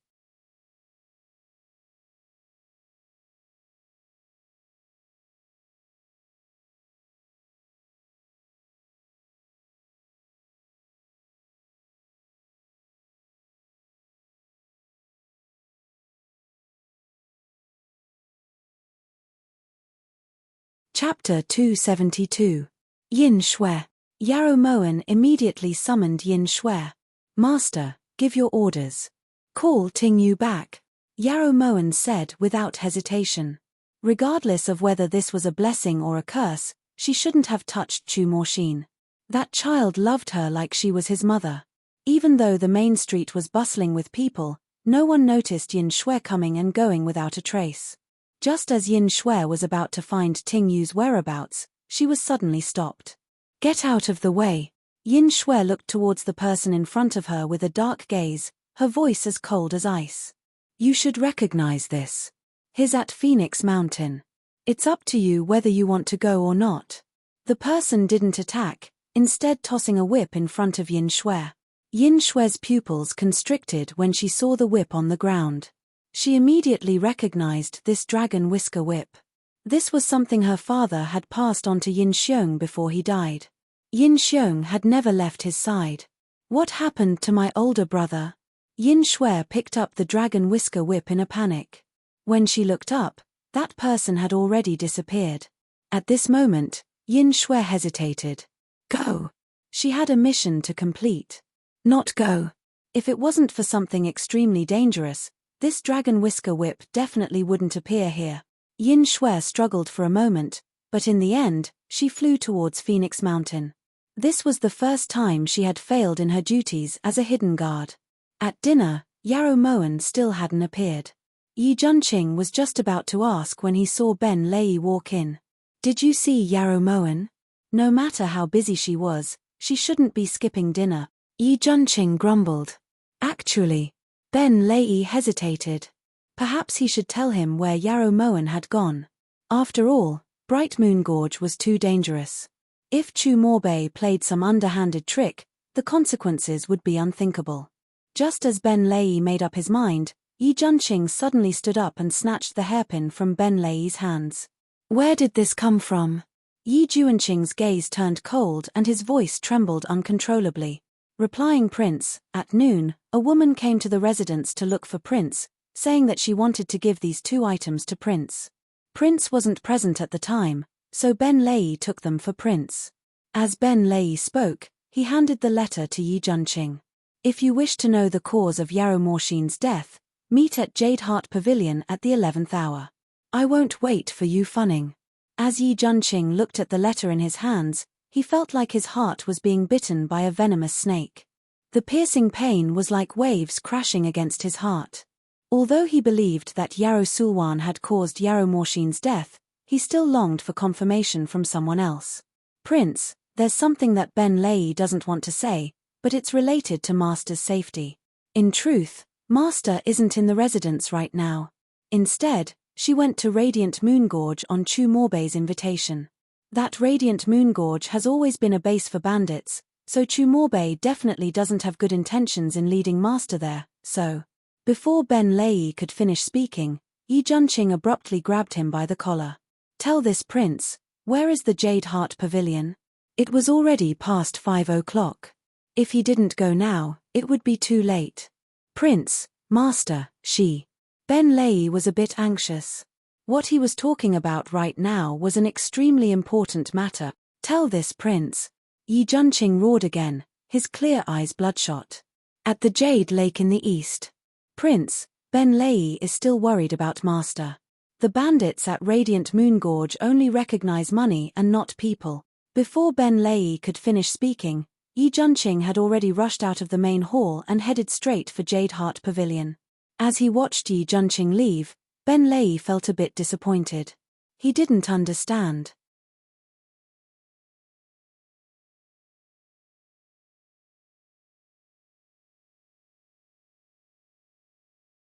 A: Chapter 272. Yin Shui. Yarrow Moan immediately summoned Yin Shui. Master, give your orders. Call Ting Yu back. Yarrow Moan said without hesitation. Regardless of whether this was a blessing or a curse, she shouldn't have touched Chu Morshin. That child loved her like she was his mother. Even though the main street was bustling with people, no one noticed Yin Shui coming and going without a trace. Just as Yin Shui was about to find Ting Yu's whereabouts, she was suddenly stopped. Get out of the way. Yin Shui looked towards the person in front of her with a dark gaze, her voice as cold as ice. You should recognize this. He's at Phoenix Mountain. It's up to you whether you want to go or not. The person didn't attack, instead tossing a whip in front of Yin Shui. Yin Shui's pupils constricted when she saw the whip on the ground. She immediately recognized this dragon whisker whip. This was something her father had passed on to Yin Xiong before he died. Yin Xiong had never left his side. What happened to my older brother? Yin Shui picked up the dragon whisker whip in a panic. When she looked up, that person had already disappeared. At this moment, Yin Shui hesitated. Go. She had a mission to complete. Not go. If it wasn't for something extremely dangerous, this dragon whisker whip definitely wouldn't appear here. Yin Shui struggled for a moment, but in the end, she flew towards Phoenix Mountain. This was the first time she had failed in her duties as a hidden guard. At dinner, Yarrow Moen still hadn't appeared. Yi Junqing was just about to ask when he saw Ben Lei walk in. Did you see Yarrow Moen? No matter how busy she was, she shouldn't be skipping dinner. Yi Junqing grumbled. Actually, Ben Lei hesitated. Perhaps he should tell him where Yarrow Moen had gone. After all, Bright Moon Gorge was too dangerous. If Chu Morbei played some underhanded trick, the consequences would be unthinkable. Just as Ben Lei made up his mind, Yi Junqing suddenly stood up and snatched the hairpin from Ben Lei's hands. Where did this come from? Yi Junqing's gaze turned cold and his voice trembled uncontrollably. Replying Prince, at noon, a woman came to the residence to look for Prince, saying that she wanted to give these two items to Prince. Prince wasn't present at the time, so Ben Lei took them for Prince. As Ben Lei spoke, he handed the letter to Yi Junqing. If you wish to know the cause of Yarrow Morshin's death, meet at Jade Heart Pavilion at the 11th hour. I won't wait for you funning. As Yi Junqing looked at the letter in his hands, he felt like his heart was being bitten by a venomous snake. The piercing pain was like waves crashing against his heart. Although he believed that Yarrow Sulwan had caused Yarrow Morshin's death, he still longed for confirmation from someone else. Prince, there's something that Ben Lei doesn't want to say, but it's related to Master's safety. In truth, Master isn't in the residence right now. Instead, she went to Radiant Moon Gorge on Chu Morbei's invitation. That Radiant Moon Gorge has always been a base for bandits, so Chu Morbei definitely doesn't have good intentions in leading Master there, so. Before Ben Lei could finish speaking, Yi Junqing abruptly grabbed him by the collar. Tell this prince, where is the Jade Heart Pavilion? It was already past 5 o'clock. If he didn't go now, it would be too late. Prince, Master, she. Ben Lei was a bit anxious. What he was talking about right now was an extremely important matter. Tell this prince. Yi Junqing roared again, his clear eyes bloodshot. At the Jade Lake in the east. Prince, Ben Lei is still worried about Master. The bandits at Radiant Moon Gorge only recognize money and not people. Before Ben Lei could finish speaking, Yi Junqing had already rushed out of the main hall and headed straight for Jade Heart Pavilion. As he watched Yi Junqing leave, Ben Lei felt a bit disappointed. He didn't understand.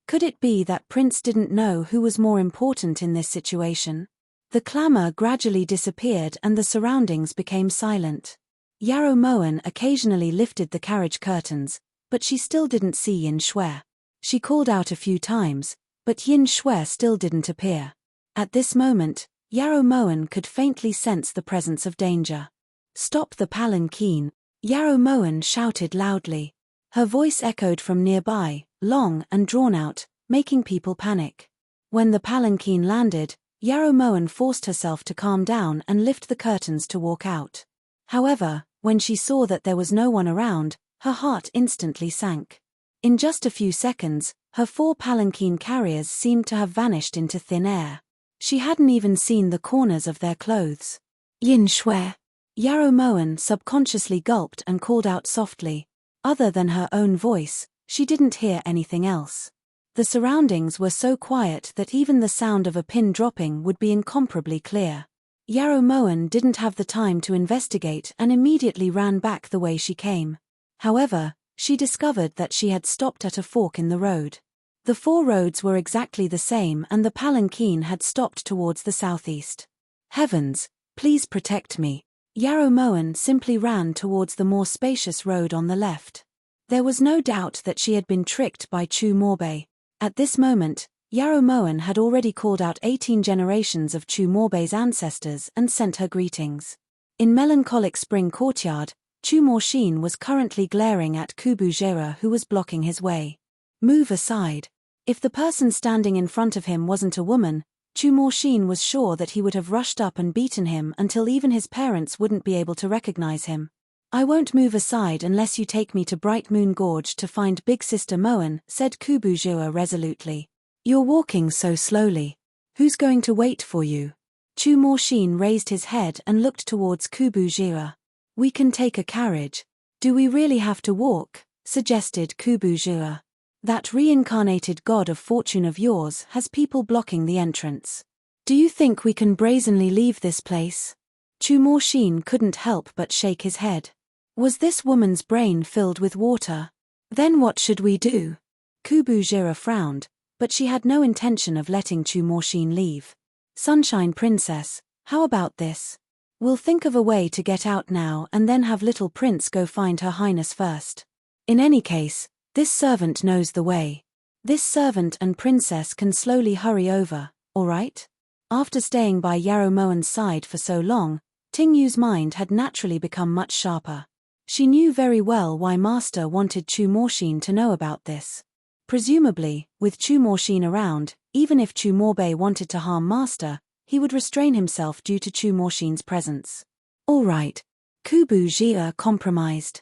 A: Could it be that Prince didn't know who was more important in this situation? The clamor gradually disappeared and the surroundings became silent. Yarrow Moen occasionally lifted the carriage curtains, but she still didn't see Yin Shui. She called out a few times, but Yin Shui still didn't appear. At this moment, Yarrow Moen could faintly sense the presence of danger. Stop the palanquin, Yarrow Moen shouted loudly. Her voice echoed from nearby, long and drawn out, making people panic. When the palanquin landed, Yarrow Moen forced herself to calm down and lift the curtains to walk out. However, when she saw that there was no one around, her heart instantly sank. In just a few seconds, her 4 palanquin carriers seemed to have vanished into thin air. She hadn't even seen the corners of their clothes. Yin Shui. Yarrow Moen subconsciously gulped and called out softly. Other than her own voice, she didn't hear anything else. The surroundings were so quiet that even the sound of a pin dropping would be incomparably clear. Yarrow Moen didn't have the time to investigate and immediately ran back the way she came. However, she discovered that she had stopped at a fork in the road. The 4 roads were exactly the same and the palanquin had stopped towards the southeast. Heavens, please protect me. Yarrow Moen simply ran towards the more spacious road on the left. There was no doubt that she had been tricked by Chu Morbei. At this moment, Yarrow Moen had already called out 18 generations of Chu Morbei's ancestors and sent her greetings. In melancholic spring courtyard, Chu Morshin was currently glaring at Kubu Jera who was blocking his way. Move aside. If the person standing in front of him wasn't a woman, Chu Morshin was sure that he would have rushed up and beaten him until even his parents wouldn't be able to recognize him. "I won't move aside unless you take me to Bright Moon Gorge to find Big Sister Moen," said Kubujua resolutely. "You're walking so slowly. Who's going to wait for you?" Chu Morshin raised his head and looked towards Kubujua. "We can take a carriage." "Do we really have to walk?" suggested Kubujua. "That reincarnated god of fortune of yours has people blocking the entrance. Do you think we can brazenly leave this place?" Chu Morshin couldn't help but shake his head. Was this woman's brain filled with water? "Then what should we do?" Kubujira frowned, but she had no intention of letting Chu Morshin leave. "Sunshine Princess, how about this? We'll think of a way to get out now and then have little Prince go find Her Highness first. In any case, this servant knows the way. This servant and princess can slowly hurry over, all right?" After staying by Yarrow Moen's side for so long, Ting Yu's mind had naturally become much sharper. She knew very well why Master wanted Chu Morshin to know about this. Presumably, with Chu Morshin around, even if Chu Morbei wanted to harm Master, he would restrain himself due to Chu Morshin's presence. "All right." Kubu Jia compromised.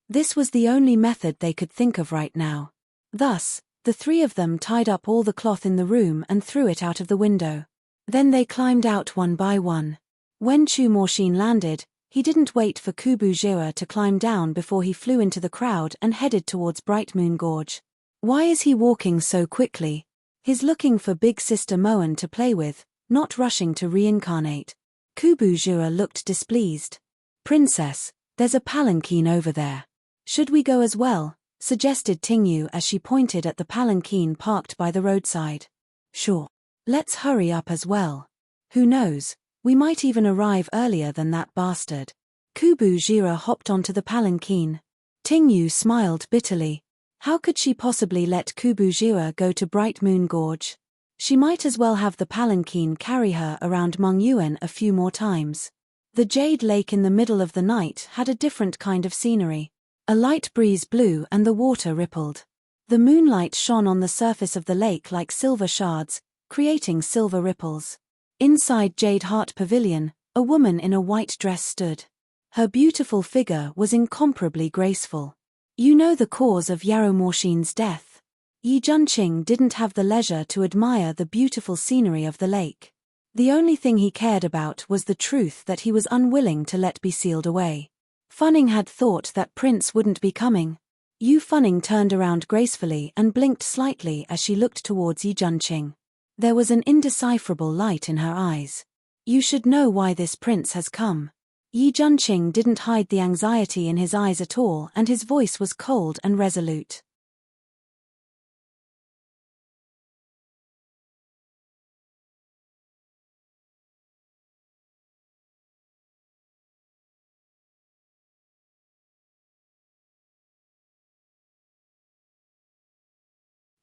A: This was the only method they could think of right now. Thus, the three of them tied up all the cloth in the room and threw it out of the window. Then they climbed out one by one. When Chu Morshin landed, he didn't wait for Kubu Jia to climb down before he flew into the crowd and headed towards Bright Moon Gorge. Why is he walking so quickly? He's looking for Big Sister Moen to play with, not rushing to reincarnate. Kubu Jia looked displeased. "Princess, there's a palanquin over there. Should we go as well?" suggested Tingyu as she pointed at the palanquin parked by the roadside. "Sure. Let's hurry up as well. Who knows, we might even arrive earlier than that bastard." Kubu Jira hopped onto the palanquin. Tingyu smiled bitterly. How could she possibly let Kubu Jira go to Bright Moon Gorge? She might as well have the palanquin carry her around Mongyuan a few more times. The Jade Lake in the middle of the night had a different kind of scenery. A light breeze blew and the water rippled. The moonlight shone on the surface of the lake like silver shards, creating silver ripples. Inside Jade Heart Pavilion, a woman in a white dress stood. Her beautiful figure was incomparably graceful. "You know the cause of Yarrow Morshin's death." Yi Junqing didn't have the leisure to admire the beautiful scenery of the lake. The only thing he cared about was the truth that he was unwilling to let be sealed away. Funning had thought that Prince wouldn't be coming. Yu Funning turned around gracefully and blinked slightly as she looked towards Yi Junqing. There was an indecipherable light in her eyes. "You should know why this prince has come." Yi Junqing didn't hide the anxiety in his eyes at all and his voice was cold and resolute.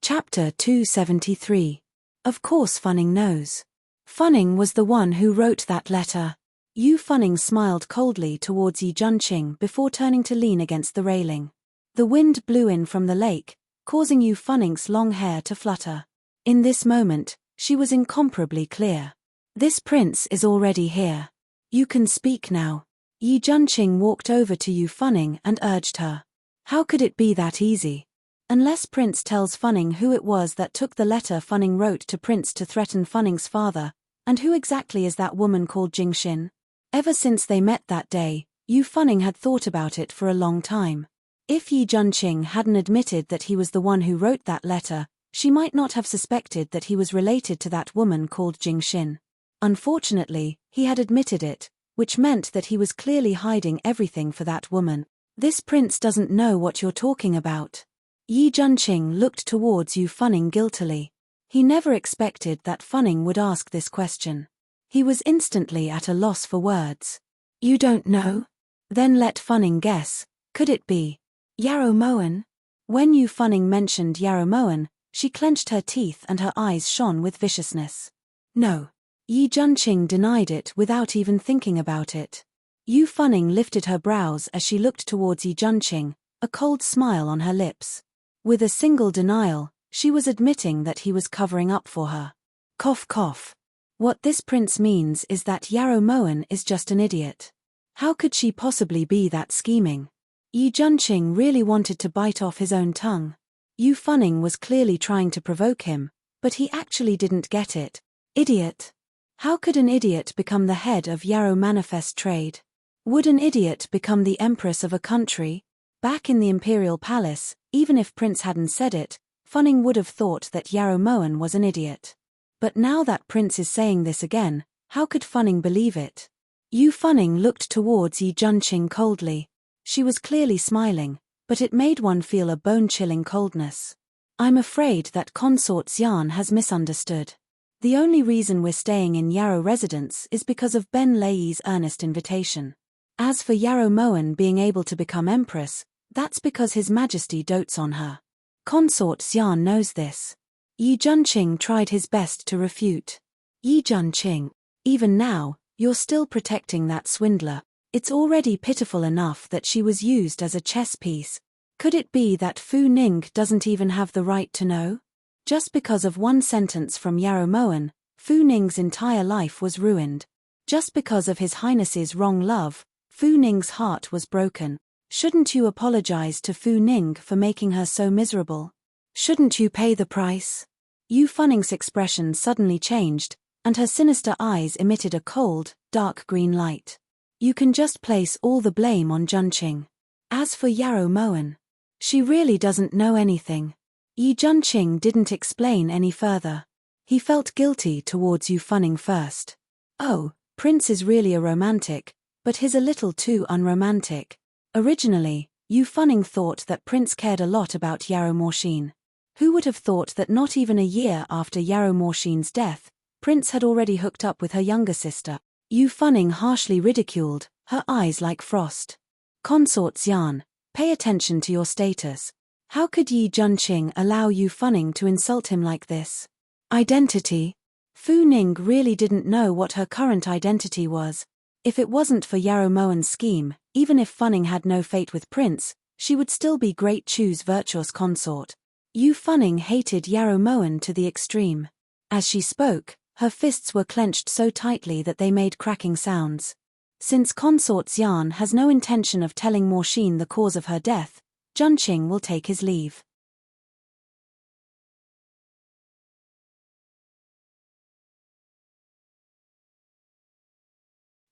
A: Chapter 273. Of course Funning knows. Funning was the one who wrote that letter. Yu Funning smiled coldly towards Yi Junqing before turning to lean against the railing. The wind blew in from the lake, causing Yu Funning's long hair to flutter. In this moment, she was incomparably clear. "This prince is already here. You can speak now." Yi Junqing walked over to Yu Funning and urged her. How could it be that easy? Unless Prince tells Funning who it was that took the letter Funning wrote to Prince to threaten Funning's father, and who exactly is that woman called Jingxin? Ever since they met that day, Yu Funning had thought about it for a long time. If Yi Junqing hadn't admitted that he was the one who wrote that letter, she might not have suspected that he was related to that woman called Jingxin. Unfortunately, he had admitted it, which meant that he was clearly hiding everything for that woman. "This prince doesn't know what you're talking about." Yi Junqing looked towards Yu Funning guiltily. He never expected that Funning would ask this question. He was instantly at a loss for words. "You don't know?" Then let Funning guess. Could it be Yarrow Moen? When Yu Funning mentioned Yarrow Moen, she clenched her teeth and her eyes shone with viciousness. "No. Yi Junqing denied it without even thinking about it. Yu Fanning lifted her brows as she looked towards Yi Junqing, a cold smile on her lips. With a single denial, she was admitting that he was covering up for her. Cough cough. What this prince means is that Yarrow Moen is just an idiot. How could she possibly be that scheming? Yi Junqing really wanted to bite off his own tongue. Yu Fanning was clearly trying to provoke him, but he actually didn't get it. Idiot. How could an idiot become the head of Yarrow Manifest Trade? Would an idiot become the empress of a country? Back in the imperial palace, even if Prince hadn't said it, Fanning would have thought that Yarrow Moen was an idiot. But now that Prince is saying this again, how could Fanning believe it? Yu Fanning looked towards Yi Junqing coldly. She was clearly smiling, but it made one feel a bone-chilling coldness. I'm afraid that Consort Xian has misunderstood. The only reason we're staying in Yarrow residence is because of Ben Lei's earnest invitation. As for Yarrow Moen being able to become empress, that's because His Majesty dotes on her. Consort Xian knows this. Yi Junqing tried his best to refute. Yi Junqing, even now, you're still protecting that swindler. It's already pitiful enough that she was used as a chess piece. Could it be that Fu Ning doesn't even have the right to know? Just because of one sentence from Yarrow Moen, Fu Ning's entire life was ruined. Just because of His Highness's wrong love, Fu Ning's heart was broken. Shouldn't you apologize to Fu Ning for making her so miserable? Shouldn't you pay the price? Yu Fanning's expression suddenly changed, and her sinister eyes emitted a cold, dark green light. You can just place all the blame on Junqing. As for Yarrow Moen, she really doesn't know anything. Yi Junqing didn't explain any further. He felt guilty towards Yu Fanning first. Oh, Prince is really a romantic, but he's a little too unromantic. Originally, Yu Fanning thought that Prince cared a lot about Yarrow Morshin. Who would have thought that not even a year after Yarrow Morshin's death, Prince had already hooked up with her younger sister? Yu Fanning harshly ridiculed, her eyes like frost. Consort Xian, pay attention to your status. How could Yi Junqing allow Yu Fanning to insult him like this? Identity? Fu Ning really didn't know what her current identity was. If it wasn't for Yarrow Moen's scheme, even if Fanning had no fate with Prince, she would still be Great Chu's virtuous consort. Yu Fanning hated Yarrow Moen to the extreme. As she spoke, her fists were clenched so tightly that they made cracking sounds. Since Consort Xian has no intention of telling Morshin the cause of her death, Junqing will take his leave.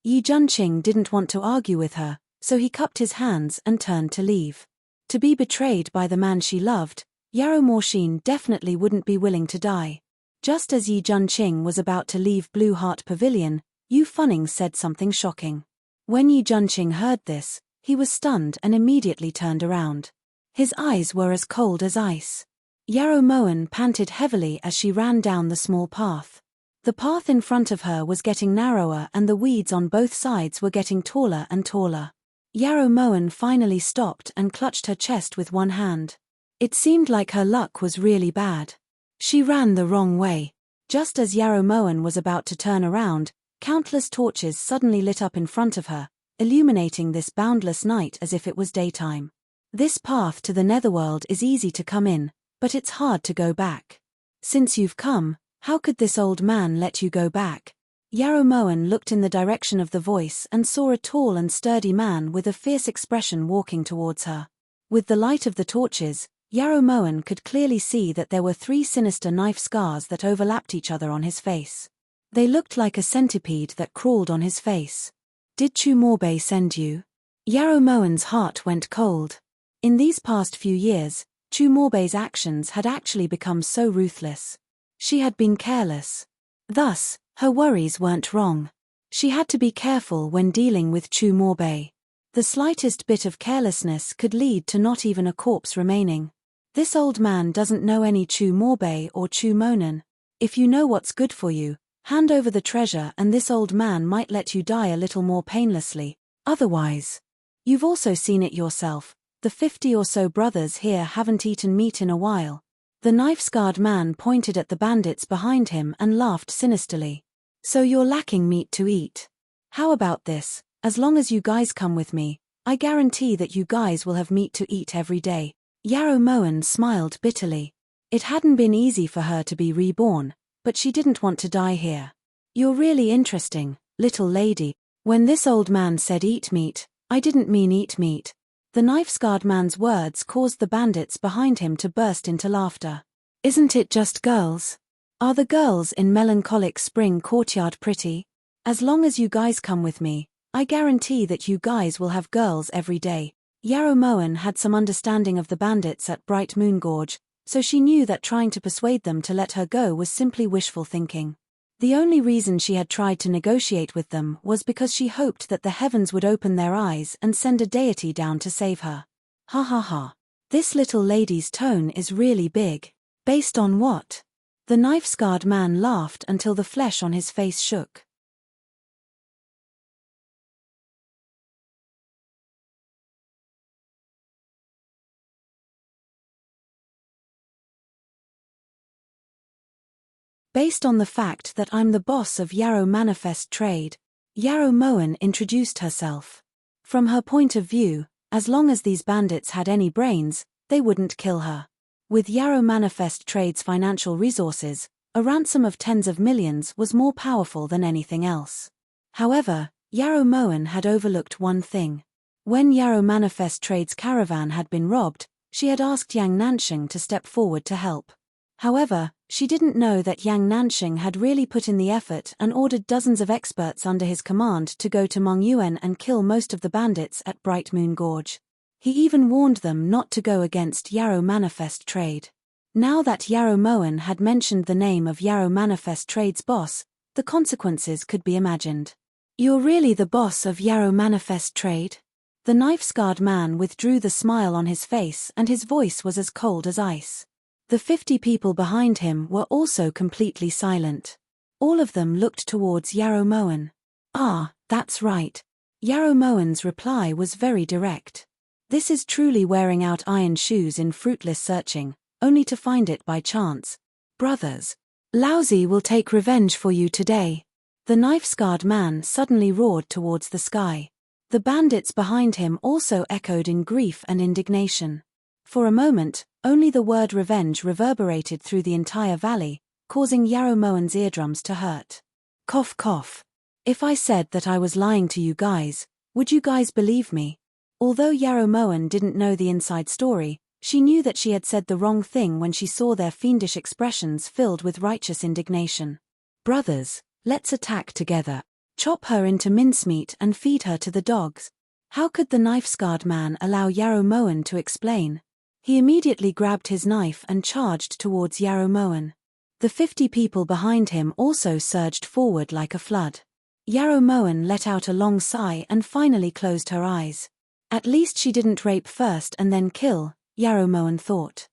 A: Yi Junqing didn't want to argue with her, so he cupped his hands and turned to leave. To be betrayed by the man she loved, Yarrow Morshin definitely wouldn't be willing to die. Just as Yi Junqing was about to leave Blue Heart Pavilion, Yu Fanning said something shocking. When Yi Junqing heard this, he was stunned and immediately turned around. His eyes were as cold as ice. Yarrow Moen panted heavily as she ran down the small path. The path in front of her was getting narrower and the weeds on both sides were getting taller and taller. Yarrow Moen finally stopped and clutched her chest with one hand. It seemed like her luck was really bad. She ran the wrong way. Just as Yarrow Moen was about to turn around, countless torches suddenly lit up in front of her, illuminating this boundless night as if it was daytime. This path to the netherworld is easy to come in, but it's hard to go back. Since you've come, how could this old man let you go back? Yarrow Moen looked in the direction of the voice and saw a tall and sturdy man with a fierce expression walking towards her. With the light of the torches, Yarrow Moen could clearly see that there were 3 sinister knife scars that overlapped each other on his face. They looked like a centipede that crawled on his face. Did Chu Morbei send you? Yarrow Moen's heart went cold. In these past few years, Chu Morbei's actions had actually become so ruthless. She had been careless. Thus, her worries weren't wrong. She had to be careful when dealing with Chu Morbei. The slightest bit of carelessness could lead to not even a corpse remaining. This old man doesn't know any Chu Morbei or Chu Monen. If you know what's good for you, hand over the treasure and this old man might let you die a little more painlessly. Otherwise, you've also seen it yourself. The 50 or so brothers here haven't eaten meat in a while. The knife-scarred man pointed at the bandits behind him and laughed sinisterly. So you're lacking meat to eat. How about this? As long as you guys come with me, I guarantee that you guys will have meat to eat every day. Yarrow Moen smiled bitterly. It hadn't been easy for her to be reborn, but she didn't want to die here. You're really interesting, little lady. When this old man said eat meat, I didn't mean eat meat. The knife-scarred man's words caused the bandits behind him to burst into laughter. Isn't it just girls? Are the girls in melancholic spring courtyard pretty? As long as you guys come with me, I guarantee that you guys will have girls every day. Yarrow Moen had some understanding of the bandits at Bright Moon Gorge, so she knew that trying to persuade them to let her go was simply wishful thinking. The only reason she had tried to negotiate with them was because she hoped that the heavens would open their eyes and send a deity down to save her. Ha ha ha. This little lady's tone is really big. Based on what? The knife-scarred man laughed until the flesh on his face shook. Based on the fact that I'm the boss of Yarrow Manifest Trade. Yarrow Moen introduced herself. From her point of view, as long as these bandits had any brains, they wouldn't kill her. With Yarrow Manifest Trade's financial resources, a ransom of tens of millions was more powerful than anything else. However, Yarrow Moen had overlooked one thing. When Yarrow Manifest Trade's caravan had been robbed, she had asked Yang Nansheng to step forward to help. However, she didn't know that Yang Nansheng had really put in the effort and ordered dozens of experts under his command to go to Mongyuan and kill most of the bandits at Bright Moon Gorge. He even warned them not to go against Yarrow Manifest Trade. Now that Yarrow Moen had mentioned the name of Yarrow Manifest Trade's boss, the consequences could be imagined. You're really the boss of Yarrow Manifest Trade? The knife-scarred man withdrew the smile on his face and his voice was as cold as ice. The 50 people behind him were also completely silent. All of them looked towards Yarrow Moen. Ah, that's right. Yarrow Moen's reply was very direct. This is truly wearing out iron shoes in fruitless searching, only to find it by chance. Brothers, Lousy will take revenge for you today. The knife-scarred man suddenly roared towards the sky. The bandits behind him also echoed in grief and indignation. For a moment, only the word revenge reverberated through the entire valley, causing Yarrow Moen's eardrums to hurt. Cough cough. If I said that I was lying to you guys, would you guys believe me? Although Yarrow Moen didn't know the inside story, she knew that she had said the wrong thing when she saw their fiendish expressions filled with righteous indignation. Brothers, let's attack together. Chop her into mincemeat and feed her to the dogs. How could the knife-scarred man allow Yarrow Moen to explain? He immediately grabbed his knife and charged towards Yarrow Moen. The 50 people behind him also surged forward like a flood. Yarrow Moen let out a long sigh and finally closed her eyes. At least she didn't rape first and then kill, Yarrow Moen thought.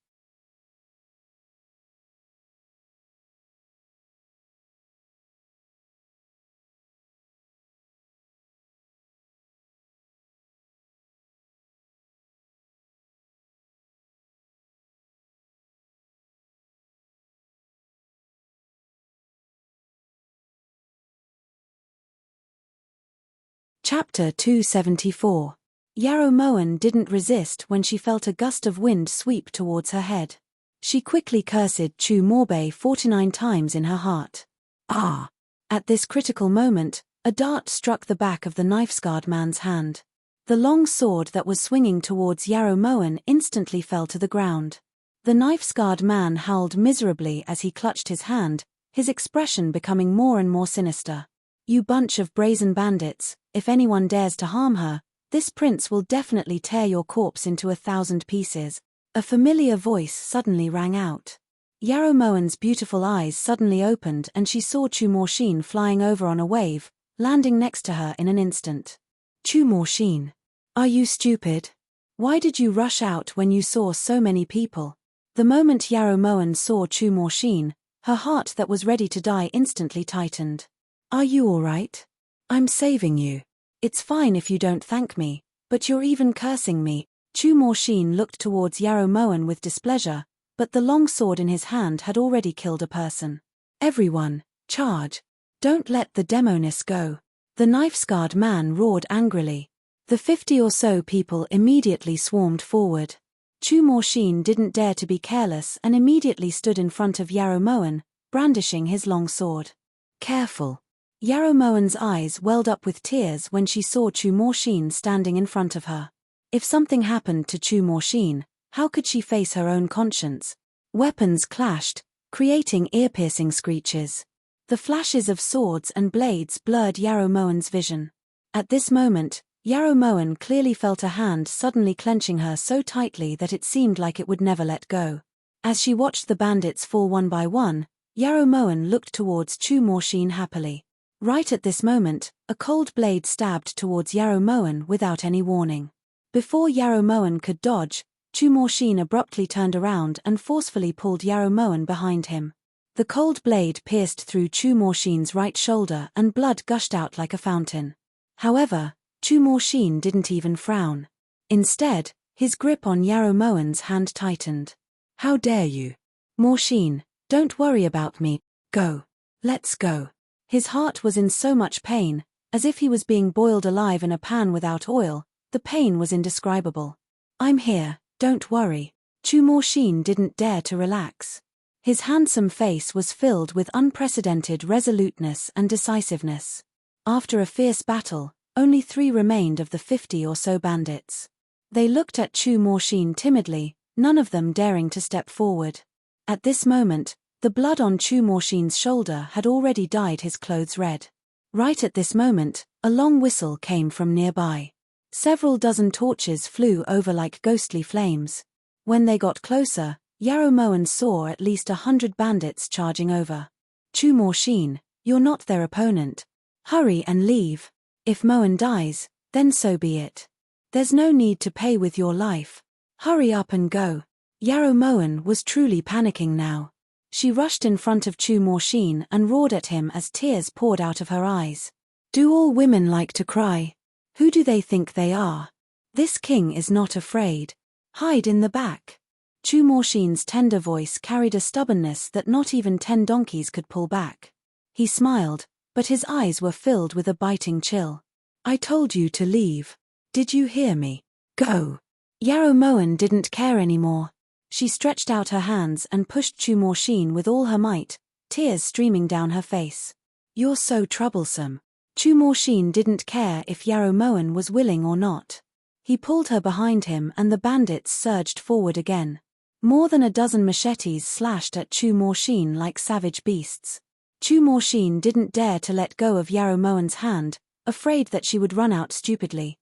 A: Chapter 274. Yarrow Moen didn't resist when she felt a gust of wind sweep towards her head. She quickly cursed Chu Morbei 49 times in her heart. Ah! At this critical moment, a dart struck the back of the knife-scarred man's hand. The long sword that was swinging towards Yarrow Moen instantly fell to the ground. The knife-scarred man howled miserably as he clutched his hand, his expression becoming more and more sinister. You bunch of brazen bandits, if anyone dares to harm her, this prince will definitely tear your corpse into 1,000 pieces. A familiar voice suddenly rang out. Yarrow Moen's beautiful eyes suddenly opened and she saw Chu Morshin flying over on a wave, landing next to her in an instant. Chu Morshin. Are you stupid? Why did you rush out when you saw so many people? The moment Yarrow Moen saw Chu Morshin, her heart that was ready to die instantly tightened. Are you alright? I'm saving you. It's fine if you don't thank me, but you're even cursing me. Chu Morshin looked towards Yarrow Moen with displeasure, but the long sword in his hand had already killed a person. Everyone, charge. Don't let the demoness go. The knife-scarred man roared angrily. The 50 or so people immediately swarmed forward. Chu Morshin didn't dare to be careless and immediately stood in front of Yarrow Moen, brandishing his long sword. Careful. Yarrow Moen's eyes welled up with tears when she saw Chu Morshin standing in front of her. If something happened to Chu Morshin, how could she face her own conscience? Weapons clashed, creating ear-piercing screeches. The flashes of swords and blades blurred Yarrow Moen's vision. At this moment, Yarrow Moen clearly felt a hand suddenly clenching her so tightly that it seemed like it would never let go. As she watched the bandits fall one by one, Yarrow Moen looked towards Chu Morshin happily. Right at this moment, a cold blade stabbed towards Yarrow Moen without any warning. Before Yarrow Moen could dodge, Chu Morshin abruptly turned around and forcefully pulled Yarrow Moen behind him. The cold blade pierced through Chu Morshin's right shoulder and blood gushed out like a fountain. However, Chu Morshin didn't even frown. Instead, his grip on Yarrow Moen's hand tightened. How dare you? Morshin, don't worry about me, go. Let's go. His heart was in so much pain, as if he was being boiled alive in a pan without oil. The pain was indescribable. I'm here, don't worry. Chu Morshin didn't dare to relax. His handsome face was filled with unprecedented resoluteness and decisiveness. After a fierce battle, only 3 remained of the 50 or so bandits. They looked at Chu Morshin timidly, none of them daring to step forward. At this moment, the blood on Chu Morshin's shoulder had already dyed his clothes red. Right at this moment, a long whistle came from nearby. Several dozen torches flew over like ghostly flames. When they got closer, Yarrow Moen saw at least 100 bandits charging over. Chu Morshin, you're not their opponent. Hurry and leave. If Moen dies, then so be it. There's no need to pay with your life. Hurry up and go. Yarrow Moen was truly panicking now. She rushed in front of Chu Morshin and roared at him as tears poured out of her eyes. Do all women like to cry? Who do they think they are? This king is not afraid. Hide in the back. Chu Morshin's tender voice carried a stubbornness that not even 10 donkeys could pull back. He smiled, but his eyes were filled with a biting chill. I told you to leave. Did you hear me? Go. Yarrow Moen didn't care anymore. She stretched out her hands and pushed Chu Morshin with all her might, tears streaming down her face. You're so troublesome. Chu Morshin didn't care if Yarrow Moen was willing or not. He pulled her behind him and the bandits surged forward again. More than a dozen machetes slashed at Chu Morshin like savage beasts. Chu Morshin didn't dare to let go of Yarrow Moen's hand, afraid that she would run out stupidly.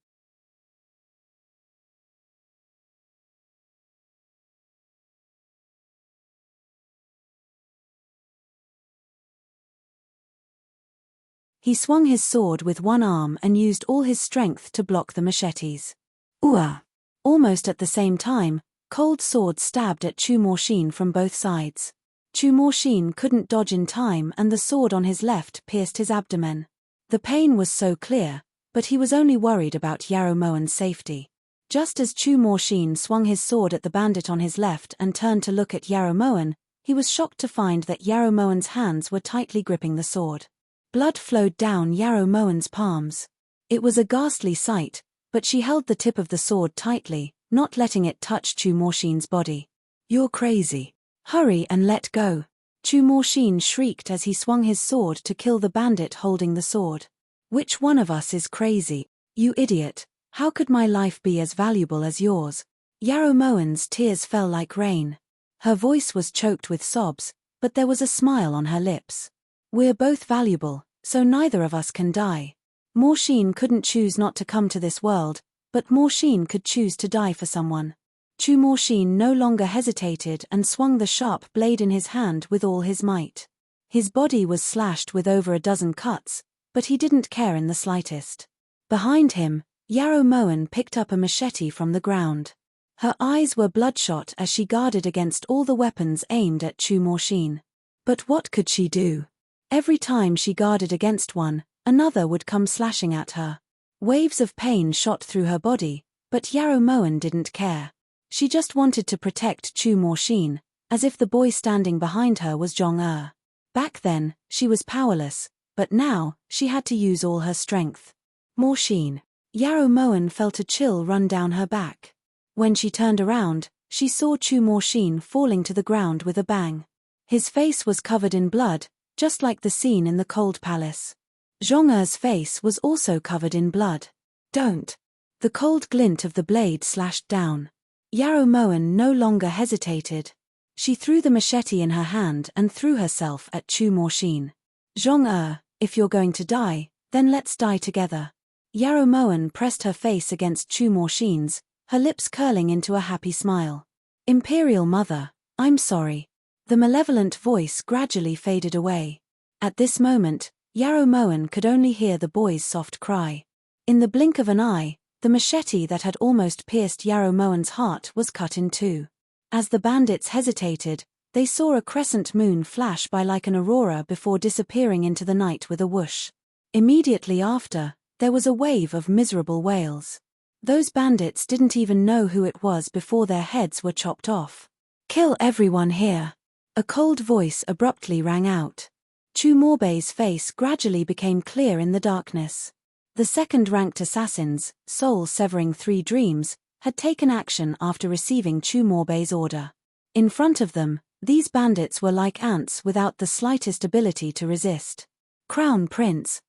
A: He swung his sword with one arm and used all his strength to block the machetes. Ooh! Almost at the same time, cold swords stabbed at Chu Morshin from both sides. Chu Morshin couldn't dodge in time and the sword on his left pierced his abdomen. The pain was so clear, but he was only worried about Yarrow Moen's safety. Just as Chu Morshin swung his sword at the bandit on his left and turned to look at Yarrow Moen, he was shocked to find that Yarrow Moen's hands were tightly gripping the sword. Blood flowed down Yarrow Moen's palms. It was a ghastly sight, but she held the tip of the sword tightly, not letting it touch Chu Morshin's body. You're crazy. Hurry and let go. Chu Morshin shrieked as he swung his sword to kill the bandit holding the sword. Which one of us is crazy? You idiot. How could my life be as valuable as yours? Yarrow Moen's tears fell like rain. Her voice was choked with sobs, but there was a smile on her lips. We're both valuable, so neither of us can die. Morshin couldn't choose not to come to this world, but Morshin could choose to die for someone. Chu Morshin no longer hesitated and swung the sharp blade in his hand with all his might. His body was slashed with over a dozen cuts, but he didn't care in the slightest. Behind him, Yarrow Moen picked up a machete from the ground. Her eyes were bloodshot as she guarded against all the weapons aimed at Chu Morshin. But what could she do? Every time she guarded against one, another would come slashing at her. Waves of pain shot through her body, but Yarrow Moen didn't care. She just wanted to protect Chu Morshin, as if the boy standing behind her was Jong-er. Back then, she was powerless, But now, she had to use all her strength. Morshine. Yarrow Moen felt a chill run down her back. When she turned around, she saw Chu Morshine falling to the ground with a bang. His face was covered in blood, just like the scene in the cold palace. Zhong-Er's face was also covered in blood. Don't. The cold glint of the blade slashed down. Yarrow Moen no longer hesitated. She threw the machete in her hand and threw herself at Chu Morshine. Zhong-Er, if you're going to die, then let's die together. Yarrow Moen pressed her face against Chu Morshine's, her lips curling into a happy smile. Imperial Mother, I'm sorry. The malevolent voice gradually faded away. At this moment, Yarrow Moen could only hear the boy's soft cry. In the blink of an eye, the machete that had almost pierced Yarrow Moen's heart was cut in two. As the bandits hesitated, they saw a crescent moon flash by like an aurora before disappearing into the night with a whoosh. Immediately after, there was a wave of miserable wails. Those bandits didn't even know who it was before their heads were chopped off. Kill everyone here. A cold voice abruptly rang out. Chu Morbei's face gradually became clear in the darkness. The second-ranked assassins, soul-severing 3 dreams, had taken action after receiving Chu Morbei's order. In front of them, these bandits were like ants without the slightest ability to resist. Crown Prince.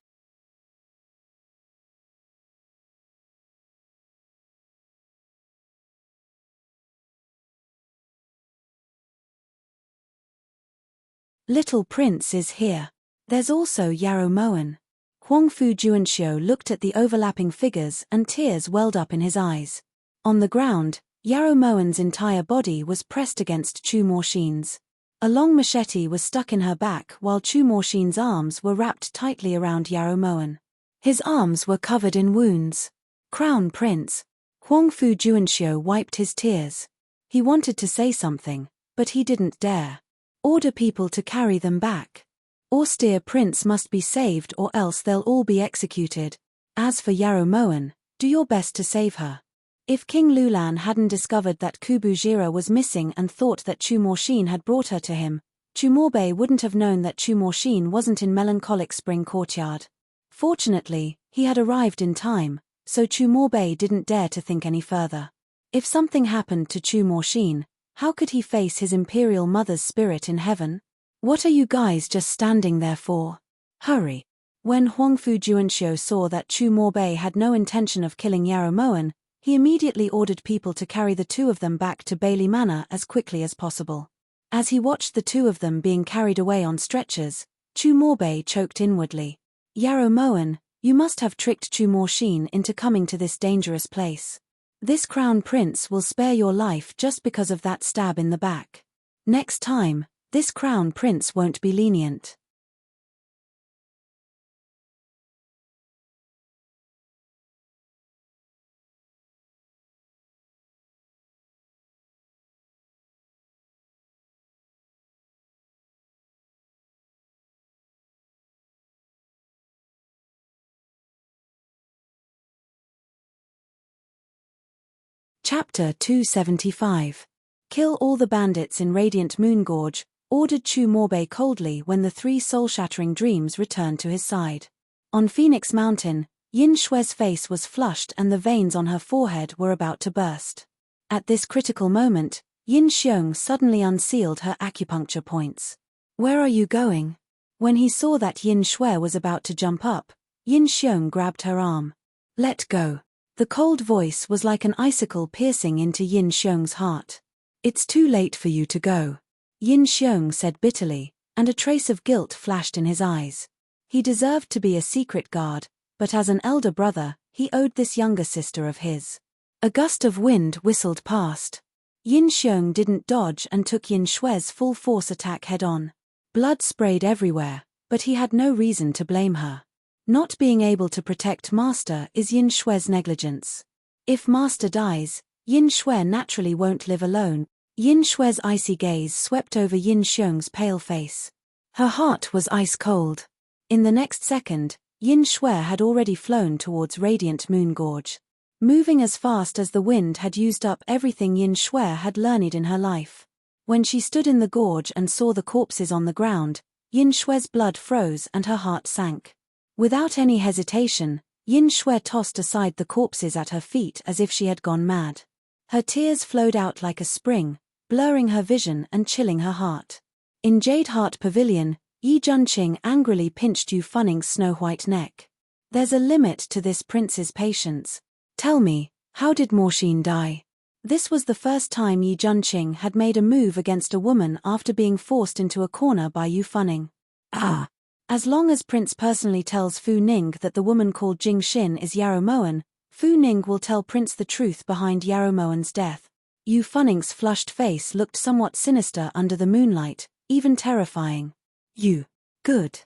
A: Little Prince is here. There's also Yarrow Moen. Huangfu Juanxiu looked at the overlapping figures and tears welled up in his eyes. On the ground, Yarrow Moen's entire body was pressed against Chu Morshine's. A long machete was stuck in her back while Chu Morshine's arms were wrapped tightly around Yarrow Moen. His arms were covered in wounds. Crown Prince. Huangfu Juanxiu wiped his tears. He wanted to say something, but he didn't dare. Order people to carry them back. Austere Prince must be saved or else they'll all be executed. As for Yarrow Moen, do your best to save her. If King Lulan hadn't discovered that Kubu Jira was missing and thought that Chu Morshine had brought her to him, Chu Morbei wouldn't have known that Chu Morshine wasn't in Melancholic Spring Courtyard. Fortunately, he had arrived in time, so Chu Morbei didn't dare to think any further. If something happened to Chu Morshine, how could he face his imperial mother's spirit in heaven? What are you guys just standing there for? Hurry. When Huangfu Juanxiu saw that Chu Morbei had no intention of killing Yarrow Moen, he immediately ordered people to carry the 2 of them back to Bailey Manor as quickly as possible. As he watched the 2 of them being carried away on stretchers, Chu Morbei choked inwardly. Yarrow Moen, you must have tricked Chu Morshine into coming to this dangerous place. This Crown Prince will spare your life just because of that stab in the back. Next time, this Crown Prince won't be lenient. Chapter 275. Kill all the bandits in Radiant Moon Gorge, ordered Chu Morbei coldly when the 3 soul-shattering dreams returned to his side. On Phoenix Mountain, Yin Shue's face was flushed and the veins on her forehead were about to burst. At this critical moment, Yin Xiong suddenly unsealed her acupuncture points. Where are you going? When he saw that Yin Shue was about to jump up, Yin Xiong grabbed her arm. Let go. The cold voice was like an icicle piercing into Yin Xiong's heart. It's too late for you to go. Yin Xiong said bitterly, and a trace of guilt flashed in his eyes. He deserved to be a secret guard, but as an elder brother, he owed this younger sister of his. A gust of wind whistled past. Yin Xiong didn't dodge and took Yin Shue's full force attack head-on. Blood sprayed everywhere, but he had no reason to blame her. Not being able to protect Master is Yin Shue's negligence. If Master dies, Yin Shue naturally won't live alone. Yin Shue's icy gaze swept over Yin Xiong's pale face. Her heart was ice cold. In the next second, Yin Shue had already flown towards Radiant Moon Gorge. Moving as fast as the wind had used up everything Yin Shue had learned in her life. When she stood in the gorge and saw the corpses on the ground, Yin Shue's blood froze and her heart sank. Without any hesitation, Yin Shue tossed aside the corpses at her feet as if she had gone mad. Her tears flowed out like a spring, blurring her vision and chilling her heart. In Jade Heart Pavilion, Yi Junqing angrily pinched Yu Funning's snow-white neck. There's a limit to this prince's patience. Tell me, how did Morshine die? This was the first time Yi Junqing had made a move against a woman after being forced into a corner by Yu Funning. As long as Prince personally tells Fu Ning that the woman called Jing Xin is Yarrow Moen, Fu Ning will tell Prince the truth behind Yarrow Moen's death. Yu Funning's flushed face looked somewhat sinister under the moonlight, even terrifying. You. Good.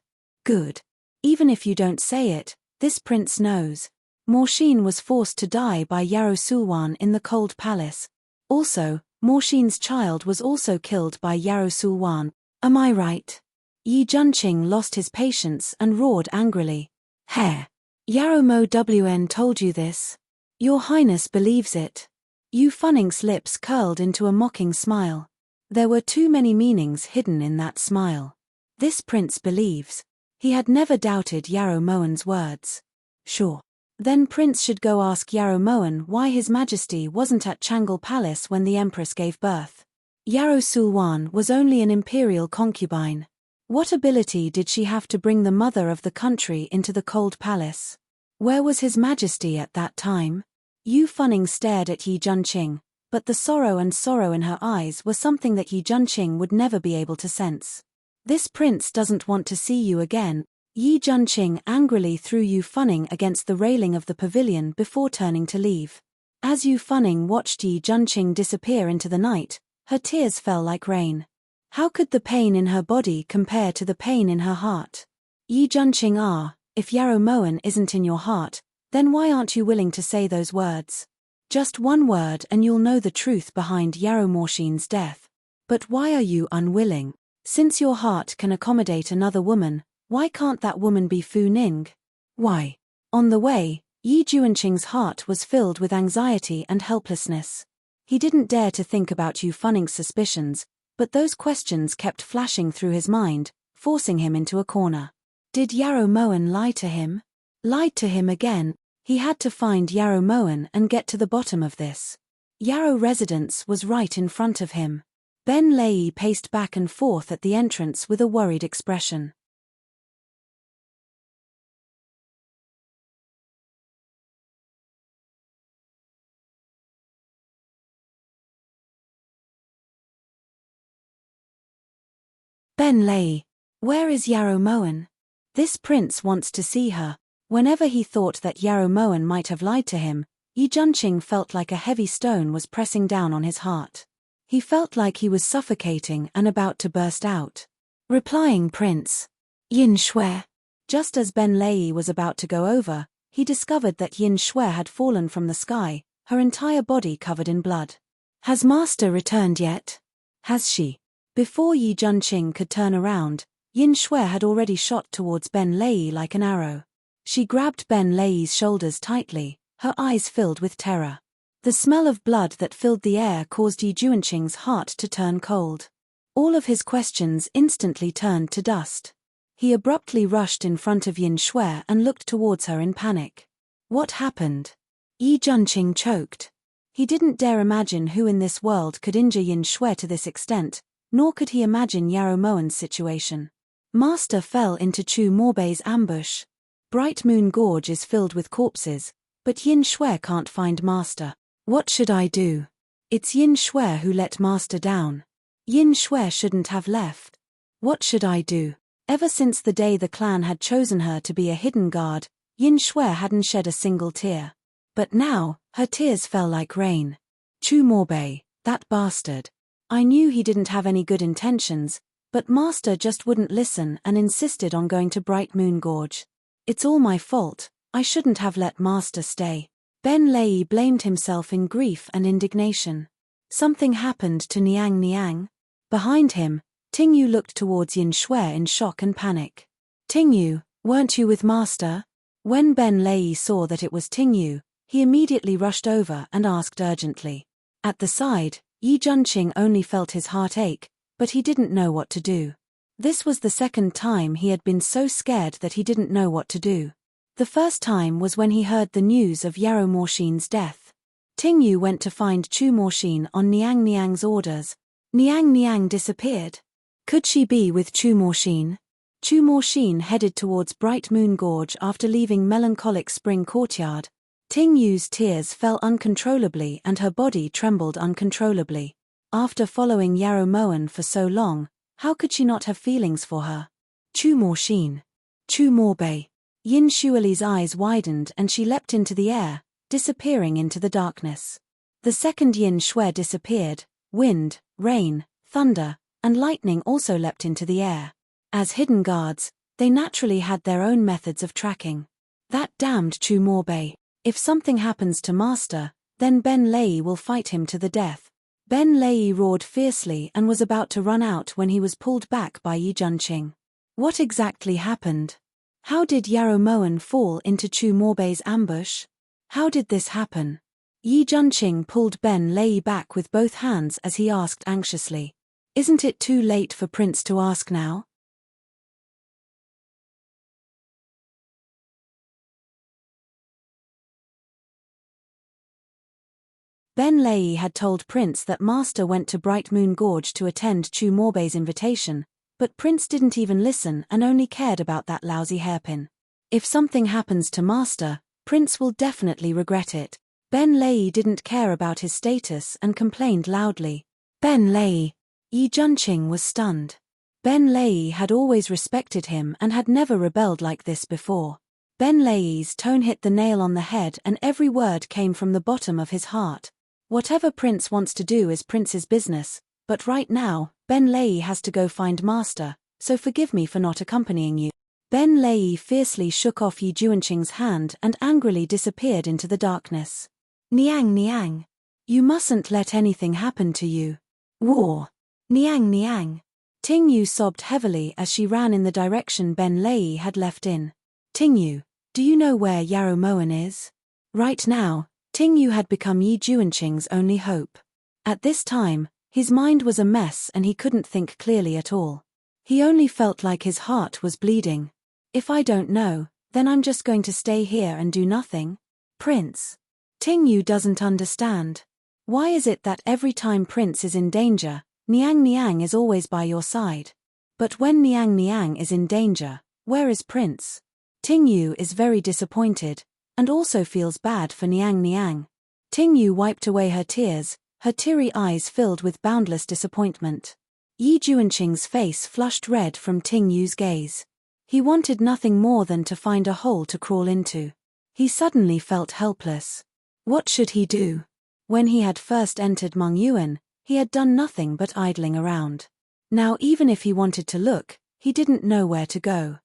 A: Good. Even if you don't say it, this prince knows. Morshine was forced to die by Yarrow Sulwan in the Cold Palace. Also, Morshine's child was also killed by Yarrow Sulwan. Am I right? Yi Junqing lost his patience and roared angrily. Heh! Yarrow Mo Wn told you this? Your Highness believes it. Yu Funning's lips curled into a mocking smile. There were too many meanings hidden in that smile. This prince believes. He had never doubted Yarrow Moen's words. Sure. Then Prince should go ask Yarrow Moen why His Majesty wasn't at Changle Palace when the Empress gave birth. Yarrow Sulwan was only an imperial concubine. What ability did she have to bring the mother of the country into the Cold Palace? Where was His Majesty at that time? Yu Funning stared at Yi Junqing, but the sorrow in her eyes was something that Yi Junqing would never be able to sense. This prince doesn't want to see you again. Yi Junqing angrily threw Yu Funning against the railing of the pavilion before turning to leave. As Yu Funning watched Yi Junqing disappear into the night, her tears fell like rain. How could the pain in her body compare to the pain in her heart? Yi Junqing, if Yarrow Moen isn't in your heart, then why aren't you willing to say those words? Just one word and you'll know the truth behind Yarrow Morshine's death. But why are you unwilling? Since your heart can accommodate another woman, why can't that woman be Fu Ning? Why? On the way, Yi Junqing's heart was filled with anxiety and helplessness. He didn't dare to think about Yu Funning's suspicions, but those questions kept flashing through his mind, forcing him into a corner. Did Yarrow Moen lie to him? Lied to him again. He had to find Yarrow Moen and get to the bottom of this. Yarrow residence was right in front of him. Ben Lei paced back and forth at the entrance with a worried expression. Ben Lei, where is Yarrow Moen? This prince wants to see her. Whenever he thought that Yarrow Moen might have lied to him, Yi Junqing felt like a heavy stone was pressing down on his heart. He felt like he was suffocating and about to burst out. Replying Prince. Yin Shue. Just as Ben Lei was about to go over, he discovered that Yin Shue had fallen from the sky, her entire body covered in blood. Has Master returned yet? Has she? Before Yi Junqing could turn around, Yin Shue had already shot towards Ben Lei like an arrow. She grabbed Ben Lei's shoulders tightly, her eyes filled with terror. The smell of blood that filled the air caused Yi Junqing's heart to turn cold. All of his questions instantly turned to dust. He abruptly rushed in front of Yin Shue and looked towards her in panic. What happened? Yi Junqing choked. He didn't dare imagine who in this world could injure Yin Shue to this extent, nor could he imagine Yarrow Moen's situation. Master fell into Chu Morbei's ambush. Bright Moon Gorge is filled with corpses, but Yin Shue can't find Master. What should I do? It's Yin Shue who let Master down. Yin Shue shouldn't have left. What should I do? Ever since the day the clan had chosen her to be a hidden guard, Yin Shue hadn't shed a single tear. But now, her tears fell like rain. Chu Morbei, that bastard. I knew he didn't have any good intentions, but Master just wouldn't listen and insisted on going to Bright Moon Gorge. It's all my fault, I shouldn't have let Master stay. Ben Lei blamed himself in grief and indignation. Something happened to Niang Niang. Behind him, Tingyu looked towards Yin Shue in shock and panic. Tingyu, weren't you with Master? When Ben Lei saw that it was Tingyu, he immediately rushed over and asked urgently. At the side, Yi Junqing only felt his heart ache, but he didn't know what to do. This was the second time he had been so scared that he didn't know what to do. The first time was when he heard the news of Yarrow Morshin's death. Tingyu went to find Chu Morshin on Niang Niang's orders. Niang Niang disappeared. Could she be with Chu Morshin? Chu Morshin headed towards Bright Moon Gorge after leaving Melancholic Spring Courtyard. Tingyu's tears fell uncontrollably and her body trembled uncontrollably. After following Yarrow Moen for so long, how could she not have feelings for her? Chu Morshin. Chu Morbei. Yin Shuali's eyes widened and she leapt into the air, disappearing into the darkness. The second Yin Shui disappeared. Wind, rain, thunder, and lightning also leapt into the air. As hidden guards, they naturally had their own methods of tracking. That damned Chu Morbei. If something happens to Master, then Ben Lei will fight him to the death. Ben Lei roared fiercely and was about to run out when he was pulled back by Yi Junqing. What exactly happened? How did Yarrow Moen fall into Chu Morbei's ambush? How did this happen? Yi Junqing pulled Ben Lei back with both hands as he asked anxiously. Isn't it too late for Prince to ask now? Ben Lei had told Prince that Master went to Bright Moon Gorge to attend Chu Morbei's invitation, but Prince didn't even listen and only cared about that lousy hairpin. If something happens to Master, Prince will definitely regret it. Ben Lei didn't care about his status and complained loudly. Ben Lei. Yi Junqing was stunned. Ben Lei had always respected him and had never rebelled like this before. Ben Lei's tone hit the nail on the head and every word came from the bottom of his heart. Whatever Prince wants to do is Prince's business, but right now, Ben Lei has to go find Master, so forgive me for not accompanying you. Ben Lei fiercely shook off Yi Junqing's hand and angrily disappeared into the darkness. Niang Niang. You mustn't let anything happen to you. War. Niang Niang. Tingyu sobbed heavily as she ran in the direction Ben Lei had left in. Tingyu, do you know where Yarrow Moen is? Right now, Tingyu had become Yi Junqing's only hope. At this time, his mind was a mess and he couldn't think clearly at all. He only felt like his heart was bleeding. If I don't know, then I'm just going to stay here and do nothing? Prince. Tingyu doesn't understand. Why is it that every time Prince is in danger, Niang Niang is always by your side? But when Niang Niang is in danger, where is Prince? Tingyu is very disappointed, and also feels bad for Niang Niang. Tingyu wiped away her tears, her teary eyes filled with boundless disappointment. Yi Junqing's face flushed red from Tingyu's gaze. He wanted nothing more than to find a hole to crawl into. He suddenly felt helpless. What should he do? When he had first entered Mongyuan, he had done nothing but idling around. Now even if he wanted to look, he didn't know where to go.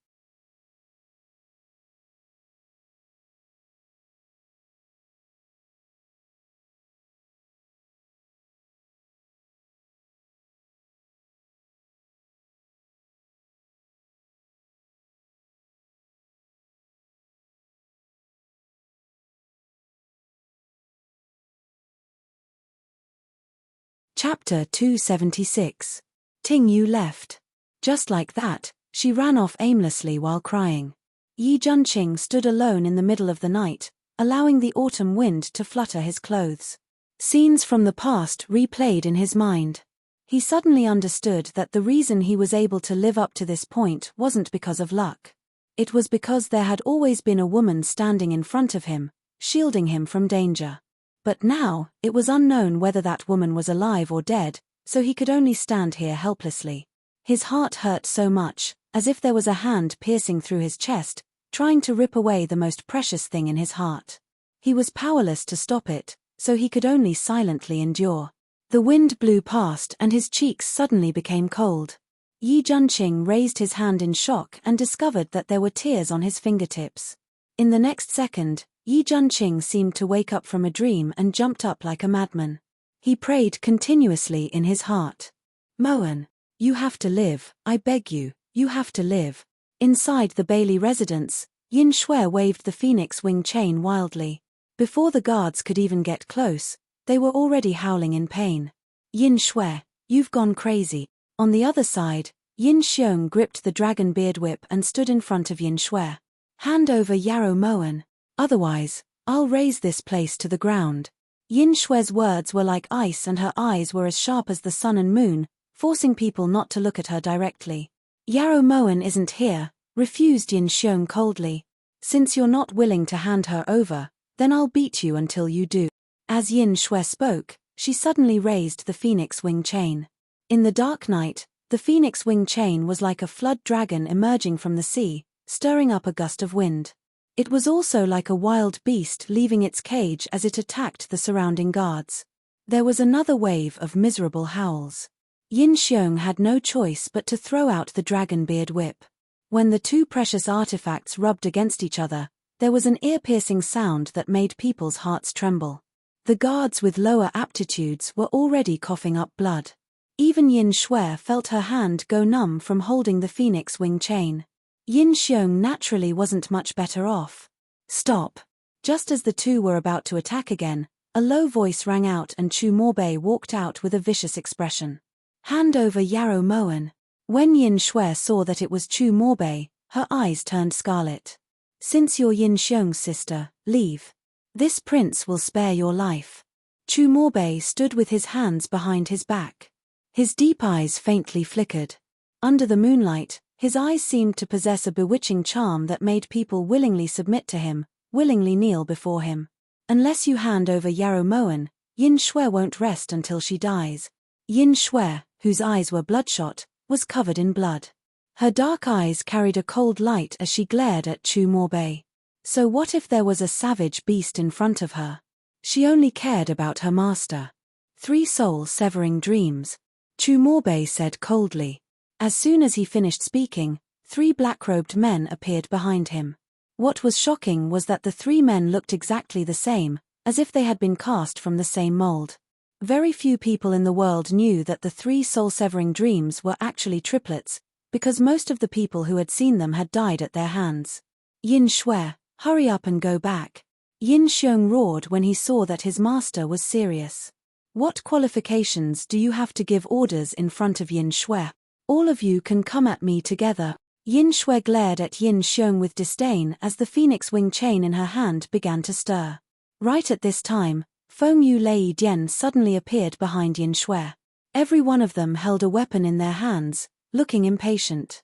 A: Chapter 276. Tingyu left. Just like that, she ran off aimlessly while crying. Yi Junqing stood alone in the middle of the night, allowing the autumn wind to flutter his clothes. Scenes from the past replayed in his mind. He suddenly understood that the reason he was able to live up to this point wasn't because of luck. It was because there had always been a woman standing in front of him, shielding him from danger. But now, it was unknown whether that woman was alive or dead, so he could only stand here helplessly. His heart hurt so much, as if there was a hand piercing through his chest, trying to rip away the most precious thing in his heart. He was powerless to stop it, so he could only silently endure. The wind blew past and his cheeks suddenly became cold. Yi Junqing raised his hand in shock and discovered that there were tears on his fingertips. In the next second, Yi Junqing seemed to wake up from a dream and jumped up like a madman. He prayed continuously in his heart. Moen, you have to live, I beg you, you have to live. Inside the Bailey residence, Yin Shui waved the phoenix wing chain wildly. Before the guards could even get close, they were already howling in pain. Yin Shui, you've gone crazy. On the other side, Yin Xiong gripped the dragon beard whip and stood in front of Yin Shui. Hand over Yarrow Moen. Otherwise, I'll raze this place to the ground. Yin Shui's words were like ice and her eyes were as sharp as the sun and moon, forcing people not to look at her directly. Yarrow Moen isn't here, refused Yin Xiong coldly. Since you're not willing to hand her over, then I'll beat you until you do. As Yin Shui spoke, she suddenly raised the phoenix wing chain. In the dark night, the phoenix wing chain was like a flood dragon emerging from the sea, stirring up a gust of wind. It was also like a wild beast leaving its cage as it attacked the surrounding guards. There was another wave of miserable howls. Yin Xiong had no choice but to throw out the dragon beard whip. When the two precious artifacts rubbed against each other, there was an ear-piercing sound that made people's hearts tremble. The guards with lower aptitudes were already coughing up blood. Even Yin Shui felt her hand go numb from holding the phoenix wing chain. Yin Xiong naturally wasn't much better off. Stop! Just as the two were about to attack again, a low voice rang out and Chu Morbei walked out with a vicious expression. Hand over Yarrow Moen. When Yin Shui saw that it was Chu Morbei, her eyes turned scarlet. Since you're Yin Xiong's sister, leave. This prince will spare your life. Chu Morbei stood with his hands behind his back. His deep eyes faintly flickered. Under the moonlight, his eyes seemed to possess a bewitching charm that made people willingly submit to him, willingly kneel before him. Unless you hand over Yarrow Moen, Yin Shui won't rest until she dies. Yin Shui, whose eyes were bloodshot, was covered in blood. Her dark eyes carried a cold light as she glared at Chu Morbei. So what if there was a savage beast in front of her? She only cared about her master. 3 soul-severing dreams. Chu Morbei said coldly. As soon as he finished speaking, 3 black-robed men appeared behind him. What was shocking was that the 3 men looked exactly the same, as if they had been cast from the same mold. Very few people in the world knew that the 3 soul-severing dreams were actually triplets, because most of the people who had seen them had died at their hands. Yin Shui, hurry up and go back. Yin Xiong roared when he saw that his master was serious. What qualifications do you have to give orders in front of Yin Shui? All of you can come at me together. Yin Shui glared at Yin Xiong with disdain as the phoenix wing chain in her hand began to stir. Right at this time, Feng Yu Lei Dian suddenly appeared behind Yin Shui. Every one of them held a weapon in their hands, looking impatient.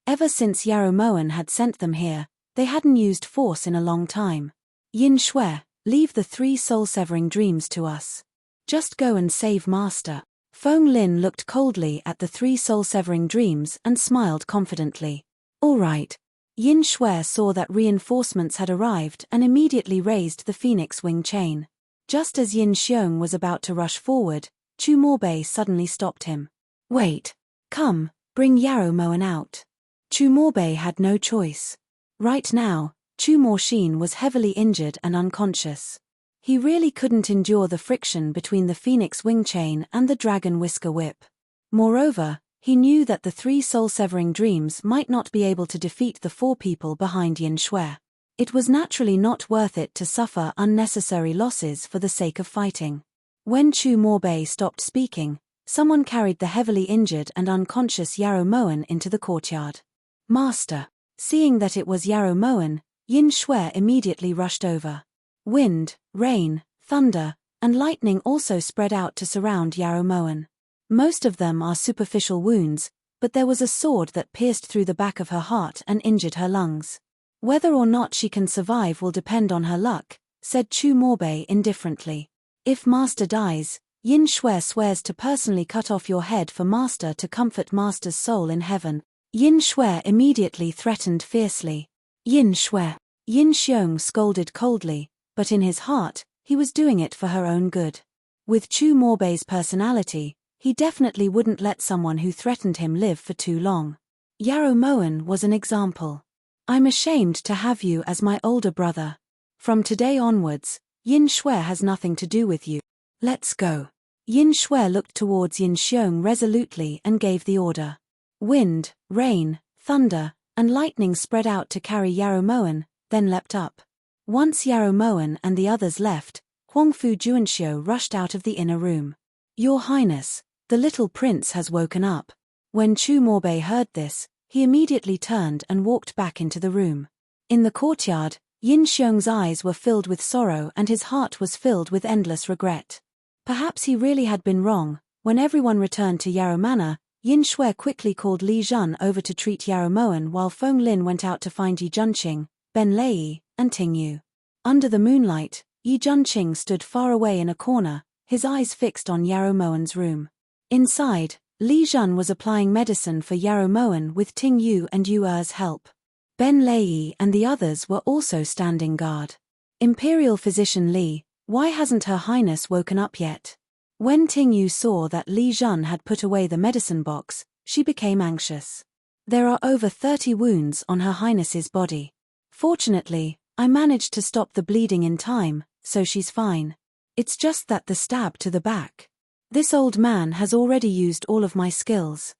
A: Ever since Yarrow Moen had sent them here, they hadn't used force in a long time. Yin Shui, leave the 3 soul-severing dreams to us. Just go and save Master. Feng Lin looked coldly at the 3 soul-severing dreams and smiled confidently. All right. Yin Shui saw that reinforcements had arrived and immediately raised the phoenix wing chain. Just as Yin Xiong was about to rush forward, Chu Morbei suddenly stopped him. Wait. Come, bring Yarrow Moen out. Chu Morbei had no choice. Right now, Chu Morshin was heavily injured and unconscious. He really couldn't endure the friction between the phoenix wing chain and the dragon whisker whip. Moreover, he knew that the 3 soul-severing dreams might not be able to defeat the 4 people behind Yin Shui. It was naturally not worth it to suffer unnecessary losses for the sake of fighting. When Chu Morbei stopped speaking, someone carried the heavily injured and unconscious Yarrow Moen into the courtyard. Master. Seeing that it was Yarrow Moen, Yin Shui immediately rushed over. Wind, rain, thunder, and lightning also spread out to surround Yarrow Moen. Most of them are superficial wounds, but there was a sword that pierced through the back of her heart and injured her lungs. Whether or not she can survive will depend on her luck, said Chu Morbei indifferently. If Master dies, Yin Shui swears to personally cut off your head for Master to comfort Master's soul in heaven. Yin Shui immediately threatened fiercely. Yin Shui. Yin Xiong scolded coldly, but in his heart, he was doing it for her own good. With Chu Morbei's personality, he definitely wouldn't let someone who threatened him live for too long. Yarrow Moen was an example. I'm ashamed to have you as my older brother. From today onwards, Yin Shui has nothing to do with you. Let's go. Yin Shui looked towards Yin Xiong resolutely and gave the order. Wind, rain, thunder, and lightning spread out to carry Yarrow Moen, then leapt up. Once Yarrow Moen and the others left, Huangfu Juanxiu rushed out of the inner room. "Your Highness, the little prince has woken up." When Chu Morbei heard this, he immediately turned and walked back into the room. In the courtyard, Yin Xiong's eyes were filled with sorrow and his heart was filled with endless regret. Perhaps he really had been wrong. When everyone returned to Yarrow Manor, Yin Shui quickly called Li Jun over to treat Yarrow Moen while Feng Lin went out to find Yi Junqing, Ben Lei, and Ting Yu. Under the moonlight, Yi Junqing stood far away in a corner, his eyes fixed on Yarrow Moen's room. Inside, Li Jun was applying medicine for Yarrow Moen with Ting Yu and Yu Er's help. Ben Lei and the others were also standing guard. "Imperial Physician Li, why hasn't Her Highness woken up yet?" When Ting Yu saw that Li Jun had put away the medicine box, she became anxious. "There are over 30 wounds on Her Highness's body. Fortunately, I managed to stop the bleeding in time, so she's fine. It's just that the stab to the back. This old man has already used all of my skills."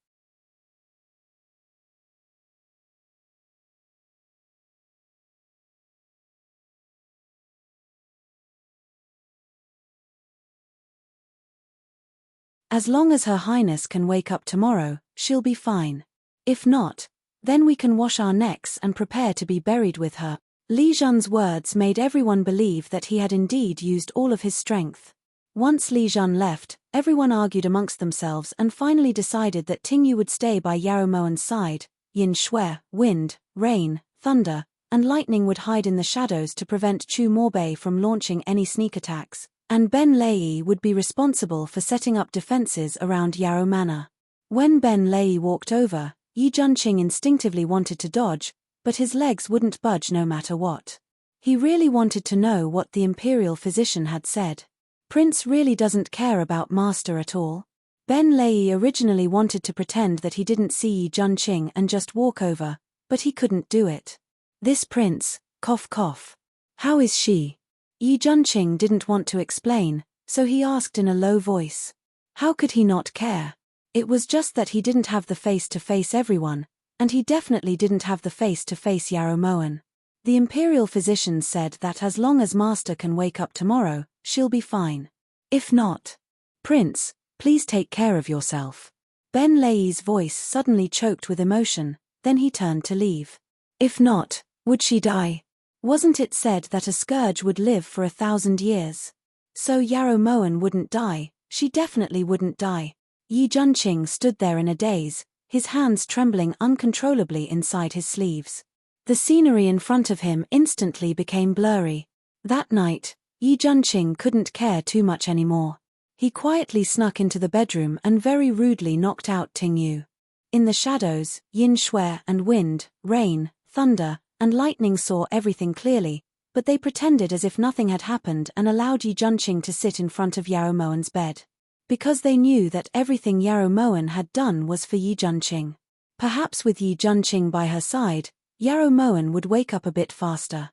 A: "As long as Her Highness can wake up tomorrow, she'll be fine. If not, then we can wash our necks and prepare to be buried with her." Li Jun's words made everyone believe that he had indeed used all of his strength. Once Li Jun left, everyone argued amongst themselves and finally decided that Ting Yu would stay by Yarrow Moen's side, Yin Shui, wind, rain, thunder, and lightning would hide in the shadows to prevent Chu Morbei from launching any sneak attacks, and Ben Lei would be responsible for setting up defenses around Yarrow Manor. When Ben Lei walked over, Yi Junqing instinctively wanted to dodge, but his legs wouldn't budge no matter what. He really wanted to know what the imperial physician had said. Prince really doesn't care about Master at all. Ben Lei originally wanted to pretend that he didn't see Yi Junqing and just walk over, but he couldn't do it. "This prince, cough cough. How is she?" Yi Junqing didn't want to explain, so he asked in a low voice. How could he not care? It was just that he didn't have the face to face everyone, and he definitely didn't have the face to face Yarrow Moen. The imperial physician said that as long as Master can wake up tomorrow, she'll be fine. If not, "Prince, please take care of yourself." Ben Lei's voice suddenly choked with emotion, then he turned to leave. "If not, would she die? Wasn't it said that a scourge would live for 1,000 years? So Yarrow Moen wouldn't die, she definitely wouldn't die." Yi Junqing stood there in a daze, his hands trembling uncontrollably inside his sleeves. The scenery in front of him instantly became blurry. That night, Yi Junqing couldn't care too much anymore. He quietly snuck into the bedroom and very rudely knocked out Ting Yu. In the shadows, Yin Shui and wind, rain, thunder, and lightning saw everything clearly, but they pretended as if nothing had happened and allowed Yi Junqing to sit in front of Yarrow Moen's bed. Because they knew that everything Yarrow Moen had done was for Yi Junqing. Perhaps with Yi Junqing by her side, Yarrow Moen would wake up a bit faster.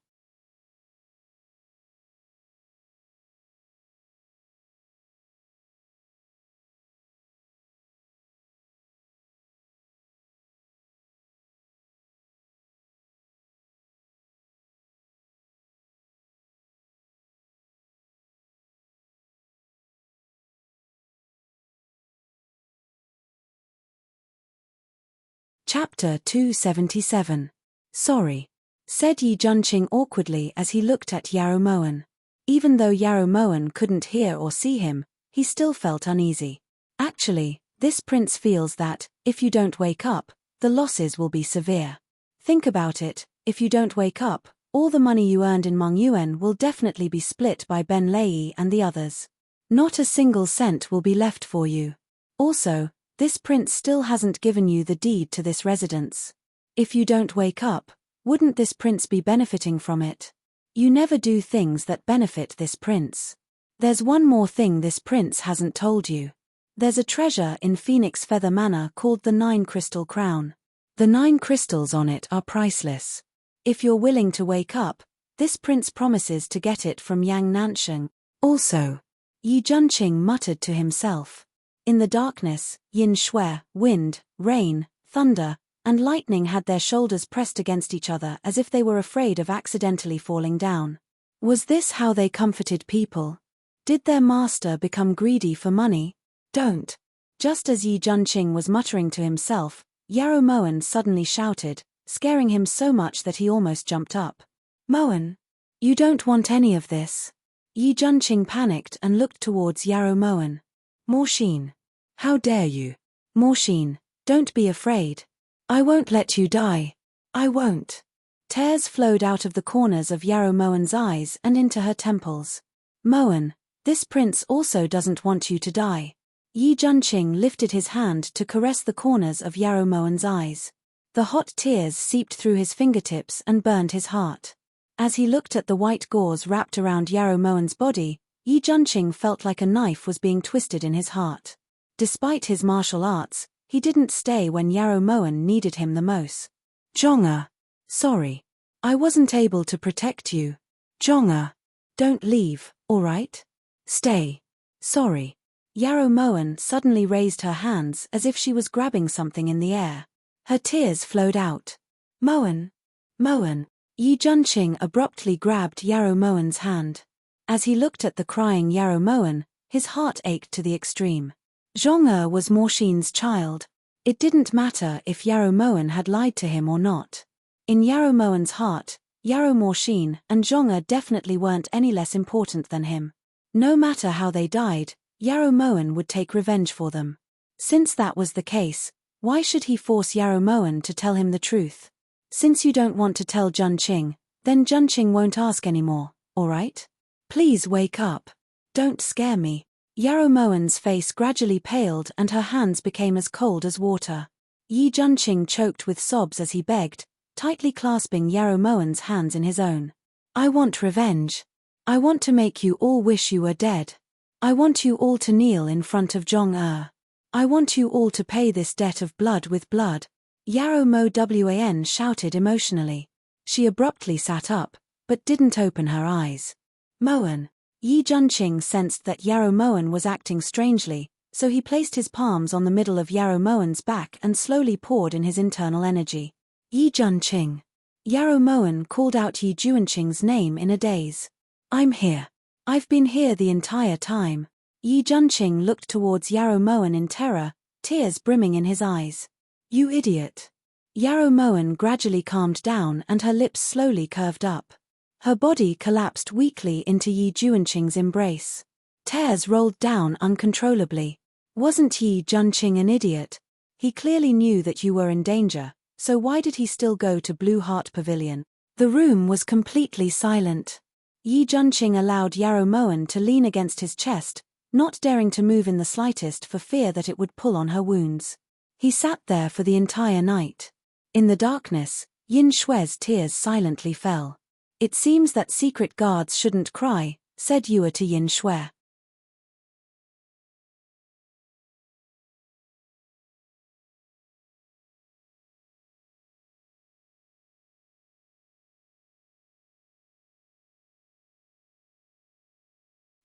A: Chapter 277. "Sorry," said Yi Junqing awkwardly as he looked at Yarrow Moen. Even though Yarrow Moen couldn't hear or see him, he still felt uneasy. Actually, this prince feels that, if you don't wake up, the losses will be severe. Think about it, if you don't wake up, all the money you earned in Mongyuan will definitely be split by Ben Lei and the others. Not a single cent will be left for you. Also, this prince still hasn't given you the deed to this residence. If you don't wake up, wouldn't this prince be benefiting from it? You never do things that benefit this prince. There's one more thing this prince hasn't told you. There's a treasure in Phoenix Feather Manor called the 9 Crystal Crown. The 9 crystals on it are priceless. If you're willing to wake up, this prince promises to get it from Yang Nansheng. Also," Yi Junqing muttered to himself. In the darkness, Yin Shui, wind, rain, thunder, and Lightning had their shoulders pressed against each other as if they were afraid of accidentally falling down. Was this how they comforted people? Did their master become greedy for money? Don't. Just as Yi Junqing was muttering to himself, Yarrow Moen suddenly shouted, scaring him so much that he almost jumped up. Moen! You don't want any of this. Yi Junqing panicked and looked towards Yarrow Moen. Morshine. How dare you? Morshine, don't be afraid. I won't let you die. I won't. Tears flowed out of the corners of Yarrow Moen's eyes and into her temples. Moen, this prince also doesn't want you to die. Yi Junqing lifted his hand to caress the corners of Yarrow Moen's eyes. The hot tears seeped through his fingertips and burned his heart. As he looked at the white gauze wrapped around Yarrow Moen's body, Yi Junqing felt like a knife was being twisted in his heart. Despite his martial arts, he didn't stay when Yarrow Moen needed him the most. Zhong'er. Sorry. I wasn't able to protect you. Zhong'er. Don't leave, alright? Stay. Sorry. Yarrow Moen suddenly raised her hands as if she was grabbing something in the air. Her tears flowed out. Moen. Moen. Yi Junqing abruptly grabbed Yarrow Moen's hand. As he looked at the crying Yarrow Moen, his heart ached to the extreme. Zhong'er was Morshine's child. It didn't matter if Yarrow Moen had lied to him or not. In Yarrow Moen's heart, Yarrow Morshine and Zhong'er definitely weren't any less important than him. No matter how they died, Yarrow Moen would take revenge for them. Since that was the case, why should he force Yarrow Moen to tell him the truth? Since you don't want to tell Junqing, then Junqing won't ask anymore, alright? Please wake up. Don't scare me. Yarrow Moen's face gradually paled and her hands became as cold as water. Yi Junqing choked with sobs as he begged, tightly clasping Yarrow Moen's hands in his own. I want revenge. I want to make you all wish you were dead. I want you all to kneel in front of Zhong'er. I want you all to pay this debt of blood with blood. Yarrow Moen shouted emotionally. She abruptly sat up, but didn't open her eyes. Moen. Yi Junqing sensed that Yarrow Moen was acting strangely, so he placed his palms on the middle of Yarrow Moen's back and slowly poured in his internal energy. Yi Junqing. Yarrow Moen called out Yi Junqing's name in a daze. I'm here. I've been here the entire time. Yi Junqing looked towards Yarrow Moen in terror, tears brimming in his eyes. You idiot. Yarrow Moen gradually calmed down and her lips slowly curved up. Her body collapsed weakly into Yi Junqing's embrace. Tears rolled down uncontrollably. Wasn't Yi Junqing an idiot? He clearly knew that you were in danger, so why did he still go to Blue Heart Pavilion? The room was completely silent. Yi Junqing allowed Yarrow Moen to lean against his chest, not daring to move in the slightest for fear that it would pull on her wounds. He sat there for the entire night. In the darkness, Yin Shue's tears silently fell. It seems that secret guards shouldn't cry, said Yue to Yin Shue.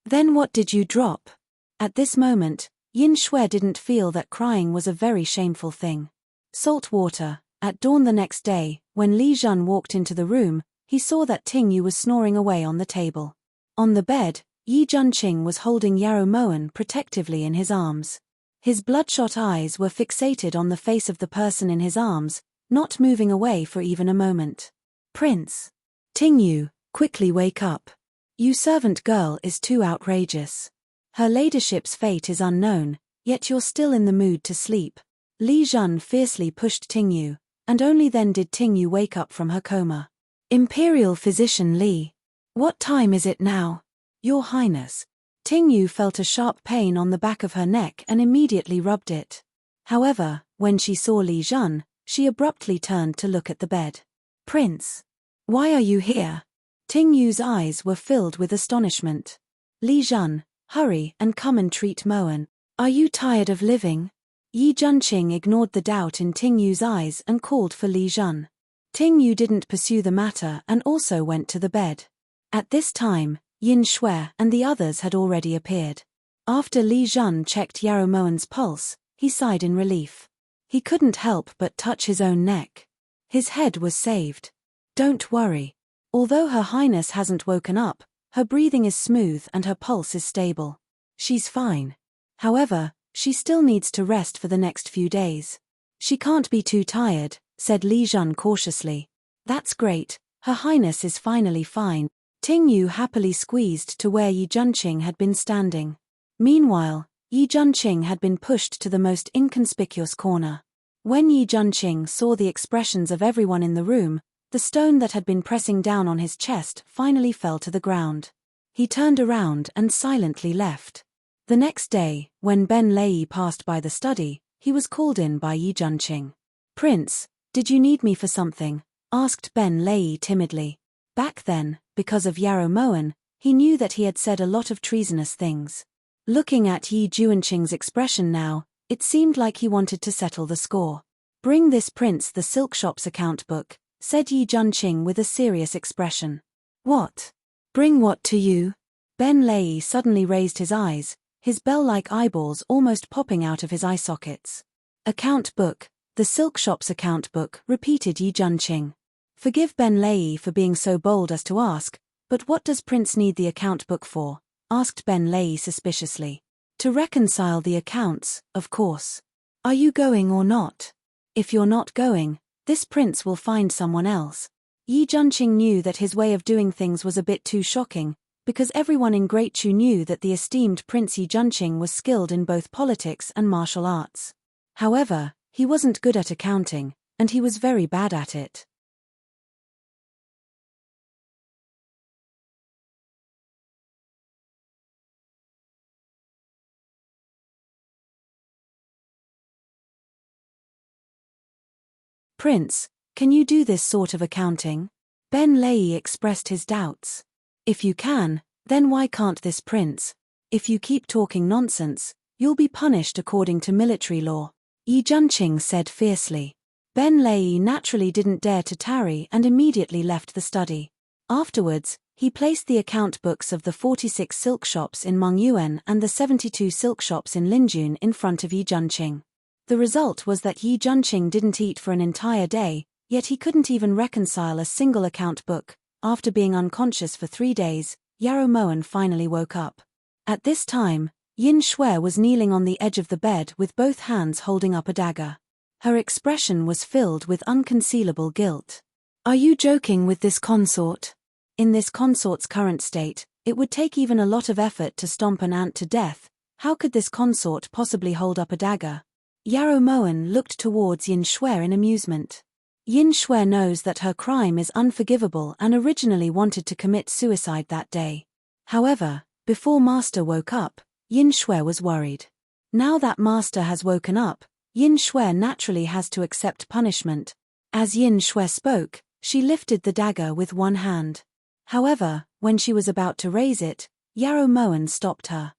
A: Then what did you drop? At this moment, Yin Shui didn't feel that crying was a very shameful thing. Salt water. At dawn the next day, when Li Jun walked into the room, he saw that Ting Yu was snoring away on the table. On the bed, Yi Junqing was holding Yarrow Moen protectively in his arms. His bloodshot eyes were fixated on the face of the person in his arms, not moving away for even a moment. Prince. Ting Yu, quickly wake up. You servant girl is too outrageous. Her ladyship's fate is unknown, yet you're still in the mood to sleep. Li Jun fiercely pushed Ting Yu, and only then did Ting Yu wake up from her coma. Imperial Physician Li. What time is it now? Your Highness. Ting Yu felt a sharp pain on the back of her neck and immediately rubbed it. However, when she saw Li Jun, she abruptly turned to look at the bed. Prince. Why are you here? Ting Yu's eyes were filled with astonishment. Li Jun, hurry and come and treat Moen. Are you tired of living? Yi Junqing ignored the doubt in Ting Yu's eyes and called for Li Jun. Ting Yu didn't pursue the matter and also went to the bed. At this time, Yin Shui and the others had already appeared. After Li Jun checked Yarrow Moen's pulse, he sighed in relief. He couldn't help but touch his own neck. His head was saved. Don't worry. Although Her Highness hasn't woken up, her breathing is smooth and her pulse is stable. She's fine. However, she still needs to rest for the next few days. She can't be too tired, said Li Jun cautiously. That's great, Her Highness is finally fine. Ting Yu happily squeezed to where Yi Junqing had been standing. Meanwhile, Yi Junqing had been pushed to the most inconspicuous corner. When Yi Junqing saw the expressions of everyone in the room, the stone that had been pressing down on his chest finally fell to the ground. He turned around and silently left. The next day, when Ben Lei passed by the study, he was called in by Yi Junqing. "Prince, did you need me for something?" asked Ben Lei timidly. Back then, because of Yarrow Moen, he knew that he had said a lot of treasonous things. Looking at Yi Junqing's expression now, it seemed like he wanted to settle the score. "Bring this prince the silk shop's account book," said Yi Junqing with a serious expression. "What? Bring what to you?" Ben Lei suddenly raised his eyes, his bell-like eyeballs almost popping out of his eye sockets. "Account book, the silk shop's account book," repeated Yi Junqing. "Forgive Ben Lei for being so bold as to ask, but what does Prince need the account book for?" asked Ben Lei suspiciously. "To reconcile the accounts, of course. Are you going or not? If you're not going, this prince will find someone else." Yi Junqing knew that his way of doing things was a bit too shocking, because everyone in Great Chu knew that the esteemed Prince Yi Junqing was skilled in both politics and martial arts. However, he wasn't good at accounting, and he was very bad at it. "Prince, can you do this sort of accounting?" Ben Lei expressed his doubts. "If you can, then why can't this prince? If you keep talking nonsense, you'll be punished according to military law," Yi Junqing said fiercely. Ben Lei naturally didn't dare to tarry and immediately left the study. Afterwards, he placed the account books of the 46 silk shops in Mengyuan and the 72 silk shops in Linjun in front of Yi Junqing. The result was that Yi Junqing didn't eat for an entire day, yet he couldn't even reconcile a single account book. After being unconscious for 3 days, Yarrow Moen finally woke up. At this time, Yin Shui was kneeling on the edge of the bed with both hands holding up a dagger. Her expression was filled with unconcealable guilt. "Are you joking with this consort?" In this consort's current state, it would take even a lot of effort to stomp an ant to death. How could this consort possibly hold up a dagger? Yarrow Moen looked towards Yin Shui in amusement. Yin Shui knows that her crime is unforgivable and originally wanted to commit suicide that day. However, before Master woke up, Yin Shui was worried. Now that Master has woken up, Yin Shui naturally has to accept punishment. As Yin Shui spoke, she lifted the dagger with one hand. However, when she was about to raise it, Yarrow Moen stopped her.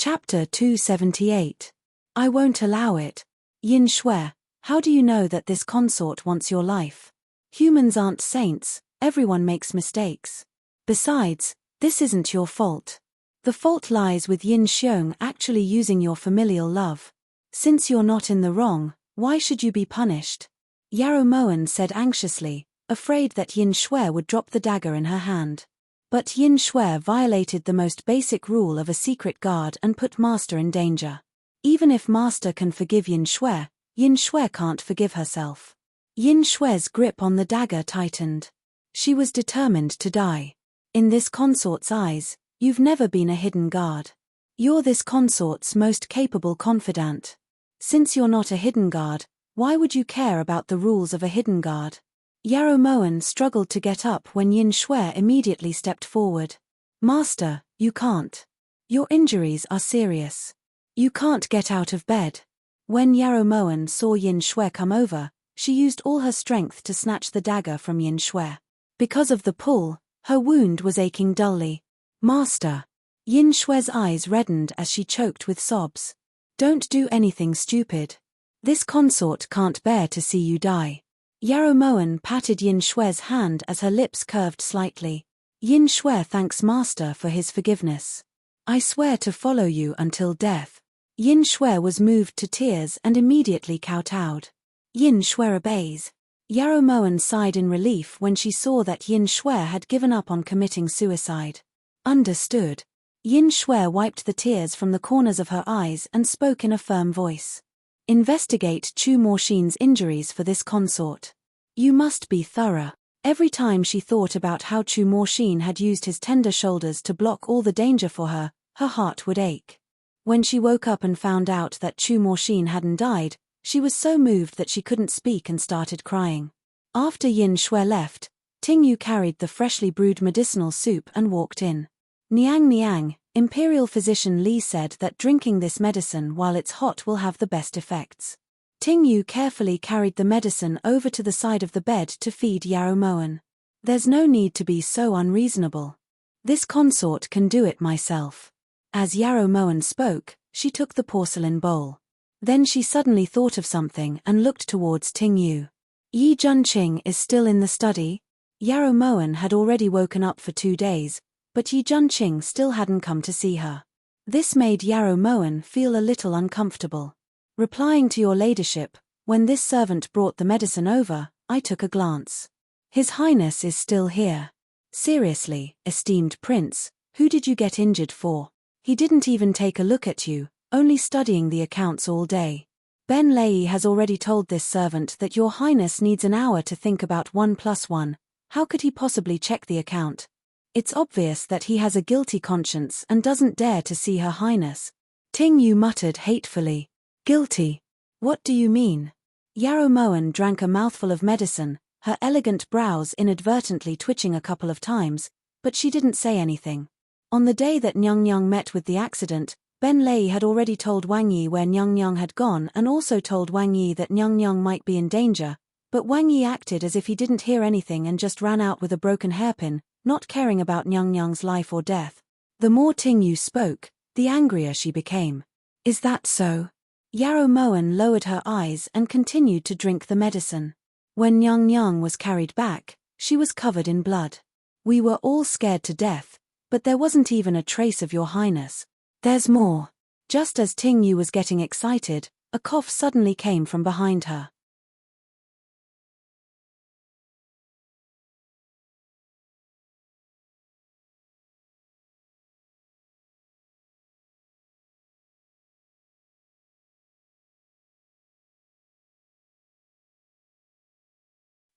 A: Chapter 278. I won't allow it. Yin Shui, how do you know that this consort wants your life? Humans aren't saints, everyone makes mistakes. Besides, this isn't your fault. The fault lies with Yin Xiong actually using your familial love. Since you're not in the wrong, why should you be punished? Yarrow Moen said anxiously, afraid that Yin Shui would drop the dagger in her hand. But Yin Shui violated the most basic rule of a secret guard and put Master in danger. Even if Master can forgive Yin Shui can't forgive herself. Yin Shui's grip on the dagger tightened. She was determined to die. In this consort's eyes, you've never been a hidden guard. You're this consort's most capable confidant. Since you're not a hidden guard, why would you care about the rules of a hidden guard? Yarrow Moen struggled to get up when Yin Shui immediately stepped forward. Master, you can't. Your injuries are serious. You can't get out of bed. When Yarrow Moen saw Yin Shui come over, she used all her strength to snatch the dagger from Yin Shui. Because of the pull, her wound was aching dully. Master. Yin Shue's eyes reddened as she choked with sobs. Don't do anything stupid. This consort can't bear to see you die. Yarrow Moen patted Yin Shue's hand as her lips curved slightly. Yin Shue thanks Master for his forgiveness. I swear to follow you until death. Yin Shue was moved to tears and immediately kowtowed. Yin Shue obeys. Yarrow Moen sighed in relief when she saw that Yin Shue had given up on committing suicide. Understood. Yin Shue wiped the tears from the corners of her eyes and spoke in a firm voice. Investigate Chu Morshin's injuries for this consort. You must be thorough. Every time she thought about how Chu Morshin had used his tender shoulders to block all the danger for her, her heart would ache. When she woke up and found out that Chu Morshin hadn't died, she was so moved that she couldn't speak and started crying. After Yin Shue left, Ting Yu carried the freshly brewed medicinal soup and walked in. Niang Niang, Imperial Physician Li said that drinking this medicine while it's hot will have the best effects. Ting Yu carefully carried the medicine over to the side of the bed to feed Yarrow Moen. There's no need to be so unreasonable. This consort can do it myself. As Yarrow Moen spoke, she took the porcelain bowl. Then she suddenly thought of something and looked towards Ting Yu. Yi Junqing is still in the study? Yarrow Moen had already woken up for 2 days, but Yi Junqing still hadn't come to see her. This made Yarrow Moen feel a little uncomfortable. Replying to your ladyship, when this servant brought the medicine over, I took a glance. His Highness is still here. Seriously, esteemed prince, who did you get injured for? He didn't even take a look at you, only studying the accounts all day. Ben Lei has already told this servant that your Highness needs an hour to think about 1 + 1. How could he possibly check the account? It's obvious that he has a guilty conscience and doesn't dare to see Her Highness. Ting Yu muttered hatefully. Guilty? What do you mean? Yarrow Moen drank a mouthful of medicine, her elegant brows inadvertently twitching a couple of times, but she didn't say anything. On the day that Nyang Nyang met with the accident, Ben Lei had already told Wang Yi where Nyang Nyang had gone and also told Wang Yi that Nyang Nyang might be in danger, but Wang Yi acted as if he didn't hear anything and just ran out with a broken hairpin, not caring about Nyang Nyang's life or death. The more Ting Yu spoke, the angrier she became. Is that so? Yarrow Moen lowered her eyes and continued to drink the medicine. When Nyang Nyang was carried back, she was covered in blood. We were all scared to death, but there wasn't even a trace of your Highness. There's more. Just as Ting Yu was getting excited, a cough suddenly came from behind her.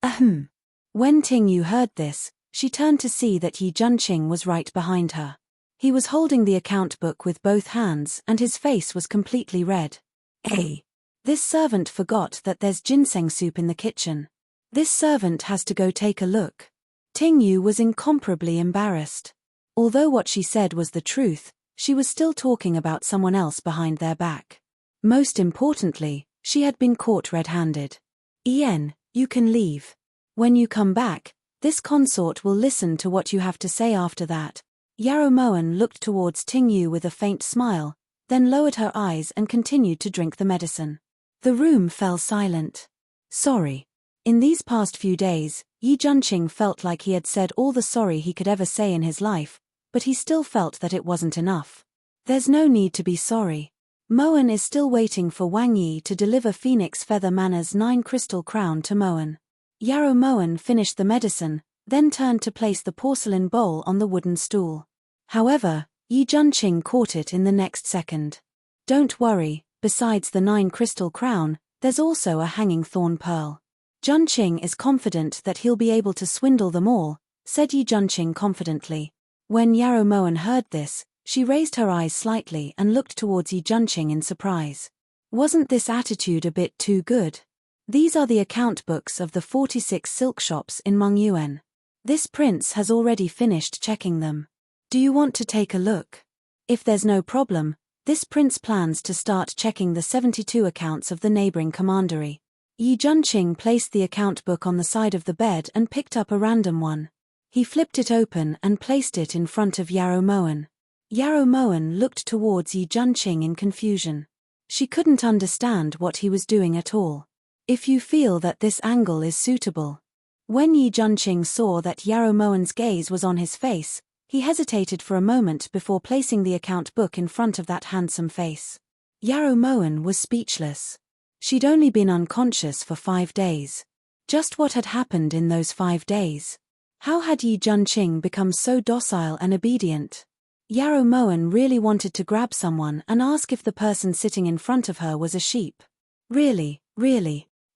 A: Ahem. When Ting Yu heard this, she turned to see that Yi Junqing was right behind her. He was holding the account book with both hands and his face was completely red. Hey! This servant forgot that there's ginseng soup in the kitchen. This servant has to go take a look. Ting Yu was incomparably embarrassed. Although what she said was the truth, she was still talking about someone else behind their back. Most importantly, she had been caught red-handed. Ian, you can leave. When you come back, this consort will listen to what you have to say after that. Yarrow Moen looked towards Ting Yu with a faint smile, then lowered her eyes and continued to drink the medicine. The room fell silent. Sorry. In these past few days, Yi Junqing felt like he had said all the sorry he could ever say in his life, but he still felt that it wasn't enough. There's no need to be sorry. Moen is still waiting for Wang Yi to deliver Phoenix Feather Manor's 9 crystal crown to Moen. Yarrow Moen finished the medicine, then turned to place the porcelain bowl on the wooden stool. However, Yi Junqing caught it in the next second. Don't worry, besides the 9 crystal crown, there's also a hanging thorn pearl. Junqing is confident that he'll be able to swindle them all, said Yi Junqing confidently. When Yarrow Moen heard this, she raised her eyes slightly and looked towards Yi Junqing in surprise. Wasn't this attitude a bit too good? These are the account books of the 46 silk shops in Mengyuan. This prince has already finished checking them. Do you want to take a look? If there's no problem, this prince plans to start checking the 72 accounts of the neighboring commandery. Yi Junqing placed the account book on the side of the bed and picked up a random one. He flipped it open and placed it in front of Yarrow Moen. Yarrow Moen looked towards Yi Junqing in confusion. She couldn't understand what he was doing at all. If you feel that this angle is suitable. When Yi Junqing saw that Yarrow Moen's gaze was on his face, he hesitated for a moment before placing the account book in front of that handsome face. Yarrow Moen was speechless. She'd only been unconscious for 5 days. Just what had happened in those 5 days? How had Yi Junqing become so docile and obedient? Yarrow Moen really wanted to grab someone and ask if the person sitting in front of her was a sheep. Really.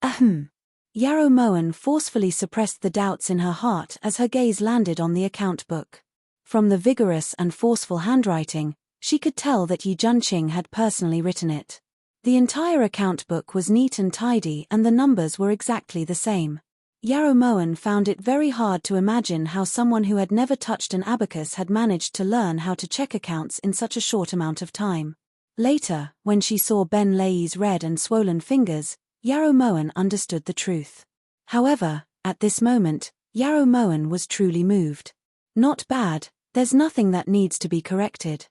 A: Ahem. Yarrow Moen forcefully suppressed the doubts in her heart as her gaze landed on the account book. From the vigorous and forceful handwriting, she could tell that Yi Junqing had personally written it. The entire account book was neat and tidy and the numbers were exactly the same. Yarrow Moen found it very hard to imagine how someone who had never touched an abacus had managed to learn how to check accounts in such a short amount of time. Later, when she saw Ben Lei's red and swollen fingers, Yarrow Moen understood the truth. However, at this moment, Yarrow Moen was truly moved. Not bad, there's nothing that needs to be corrected.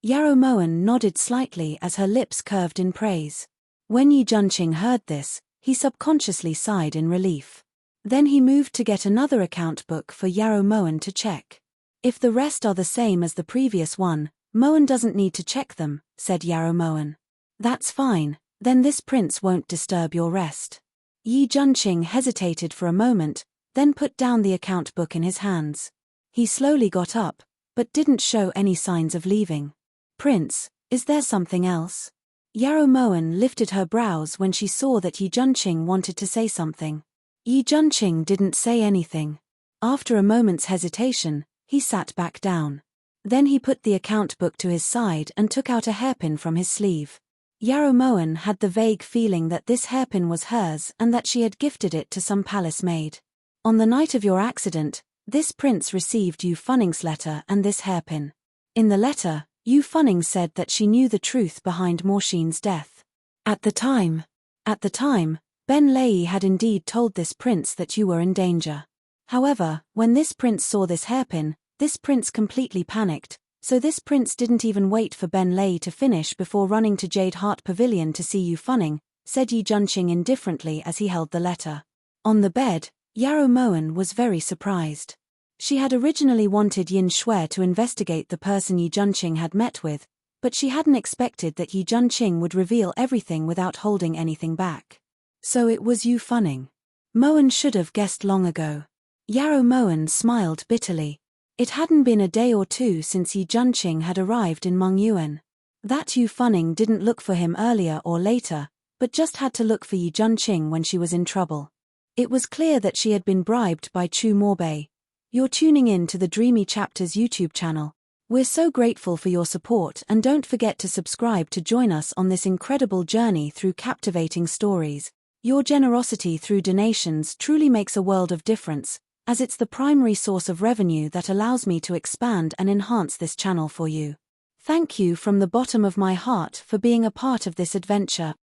A: Yarrow Moen nodded slightly as her lips curved in praise. When Yi Junqing heard this, he subconsciously sighed in relief. Then he moved to get another account book for Yarrow Moen to check. If the rest are the same as the previous one, Moen doesn't need to check them, said Yarrow Moen. That's fine, then this prince won't disturb your rest. Yi Junqing hesitated for a moment, then put down the account book in his hands. He slowly got up, but didn't show any signs of leaving. Prince, is there something else? Yarrow Moen lifted her brows when she saw that Yi Junqing wanted to say something. Yi Junqing didn't say anything. After a moment's hesitation, he sat back down. Then he put the account book to his side and took out a hairpin from his sleeve. Yarrow Moen had the vague feeling that this hairpin was hers and that she had gifted it to some palace maid. On the night of your accident, this prince received Yu Funning's letter and this hairpin. In the letter, Yu Funning said that she knew the truth behind Morsheen's death. At the time, Ben Lei had indeed told this prince that you were in danger. However, when this prince saw this hairpin, this prince completely panicked, so this prince didn't even wait for Ben Lei to finish before running to Jade Heart Pavilion to see Yu Funning, said Yi Junqing indifferently as he held the letter. On the bed, Yarrow Moen was very surprised. She had originally wanted Yin Shui to investigate the person Yi Junqing had met with, but she hadn't expected that Yi Junqing would reveal everything without holding anything back. So it was Yu Funning. Moen should have guessed long ago. Yarrow Moen smiled bitterly. It hadn't been a day or two since Yi Junqing had arrived in Mengyuan. That Yu Funning didn't look for him earlier or later, but just had to look for Yi Junqing when she was in trouble. It was clear that she had been bribed by Chu Morbei. You're tuning in to the Dreamy Chapters YouTube channel. We're so grateful for your support and don't forget to subscribe to join us on this incredible journey through captivating stories. Your generosity through donations truly makes a world of difference, as it's the primary source of revenue that allows me to expand and enhance this channel for you. Thank you from the bottom of my heart for being a part of this adventure.